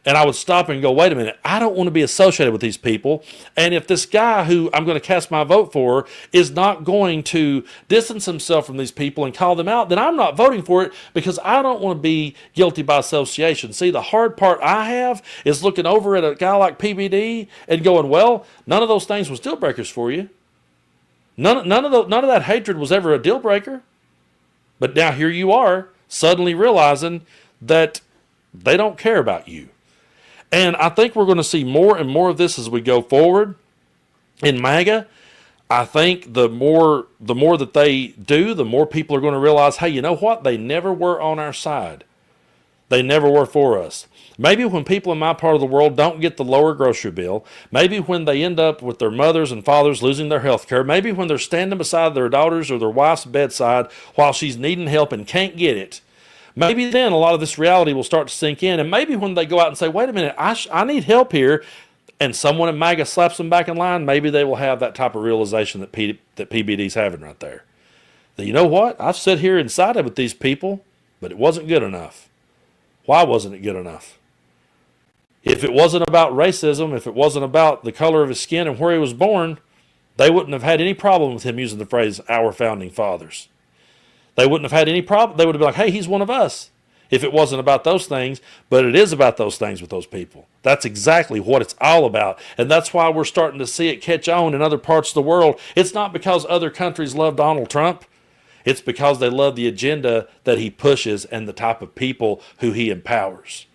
And I would stop and go, wait a minute, I don't want to be associated with these people. And if this guy who I'm going to cast my vote for is not going to distance himself from these people and call them out, then I'm not voting for it because I don't want to be guilty by association. See, the hard part I have is looking over at a guy like PBD and going, well, none of those things was deal breakers for you. None of that hatred was ever a deal breaker. But now here you are suddenly realizing that they don't care about you. And I think we're going to see more and more of this as we go forward in MAGA. I think the more that they do, the more people are going to realize, hey, you know what? They never were on our side. They never were for us. Maybe when people in my part of the world don't get the lower grocery bill, maybe when they end up with their mothers and fathers losing their health care, maybe when they're standing beside their daughter's or their wife's bedside while she's needing help and can't get it, maybe then a lot of this reality will start to sink in. And maybe when they go out and say, wait a minute, I need help here, and someone in MAGA slaps them back in line, maybe they will have that type of realization that PBD's having right there. That, you know what? I've sat here and sided with these people, but it wasn't good enough. Why wasn't it good enough? If it wasn't about racism, if it wasn't about the color of his skin and where he was born, they wouldn't have had any problem with him using the phrase, our founding fathers. They wouldn't have had any problem. They would have been like, hey, he's one of us. If it wasn't about those things, but it is about those things with those people. That's exactly what it's all about. And that's why we're starting to see it catch on in other parts of the world. It's not because other countries love Donald Trump. It's because they love the agenda that he pushes and the type of people who he empowers.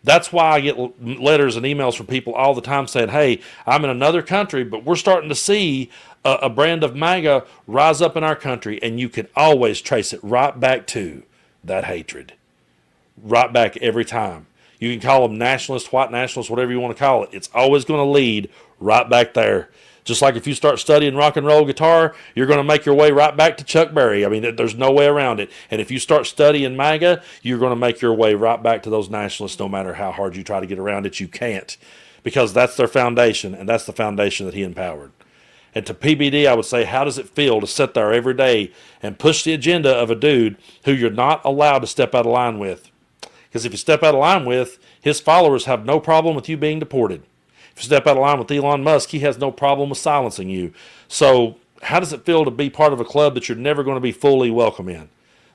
That's why I get letters and emails from people all the time saying, hey, I'm in another country, but we're starting to see a brand of MAGA rise up in our country, and you can always trace it right back to that hatred. Right back every time. You can call them nationalists, white nationalists, whatever you want to call it. It's always going to lead right back there. Just like if you start studying rock and roll guitar, you're going to make your way right back to Chuck Berry. I mean, there's no way around it. And if you start studying MAGA, you're going to make your way right back to those nationalists no matter how hard you try to get around it. You can't. Because that's their foundation, and that's the foundation that he empowered. And to PBD, I would say, how does it feel to sit there every day and push the agenda of a dude who you're not allowed to step out of line with? Because if you step out of line with, his followers have no problem with you being deported. If you step out of line with Elon Musk, he has no problem with silencing you. So how does it feel to be part of a club that you're never going to be fully welcome in?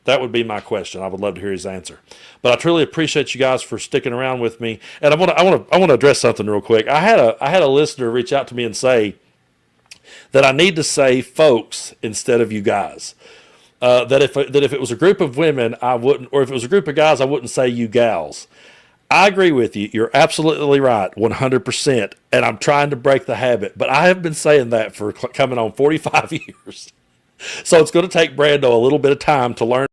That would be my question. I would love to hear his answer. But I truly appreciate you guys for sticking around with me. And I want to address something real quick. I had a listener reach out to me and say that I need to say folks instead of you guys. That if it was a group of women, I wouldn't, or if it was a group of guys, I wouldn't say you gals. I agree with you. You're absolutely right, 100%. And I'm trying to break the habit, but I have been saying that for coming on 45 years. So it's going to take Brando a little bit of time to learn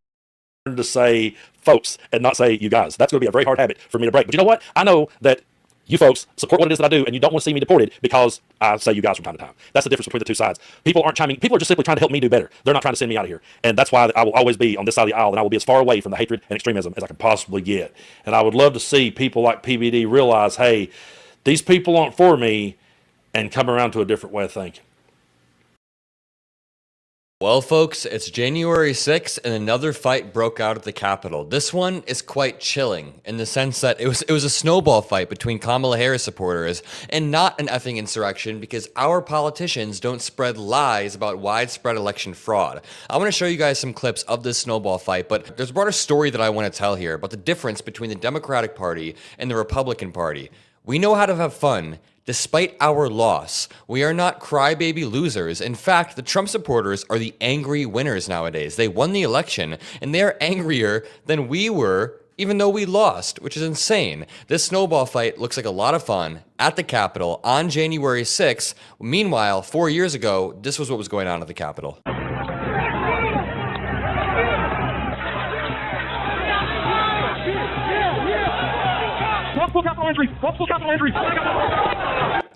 to say folks and not say you guys. That's going to be a very hard habit for me to break. But you know what? I know that you folks support what it is that I do, and you don't want to see me deported because I say you guys from time to time. That's the difference between the two sides. People are just simply trying to help me do better. They're not trying to send me out of here. And that's why I will always be on this side of the aisle, and I will be as far away from the hatred and extremism as I can possibly get. And I would love to see people like PBD realize, hey, these people aren't for me, and come around to a different way of thinking.
Well, folks, it's January 6th, and another fight broke out at the Capitol. This one is quite chilling in the sense that it was a snowball fight between Kamala Harris supporters and not an effing insurrection, because our politicians don't spread lies about widespread election fraud. I want to show you guys some clips of this snowball fight, but there's a broader story that I want to tell here about the difference between the Democratic Party and the Republican Party. We know how to have fun. Despite our loss, we are not crybaby losers. In fact, the Trump supporters are the angry winners nowadays. They won the election, and they're angrier than we were, even though we lost, which is insane. This snowball fight looks like a lot of fun at the Capitol on January 6th. Meanwhile, 4 years ago, this was what was going on at the Capitol.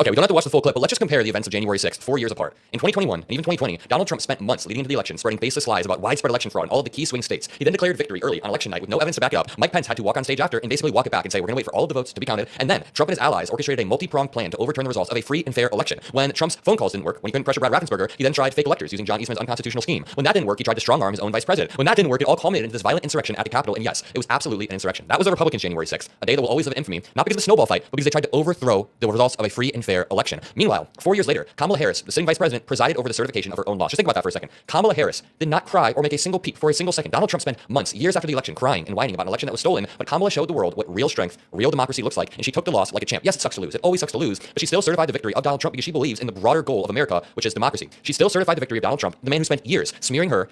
Okay, we don't have to watch the full clip, but let's just compare the events of January 6th, 4 years apart. In 2021 and even 2020, Donald Trump spent months leading into the election spreading baseless lies about widespread election fraud in all of the key swing states. He then declared victory early on election night with no evidence to back it up. Mike Pence had to walk on stage after and basically walk it back and say, we're going to wait for all of the votes to be counted. And then Trump and his allies orchestrated a multi-pronged plan to overturn the results of a free and fair election. When Trump's phone calls didn't work, when he couldn't pressure Brad Raffensperger, he then tried fake electors using John Eastman's unconstitutional scheme. When that didn't work, he tried to strong-arm his own vice president. When that didn't work, it all culminated into this violent insurrection at the Capitol. And yes, it was absolutely an insurrection. That was the Republicans' January 6th, a day that will always live in infamy, not because of the snowball fight, but because they tried to overthrow the results of a free and fair election. Meanwhile, 4 years later, Kamala Harris, the sitting vice president, presided over the certification of her own loss. Just think about that for a second. Kamala Harris did not cry or make a single peep for a single second. Donald Trump spent months, years after the election, crying and whining about an election that was stolen, but Kamala showed the world what real strength, real democracy looks like, and she took the loss like a champ. Yes, it sucks to lose. It always sucks to lose, but she still certified the victory of Donald Trump because she believes in the broader goal of America, which is democracy. She still certified the victory of Donald Trump, the man who spent years smearing her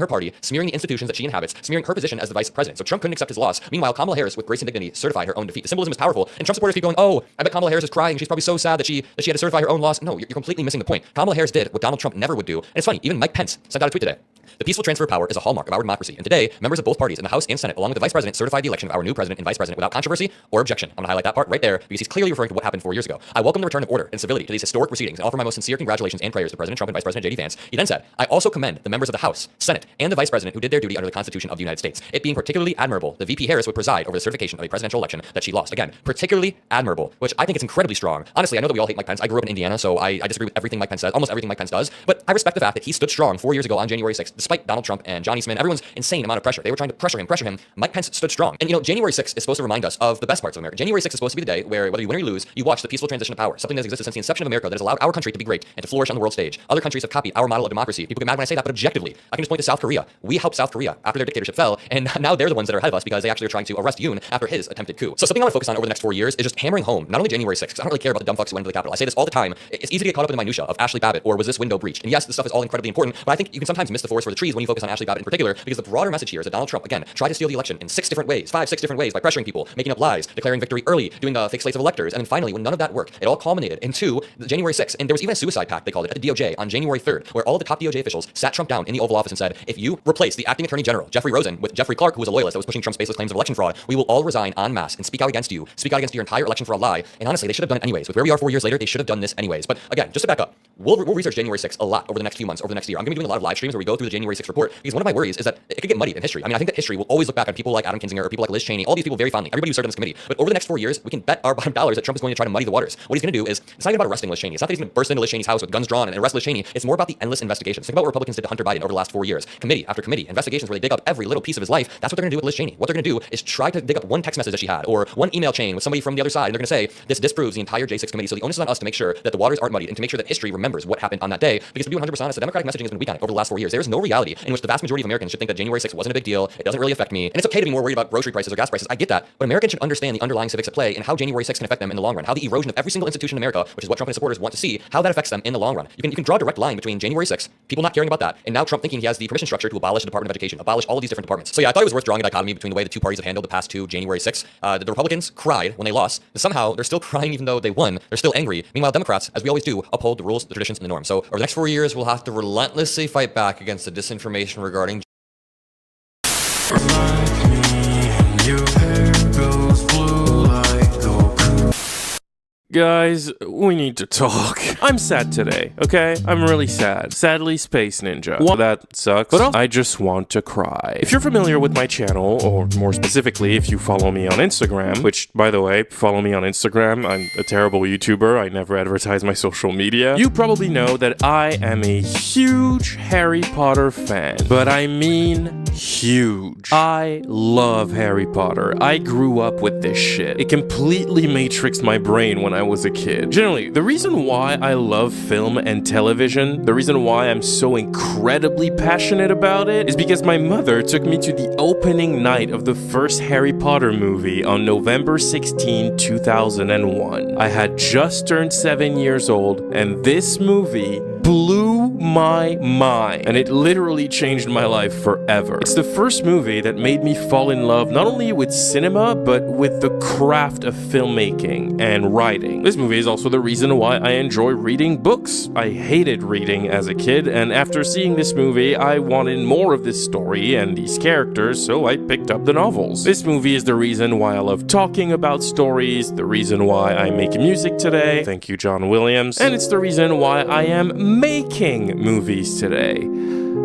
party, smearing the institutions that she inhabits, smearing her position as the vice president. So Trump couldn't accept his loss. Meanwhile, Kamala Harris, with grace and dignity, certified her own defeat. The symbolism is powerful, and Trump supporters keep going, oh, I bet Kamala Harris is crying. She's probably so sad that she had to certify her own loss. No, you're completely missing the point. Kamala Harris did what Donald Trump never would do. And it's funny, even Mike Pence sent out a tweet today. The peaceful transfer of power is a hallmark of our democracy. And today, members of both parties in the House and Senate, along with the Vice President, certified the election of our new president and vice president without controversy or objection. I'm going to highlight that part right there because he's clearly referring to what happened 4 years ago. I welcome the return of order and civility to these historic proceedings and offer my most sincere congratulations and prayers to President Trump and Vice President J.D. Vance. He then said, I also commend the members of the House, Senate, and the Vice President who did their duty under the Constitution of the United States. It being particularly admirable, the VP Harris would preside over the certification of a presidential election that she lost. Again, particularly admirable, which I think is incredibly strong. Honestly, I know that we all hate Mike Pence. I grew up in Indiana, so I disagree with everything Mike Pence says, almost everything Mike Pence does, but I respect the fact that he stood strong 4 years ago on January 6th, despite Donald Trump and John Eastman, everyone's insane amount of pressure. They were trying to pressure him. Mike Pence stood strong. And you know, January 6th is supposed to remind us of the best parts of America. January 6th is supposed to be the day where, whether you win or you lose, you watch the peaceful transition of power, something that's existed since the inception of America that has allowed our country to be great and to flourish on the world stage. Other countries have copied our model of democracy. People get mad when I say that, but objectively, I can just point to South Korea. We helped South Korea after their dictatorship fell, and now they're the ones that are ahead of us because they actually are trying to arrest Yoon after his attempted coup. So something I want to focus on over the next 4 years is just hammering home not only January 6th, because I don't really care about the dumb fucks who went to the Capitol. I say this all the time. It's easy to get caught up in the minutia of Ashley Babbitt or was this window breached. And yes, this stuff is all incredibly important, but I think you can sometimes miss the forest for the trees when you focus on Ashley Babbitt in particular, because the broader message here is that Donald Trump, again, tried to steal the election in 6 different ways, 5, 6 different ways by pressuring people, making up lies, declaring victory early, doing fake slates of electors, and then finally, when none of that worked, it all culminated into the January 6th. And there was even a suicide pact, they called it, at the DOJ on January 3rd, where all the top DOJ officials sat Trump down in the Oval Office and said, if you replace the acting attorney general, Jeffrey Rosen, with Jeffrey Clark, who was a loyalist that was pushing Trump's baseless claims of election fraud, we will all resign en masse and speak out against you, speak out against your entire election fraud lie. And honestly, they should have done it anyways. With where we are 4 years later, they should have done this anyways. But again, just to back up, we'll research January 6th a lot over the next few months, over the next year. I'm going to be doing a lot of live streams where we go through the January 6th report, because one of my worries is that it could get muddied in history. I mean, I think that history will always look back on people like Adam Kinzinger or people like Liz Cheney, all these people very fondly, everybody who served on this committee. But over the next 4 years, we can bet our bottom dollars that Trump is going to try to muddy the waters. What he's going to do is, it's not even about arresting Liz Cheney. It's not that he's going to burst into Liz Cheney's house with guns drawn and arrest Liz Cheney. It's more about the endless investigations. Think about what Republicans did to Hunter Biden over the last 4 years. Committee after committee, investigations where they dig up every little piece of his life. That's what they're going to do with Liz Cheney. What they're going to do is try to dig up one text message that she had or one email chain with somebody from the other side, and they're going to say, this disproves the entire J6 committee. So onus is on us to make sure that the waters aren't muddied and to make sure that history remembers what happened on that day, because to be 100% honest, the Democratic messaging has been weak on it over the last 4 years. There is no reality in which the vast majority of Americans should think that January 6th wasn't a big deal, it doesn't really affect me, and it's okay to be more worried about grocery prices or gas prices. I get that, but Americans should understand the underlying civics at play and how January 6th can affect them in the long run, how the erosion of every single institution in America, which is what Trump and his supporters want to see, how that affects them in the long run. You can draw a direct line between January 6th, people not caring about that, and now Trump thinking he has the permission structure to abolish the Department of Education, abolish all of these different departments. So yeah, I thought it was worth drawing a dichotomy between the way the two parties have handled the past two January 6th. The Republicans cried when they lost, but somehow they're still crying even though they won. They're still angry. Meanwhile, Democrats, as we always do, uphold the rules, the traditions, and the norms. So over the next 4 years, we'll have to relentlessly fight back against the disinformation regarding
Guys, we need to talk. I'm sad today, okay? I'm really sad. Sadly, Space Ninja. Well, that sucks, but also, I just want to cry. If you're familiar with my channel, or more specifically, if you follow me on Instagram, which, by the way, follow me on Instagram. I'm a terrible YouTuber. I never advertise my social media. You probably know that I am a huge Harry Potter fan, but I mean huge. I love Harry Potter. I grew up with this shit. It completely matrixed my brain when I was a kid. Generally, the reason why I love film and television, the reason why I'm so incredibly passionate about it, is because my mother took me to the opening night of the first Harry Potter movie on November 16, 2001. I had just turned 7 years old, and this movie blew my mind, and it literally changed my life forever. It's the first movie that made me fall in love not only with cinema, but with the craft of filmmaking and writing. This movie is also the reason why I enjoy reading books. I hated reading as a kid, and after seeing this movie, I wanted more of this story and these characters, so I picked up the novels. This movie is the reason why I love talking about stories, the reason why I make music today, thank you John Williams, and it's the reason why I am making movies today.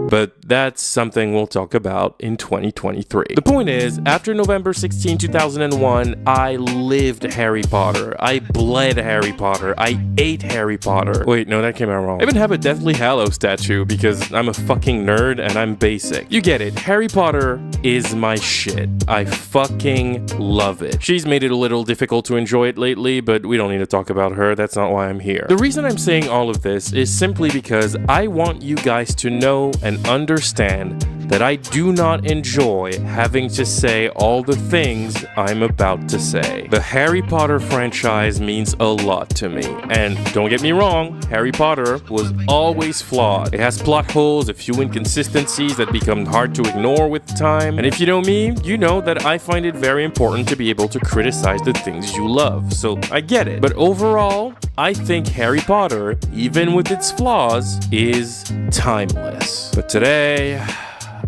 But that's something we'll talk about in 2023. The point is, after November 16, 2001, I lived Harry Potter. I bled Harry Potter. I ate Harry Potter. Wait, no, that came out wrong. I even have a Deathly Hallows tattoo because I'm a fucking nerd and I'm basic. You get it. Harry Potter is my shit. I fucking love it. She's made it a little difficult to enjoy it lately, but we don't need to talk about her. That's not why I'm here. The reason I'm saying all of this is simply because I want you guys to know and understand that I do not enjoy having to say all the things I'm about to say. The Harry Potter franchise means a lot to me, and don't get me wrong, Harry Potter was always flawed. It has plot holes, a few inconsistencies that become hard to ignore with time, and if you know me, you know that I find it very important to be able to criticize the things you love, so I get it. But overall, I think Harry Potter, even with its flaws, is timeless. But today,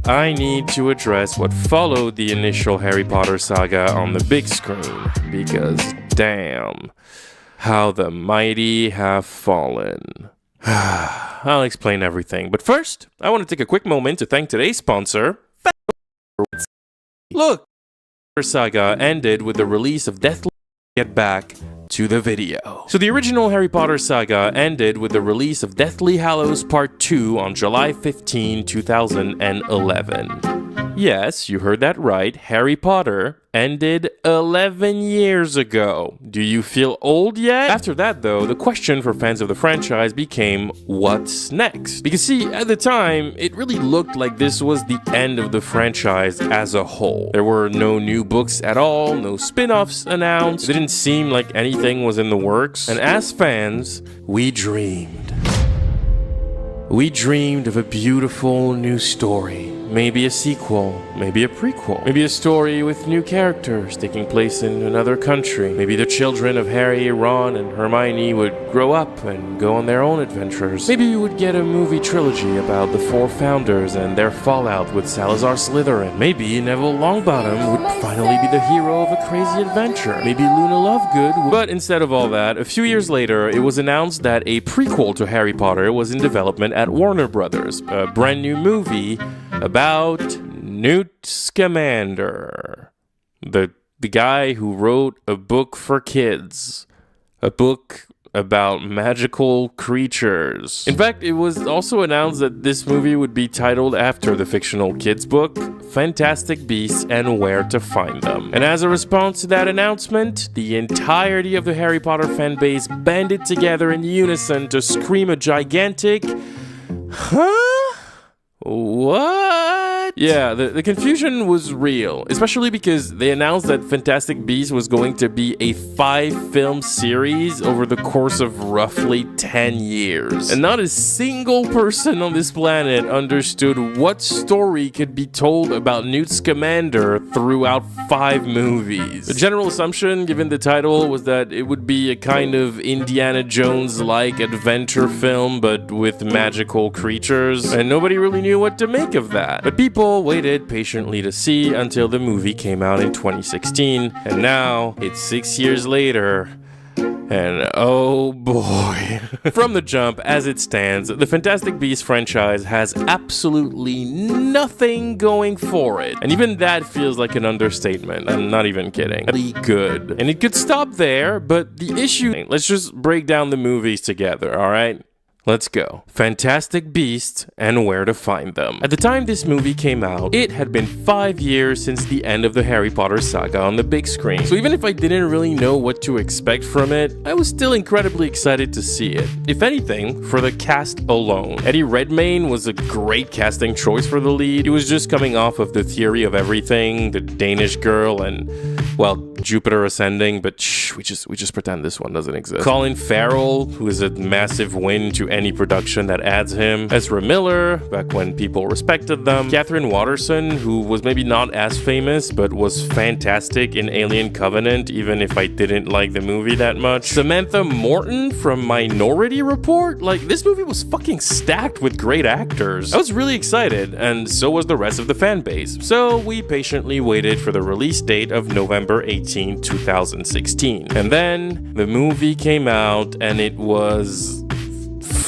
I need to address what followed the initial Harry Potter saga on the big screen, because damn, how the mighty have fallen. I'll explain everything, but first, I want to take a quick moment to thank today's sponsor. Look, the saga ended with the release of Deathly. Get back to the video. So the original Harry Potter saga ended with the release of Deathly Hallows Part 2 on July 15, 2011. Yes, you heard that right. Harry Potter ended 11 years ago. Do you feel old yet? After that, though, the question for fans of the franchise became, what's next? Because see, at the time, it really looked like this was the end of the franchise as a whole. There were no new books at all, no spin-offs announced, it didn't seem like anything was in the works, and as fans, we dreamed. We dreamed of a beautiful new story. Maybe a sequel, maybe a prequel, maybe a story with new characters taking place in another country. Maybe the children of Harry, Ron, and Hermione would grow up and go on their own adventures. Maybe we would get a movie trilogy about the four founders and their fallout with Salazar Slytherin. Maybe Neville Longbottom would finally be the hero of a crazy adventure. Maybe Luna Lovegood would... But instead of all that, a few years later, it was announced that a prequel to Harry Potter was in development at Warner Brothers, a brand new movie about Newt Scamander, the guy who wrote a book for kids, a book about magical creatures. In fact, it was also announced that this movie would be titled after the fictional kids book, Fantastic Beasts and Where to Find Them. And as a response to that announcement, the entirety of the Harry Potter fan base banded together in unison to scream a gigantic, "Huh? What?" Yeah, the confusion was real, especially because they announced that Fantastic Beasts was going to be a 5-film series over the course of roughly 10 years. And not a single person on this planet understood what story could be told about Newt Scamander throughout 5 movies. The general assumption, given the title, was that it would be a kind of Indiana Jones-like adventure film, but with magical creatures, and nobody really knew what to make of that. But people waited patiently to see until the movie came out in 2016, and now it's 6 years later. And oh boy. From the jump, as it stands, the Fantastic Beasts franchise has absolutely nothing going for it. And even that feels like an understatement. I'm not even kidding. Really good. And it could stop there, but the issue... Let's just break down the movies together, alright? Let's go. Fantastic Beasts and Where to Find Them. At the time this movie came out, it had been 5 years since the end of the Harry Potter saga on the big screen. So even if I didn't really know what to expect from it, I was still incredibly excited to see it. If anything, for the cast alone. Eddie Redmayne was a great casting choice for the lead. He was just coming off of The Theory of Everything, The Danish Girl, and, well, Jupiter Ascending, but shh, we just pretend this one doesn't exist. Colin Farrell, who is a massive win to any production that adds him. Ezra Miller, back when people respected them. Catherine Watterson, who was maybe not as famous, but was fantastic in Alien Covenant, even if I didn't like the movie that much. Samantha Morton from Minority Report? Like, this movie was fucking stacked with great actors. I was really excited, and so was the rest of the fan base. So we patiently waited for the release date of November 18, 2016. And then the movie came out, and it was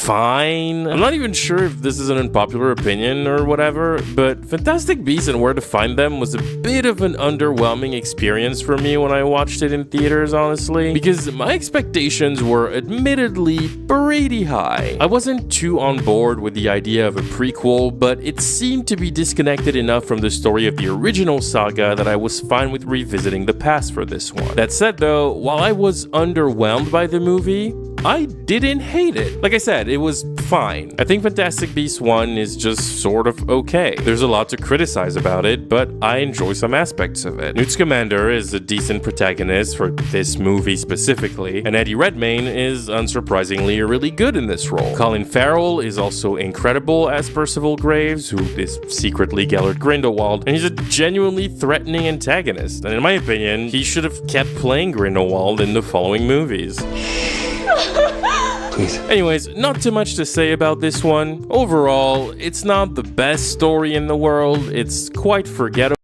fine. I'm not even sure if this is an unpopular opinion or whatever, but Fantastic Beasts and Where to Find Them was a bit of an underwhelming experience for me when I watched it in theaters, honestly, because my expectations were admittedly pretty high. I wasn't too on board with the idea of a prequel, but it seemed to be disconnected enough from the story of the original saga that I was fine with revisiting the past for this one. That said though, while I was underwhelmed by the movie, I didn't hate it. Like I said, it was fine. I think Fantastic Beasts 1 is just sort of okay. There's a lot to criticize about it, but I enjoy some aspects of it. Newt Scamander is a decent protagonist for this movie specifically, and Eddie Redmayne is unsurprisingly really good in this role. Colin Farrell is also incredible as Percival Graves, who is secretly Gellert Grindelwald, and he's a genuinely threatening antagonist. And in my opinion, he should have kept playing Grindelwald in the following movies. Please. Anyways, not too much to say about this one. Overall, it's not the best story in the world. It's quite forgettable.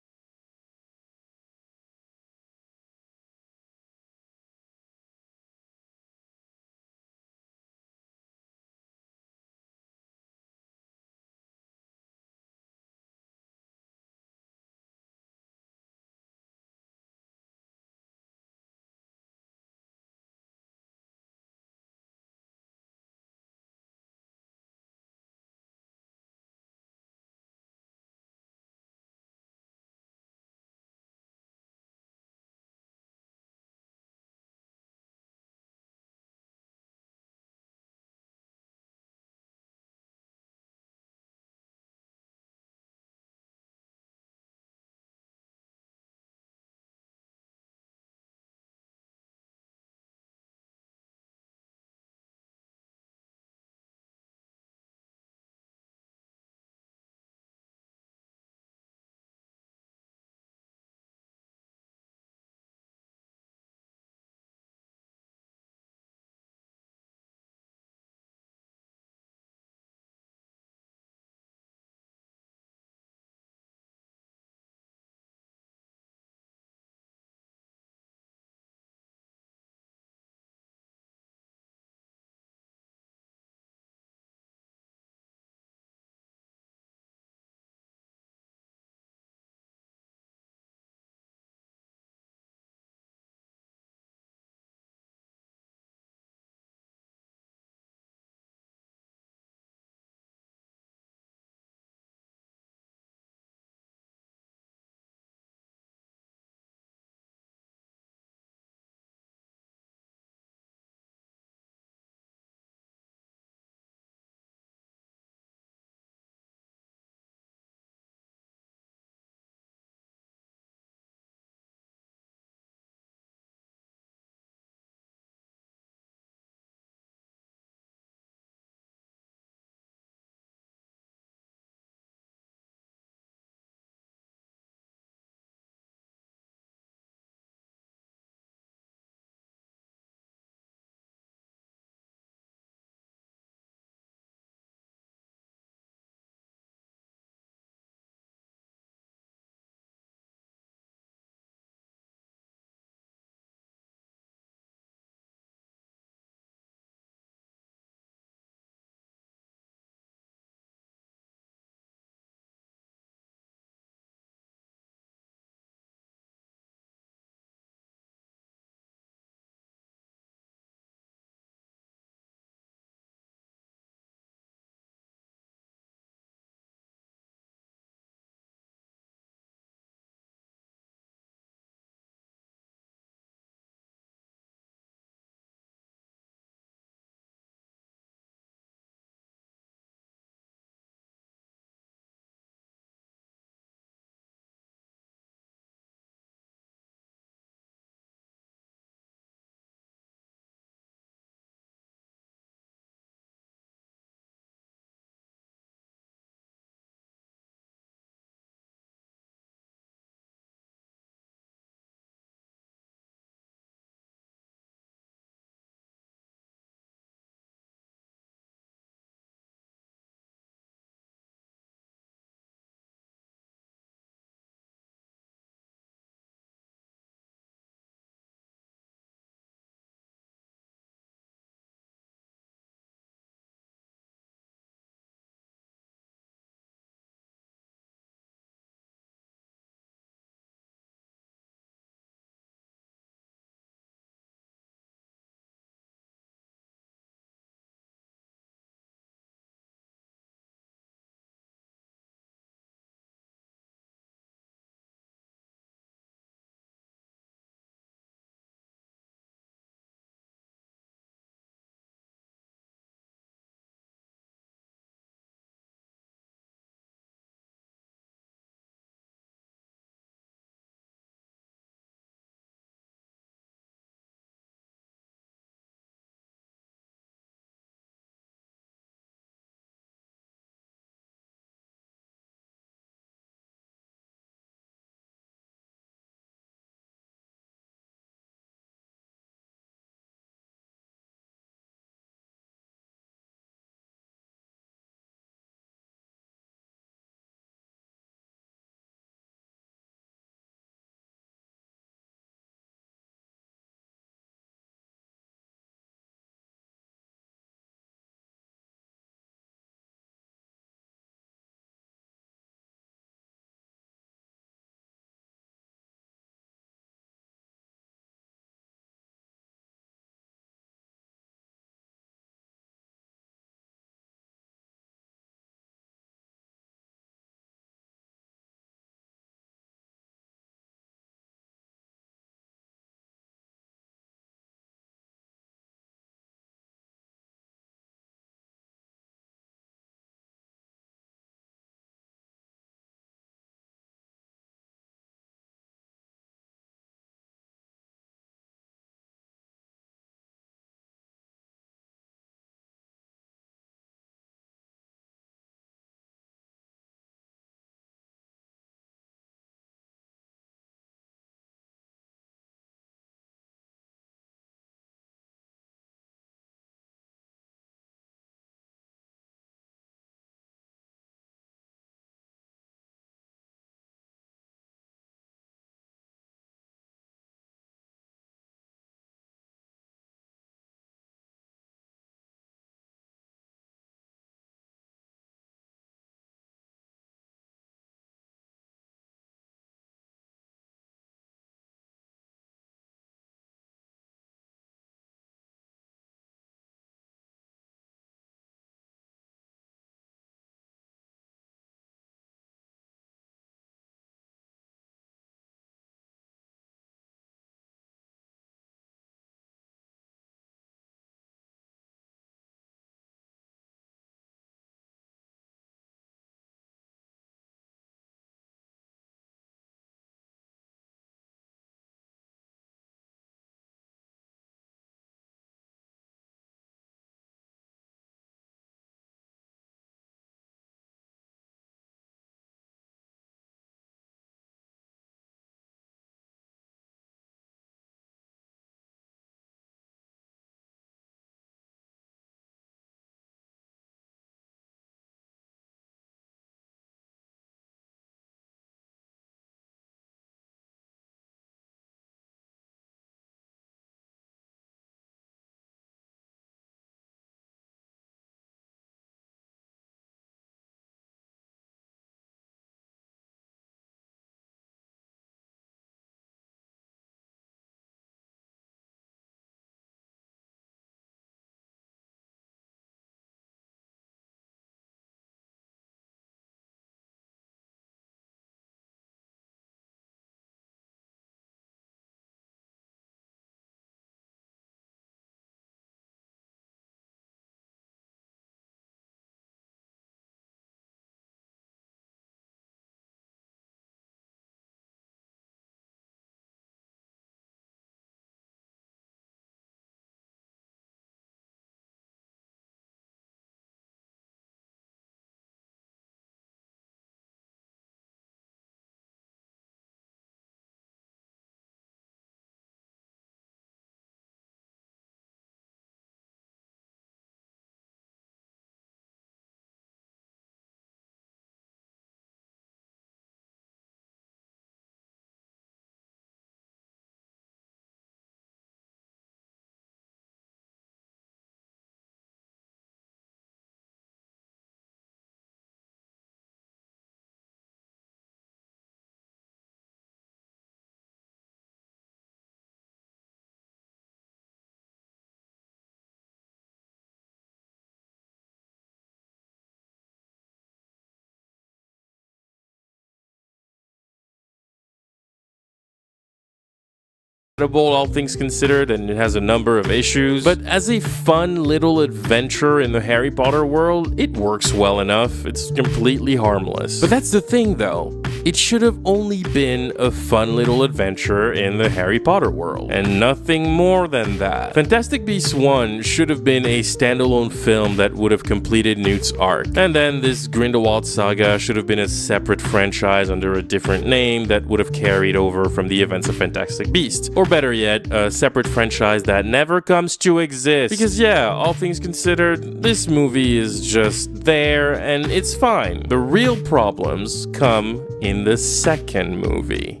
all things considered, and it has a number of issues, but as a fun little adventure in the Harry Potter world, it works well enough. It's completely harmless. But that's the thing though. It should have only been a fun little adventure in the Harry Potter world, and nothing more than that. Fantastic Beasts 1 should have been a standalone film that would have completed Newt's arc, and then this Grindelwald saga should have been a separate franchise under a different name that would have carried over from the events of Fantastic Beasts, or better yet, a separate franchise that never comes to exist. Because yeah, all things considered, this movie is just there, and it's fine. The real problems come in the second movie.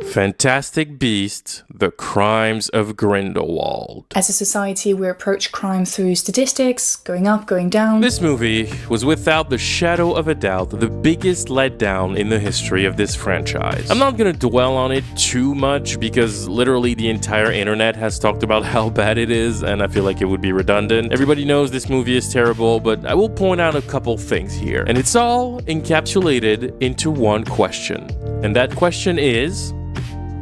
Fantastic Beasts: The Crimes of Grindelwald.
As a society, we approach crime through statistics, going up, going down.
This movie was without the shadow of a doubt the biggest letdown in the history of this franchise. I'm not gonna dwell on it too much because literally the entire internet has talked about how bad it is, and I feel like it would be redundant. Everybody knows this movie is terrible, but I will point out a couple things here. And it's all encapsulated into one question. And that question is,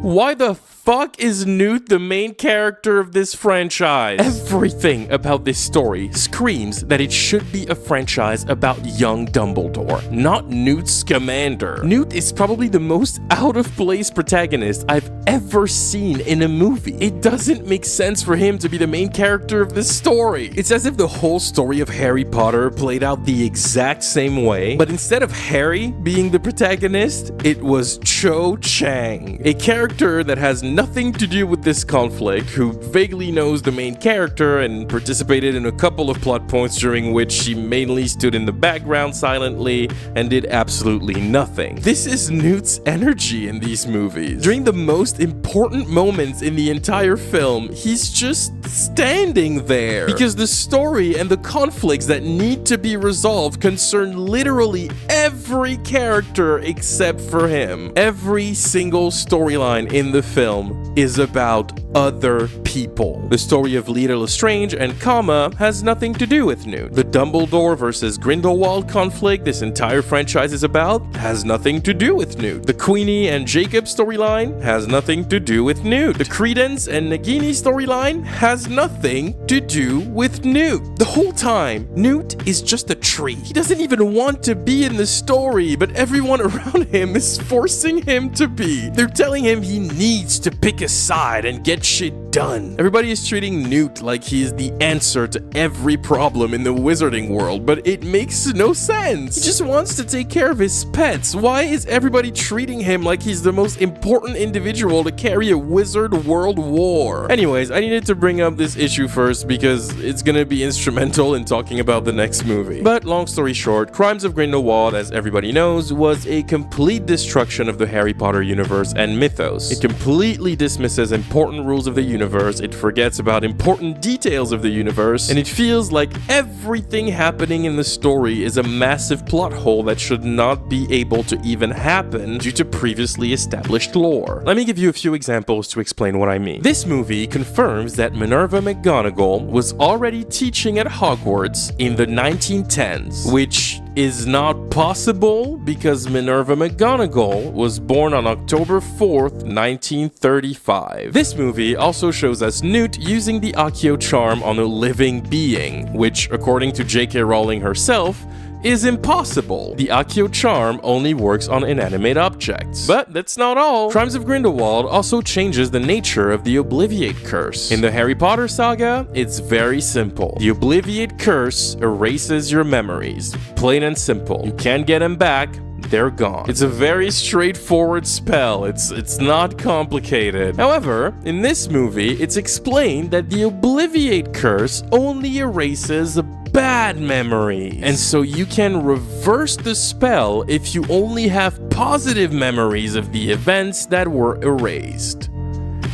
why the fuck is Newt the main character of this franchise? Everything about this story screams that it should be a franchise about young Dumbledore, not Newt Scamander. Newt is probably the most out-of-place protagonist I've ever seen in a movie. It doesn't make sense for him to be the main character of this story. It's as if the whole story of Harry Potter played out the exact same way, but instead of Harry being the protagonist, it was Cho Chang, a character that has nothing to do with this conflict, who vaguely knows the main character and participated in a couple of plot points during which she mainly stood in the background silently and did absolutely nothing. This is Newt's energy in these movies. During the most important moments in the entire film, he's just standing there. Because the story and the conflicts that need to be resolved concern literally every character except for him. Every single storyline in the film is about other people. The story of Leta Lestrange and Comma has nothing to do with Newt. The Dumbledore versus Grindelwald conflict this entire franchise is about has nothing to do with Newt. The Queenie and Jacob storyline has nothing to do with Newt. The Credence and Nagini storyline has nothing to do with Newt. The whole time, Newt is just a tree. He doesn't even want to be in the story, but everyone around him is forcing him to be. They're telling him he needs to pick a side and get shit done. Everybody is treating Newt like he's the answer to every problem in the wizarding world, but it makes no sense. He just wants to take care of his pets. Why is everybody treating him like he's the most important individual to carry a wizard world war? Anyways, I needed to bring up this issue first because it's gonna be instrumental in talking about the next movie. But long story short, Crimes of Grindelwald, as everybody knows, was a complete destruction of the Harry Potter universe and mythos. It completely dismisses important rules of the universe, it forgets about important details of the universe, and it feels like everything happening in the story is a massive plot hole that should not be able to even happen due to previously established lore. Let me give you a few examples to explain what I mean. This movie confirms that Minerva McGonagall was already teaching at Hogwarts in the 1910s, which is not possible because Minerva McGonagall was born on October 4th, 1935. This movie also shows us Newt using the Accio charm on a living being, which, according to J.K. Rowling herself, is impossible. The Accio charm only works on inanimate objects. But that's not all. Crimes of Grindelwald also changes the nature of the Obliviate Curse. In the Harry Potter saga, it's very simple. The Obliviate Curse erases your memories. Plain and simple. You can't get them back. They're gone. It's a very straightforward spell. It's not complicated. However, in this movie, it's explained that the Obliviate Curse only erases bad memories. And so you can reverse the spell if you only have positive memories of the events that were erased.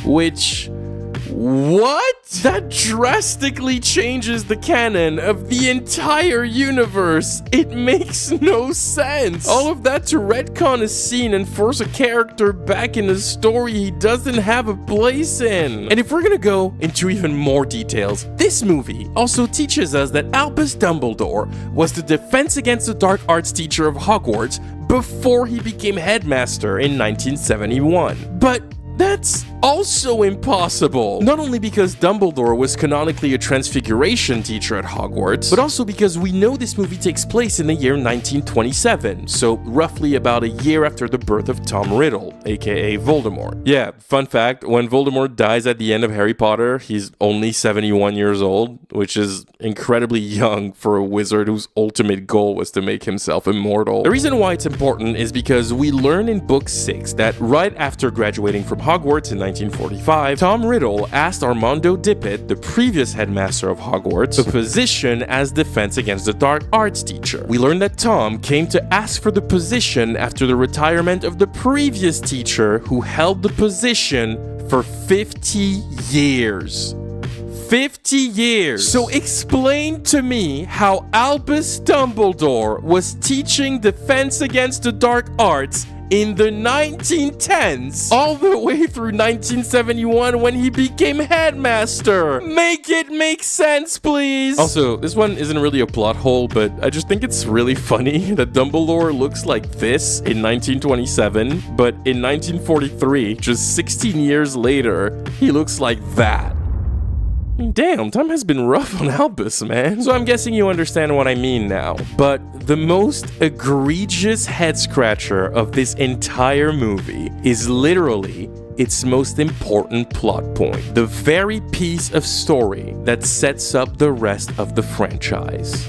Which... what? That drastically changes the canon of the entire universe. It makes no sense. All of that to retcon a scene and force a character back in a story he doesn't have a place in. And if we're gonna go into even more details, this movie also teaches us that Albus Dumbledore was the Defense Against the Dark Arts teacher of Hogwarts before he became headmaster in 1971. But that's also impossible. Not only because Dumbledore was canonically a transfiguration teacher at Hogwarts, but also because we know this movie takes place in the year 1927, so roughly about a year after the birth of Tom Riddle, aka Voldemort. Yeah, fun fact, when Voldemort dies at the end of Harry Potter, he's only 71 years old, which is incredibly young for a wizard whose ultimate goal was to make himself immortal. The reason why it's important is because we learn in book 6 that right after graduating from Hogwarts in 1945, Tom Riddle asked Armando Dippet, the previous headmaster of Hogwarts, a position as defense against the dark arts teacher. We learn that Tom came to ask for the position after the retirement of the previous teacher who held the position for 50 years. 50 years. So explain to me how Albus Dumbledore was teaching defense against the dark arts in the 1910s all the way through 1971 when he became headmaster. Make it make sense, please. Also, this one isn't really a plot hole, but I just think it's really funny that Dumbledore looks like this in 1927, but in 1943, just 16 years later, he looks like that. Damn, time has been rough on Albus, man. So I'm guessing you understand what I mean now. But the most egregious head-scratcher of this entire movie is literally its most important plot point. The very piece of story that sets up the rest of the franchise.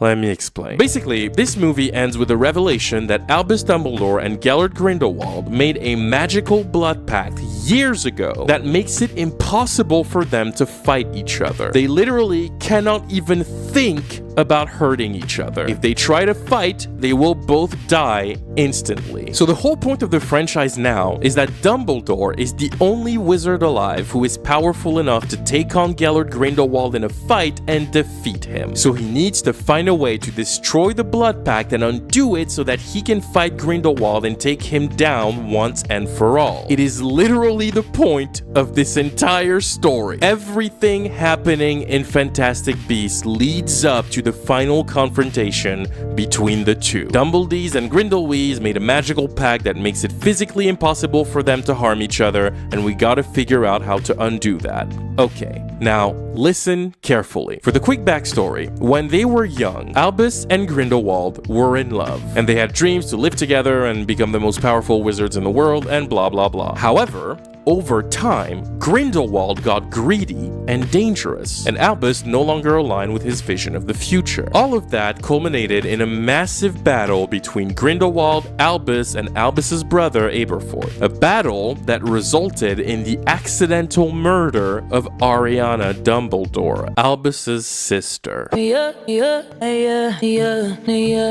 Let me explain. Basically, this movie ends with the revelation that Albus Dumbledore and Gellert Grindelwald made a magical blood pact years ago that makes it impossible for them to fight each other. They literally cannot even think about hurting each other. If they try to fight, they will both die instantly. So the whole point of the franchise now is that Dumbledore is the only wizard alive who is powerful enough to take on Gellert Grindelwald in a fight and defeat him. So he needs to find a way to destroy the blood pact and undo it so that he can fight Grindelwald and take him down once and for all. It is literally the point of this entire story. Everything happening in Fantastic Beasts leads up to the final confrontation between the two. Dumbledees and Grindelwees made a magical pact that makes it physically impossible for them to harm each other, and we gotta figure out how to undo that. Okay, now listen carefully. For the quick backstory, when they were young, Albus and Grindelwald were in love, and they had dreams to live together and become the most powerful wizards in the world, and blah blah blah. However, over time, Grindelwald got greedy and dangerous, and Albus no longer aligned with his vision of the future. All of that culminated in a massive battle between Grindelwald, Albus, and Albus's brother Aberforth. A battle that resulted in the accidental murder of Ariana Dumbledore, Albus's sister.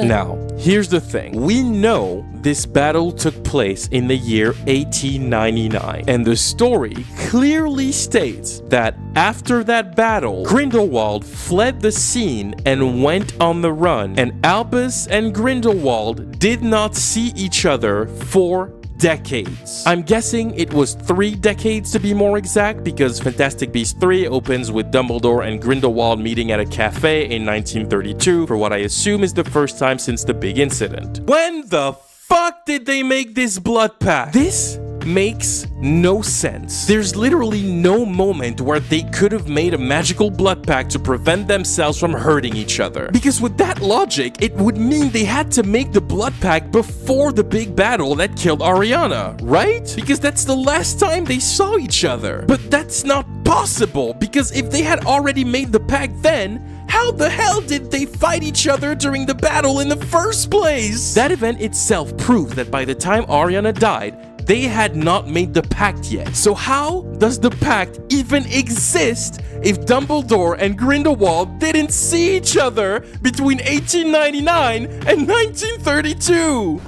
Now, here's the thing. We know this battle took place in the year 1899, and the story clearly states that after that battle, Grindelwald fled the scene and went on the run, and Albus and Grindelwald did not see each other for decades. I'm guessing it was 3 decades to be more exact, because Fantastic Beasts 3 opens with Dumbledore and Grindelwald meeting at a cafe in 1932 for what I assume is the first time since the big incident. When the fuck did they make this blood pact? This makes no sense. There's literally no moment where they could have made a magical blood pact to prevent themselves from hurting each other. Because with that logic, it would mean they had to make the blood pact before the big battle that killed Ariana, right? Because that's the last time they saw each other. But that's not possible, because if they had already made the pact then, how the hell did they fight each other during the battle in the first place? That event itself proves that by the time Ariana died, they had not made the pact yet. So how does the pact even exist if Dumbledore and Grindelwald didn't see each other between 1899 and 1932?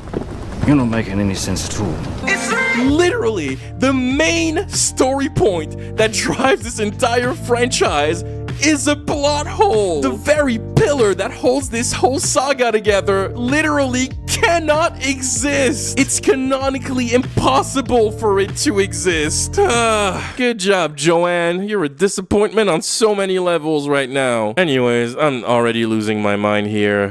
You're not making any sense at all.
Literally, the main story point that drives this entire franchise is a plot hole. The very pillar that holds this whole saga together literally cannot exist. It's canonically impossible for it to exist. Good job, Joanne. You're a disappointment on so many levels right now. Anyways, I'm already losing my mind here.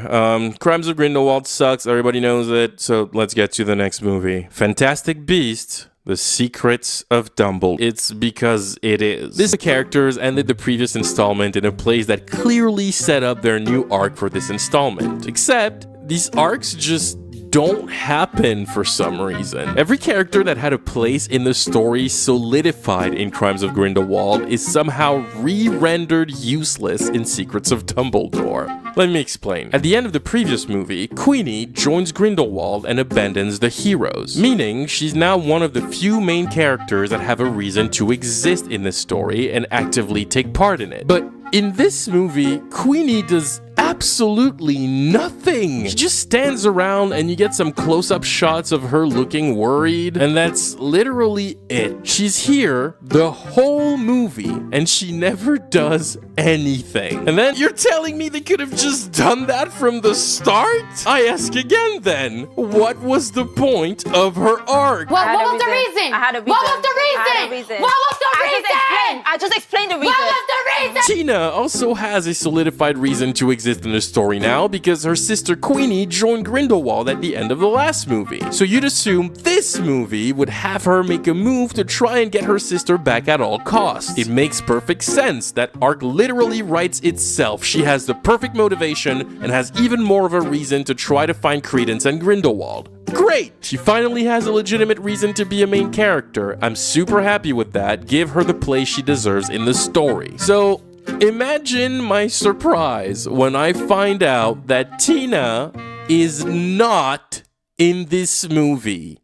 Crimes of Grindelwald sucks. Everybody knows it. So let's get to the next movie. Fantastic Beasts: The Secrets of Dumbledore. It's because it is. This characters ended the previous installment in a place that clearly set up their new arc for this installment. Except, these arcs just don't happen for some reason. Every character that had a place in the story solidified in Crimes of Grindelwald is somehow re-rendered useless in Secrets of Dumbledore. Let me explain. At the end of the previous movie, Queenie joins Grindelwald and abandons the heroes, meaning she's now one of the few main characters that have a reason to exist in the story and actively take part in it. But in this movie, Queenie does absolutely nothing. She just stands around and you get some close-up shots of her looking worried, and that's literally it. She's here the whole movie and she never does anything. And then you're telling me they could have just done that from the start? I ask again then, what was the point of her arc?
What was the reason?
I had a reason.
What was the reason? What was the reason?
I just explained the reason.
What was the reason?
Tina also has a solidified reason to exist in the story now because her sister Queenie joined Grindelwald at the end of the last movie. So you'd assume this movie would have her make a move to try and get her sister back at all costs. It makes perfect sense. That arc literally writes itself. She has the perfect motivation and has even more of a reason to try to find Credence and Grindelwald. Great! She finally has a legitimate reason to be a main character. I'm super happy with that. Give her the place she deserves in the story. So, imagine my surprise when I find out that Tina is not in this movie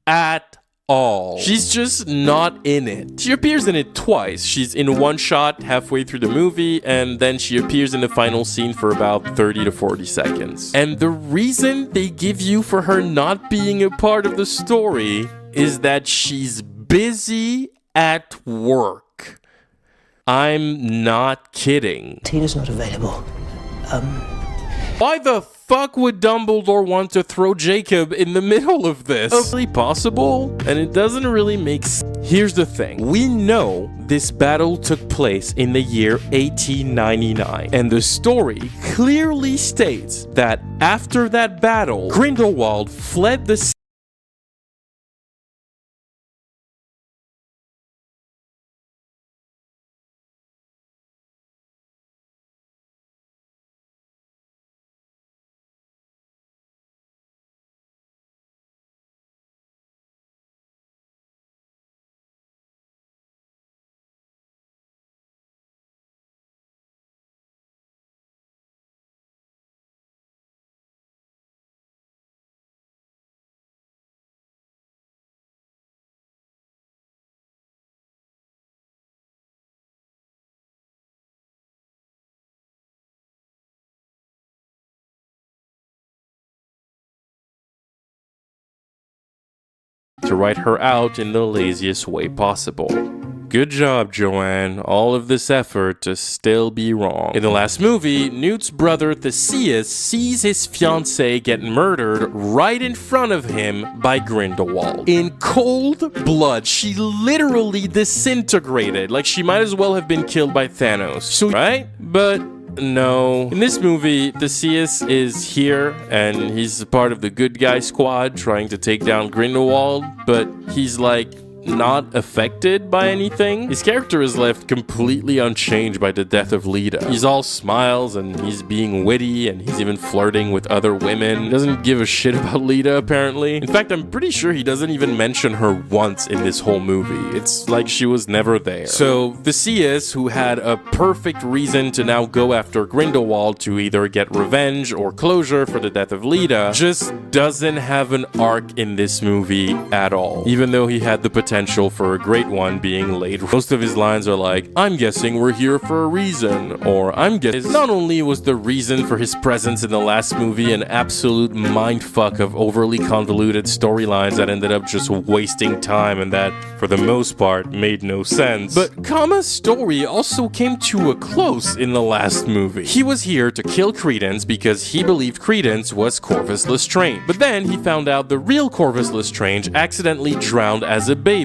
at all. She's just not in it. She appears in it twice. She's in one shot halfway through the movie, and then she appears in the final scene for about 30 to 40 seconds. And the reason they give you for her not being a part of the story is that she's busy at work. I'm not kidding.
Tina's not available.
Why the fuck would Dumbledore want to throw Jacob in the middle of this? It's really possible, and it doesn't really make sense. Here's the thing. We know this battle took place in the year 1899, and the story clearly states that after that battle, Grindelwald fled the city. To write her out in the laziest way possible. Good job, Joanne. All of this effort to still be wrong. In the last movie, Newt's brother Theseus sees his fiancée get murdered right in front of him by Grindelwald. In cold blood, she literally disintegrated. Like she might as well have been killed by Thanos. So, right? But no. In this movie, Theseus is here, and he's part of the good guy squad trying to take down Grindelwald, but he's like not affected by anything. His character is left completely unchanged by the death of Leda. He's all smiles and he's being witty and he's even flirting with other women. He doesn't give a shit about Leda, apparently. In fact, I'm pretty sure he doesn't even mention her once in this whole movie. It's like she was never there. So Theseus, who had a perfect reason to now go after Grindelwald to either get revenge or closure for the death of Leda, just doesn't have an arc in this movie at all, even though he had the potential for a great one being laid. Most of his lines are like, I'm guessing we're here for a reason, or I'm guessing. Not only was the reason for his presence in the last movie an absolute mindfuck of overly convoluted storylines that ended up just wasting time and that, for the most part, made no sense, but Kama's story also came to a close in the last movie. He was here to kill Credence because he believed Credence was Corvus Lestrange, but then he found out the real Corvus Lestrange accidentally drowned as a baby.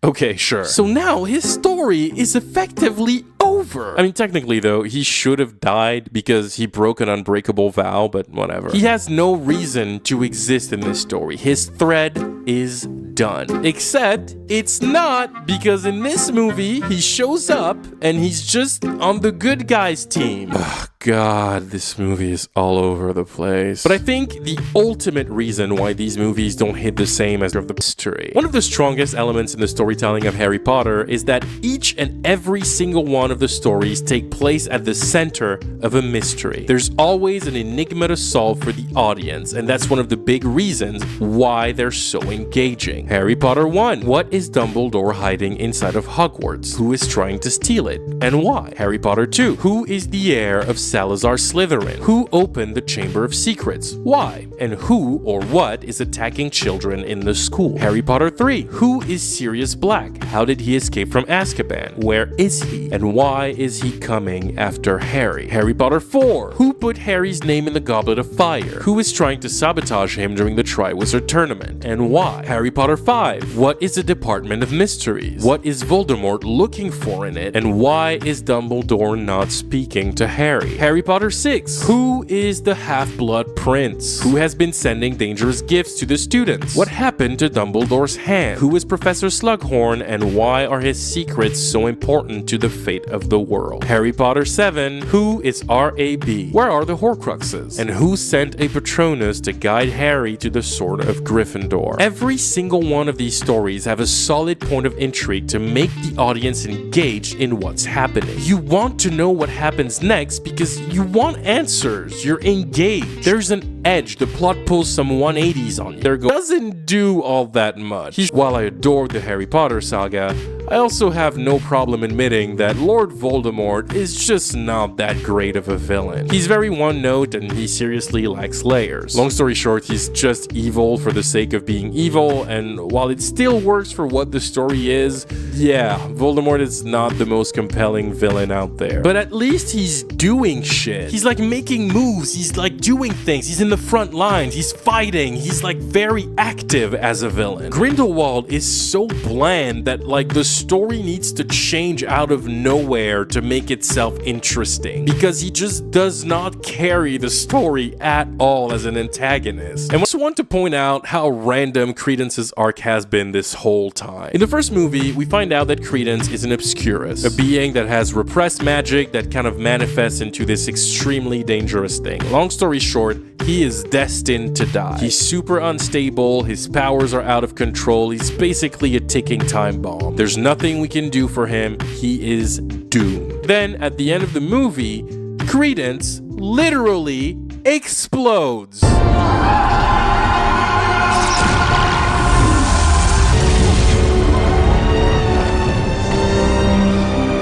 Okay, sure. So now his story is effectively over. I mean, technically though, he should have died because he broke an unbreakable vow, but whatever. He has no reason to exist in this story. His thread is done. Except it's not, because in this movie, he shows up and he's just on the good guys team. Ugh, God, this movie is all over the place. But I think the ultimate reason why these movies don't hit the same as the mystery. One of the strongest elements in the storytelling of Harry Potter is that each and every single one of the stories take place at the center of a mystery. There's always an enigma to solve for the audience, and that's one of the big reasons why they're so engaging. Harry Potter 1. What is Dumbledore hiding inside of Hogwarts? Who is trying to steal it, and why? Harry Potter 2. Who is the heir of Salazar Slytherin? Who opened the Chamber of Secrets? Why? And who or what is attacking children in the school? Harry Potter 3. Who is Sirius Black? How did he escape from Azkaban? Where is he? And why is he coming after Harry? Harry Potter 4. Who put Harry's name in the Goblet of Fire? Who is trying to sabotage him during the Triwizard Tournament? And why? Harry Potter 5. What is the Department of Mysteries? What is Voldemort looking for in it? And why is Dumbledore not speaking to Harry? Harry Potter 6. Who is the Half-Blood Prince? Who has been sending dangerous gifts to the students? What happened to Dumbledore's hand? Who is Professor Slughorn, and why are his secrets so important to the fate of the world? Harry Potter 7. Who is R.A.B.? Where are the Horcruxes? And who sent a Patronus to guide Harry to the Sword of Gryffindor? Every single one of these stories have a solid point of intrigue to make the audience engaged in what's happening. You want to know what happens next because you want answers. You're engaged. There's an edge. The plot pulls some 180s on you. Doesn't do all that much. While I adore the Harry Potter saga, I also have no problem admitting that Lord Voldemort is just not that great of a villain. He's very one note and he seriously lacks layers. Long story short, he's just evil for the sake of being evil, and while it still works for what the story is, yeah, Voldemort is not the most compelling villain out there. But at least he's doing shit. He's like making moves, he's like doing things, he's in the front lines, he's fighting, he's like very active as a villain. Grindelwald is so bland that like the story needs to change out of nowhere to make itself interesting, because he just does not carry the story at all as an antagonist. And I just want to point out how random Credence's arc has been this whole time. In the first movie, we find out that Credence is an Obscurus, a being that has repressed magic that kind of manifests into this extremely dangerous thing. Long story short, he is destined to die. He's super unstable, his powers are out of control, he's basically a ticking time bomb. There's nothing we can do for him, he is doomed. Then, at the end of the movie, Credence literally explodes.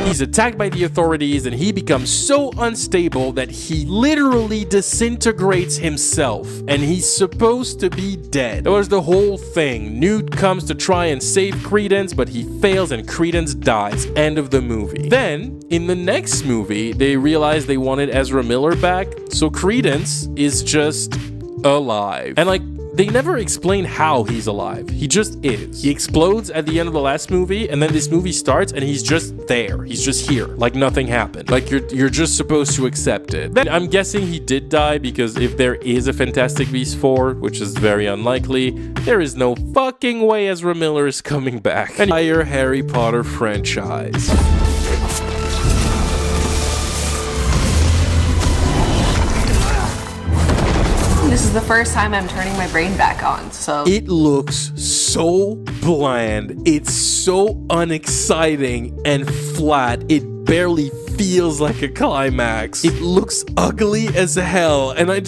He's attacked by the authorities and he becomes so unstable that he literally disintegrates himself, and he's supposed to be dead. That was the whole thing. Newt comes to try and save Credence, but he fails and Credence dies. End of the movie. Then, in the next movie, they realize they wanted Ezra Miller back, so Credence is just alive. And like, they never explain how he's alive. He just is. He explodes at the end of the last movie, and then this movie starts, and he's just there. He's just here, like nothing happened. Like you're just supposed to accept it. Then I'm guessing he did die, because if there is a Fantastic Beasts 4, which is very unlikely, there is no fucking way Ezra Miller is coming back. Entire Harry Potter franchise.
This is the first time I'm turning my brain back on, so...
It looks so bland, it's so unexciting and flat, it barely feels like a climax. It looks ugly as hell, and I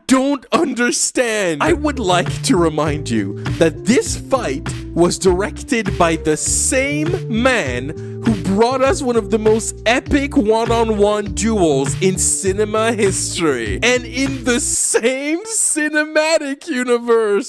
don't understand. I would like to remind you that this fight was directed by the same man who brought us one of the most epic one-on-one duels in cinema history, and in the same cinematic universe.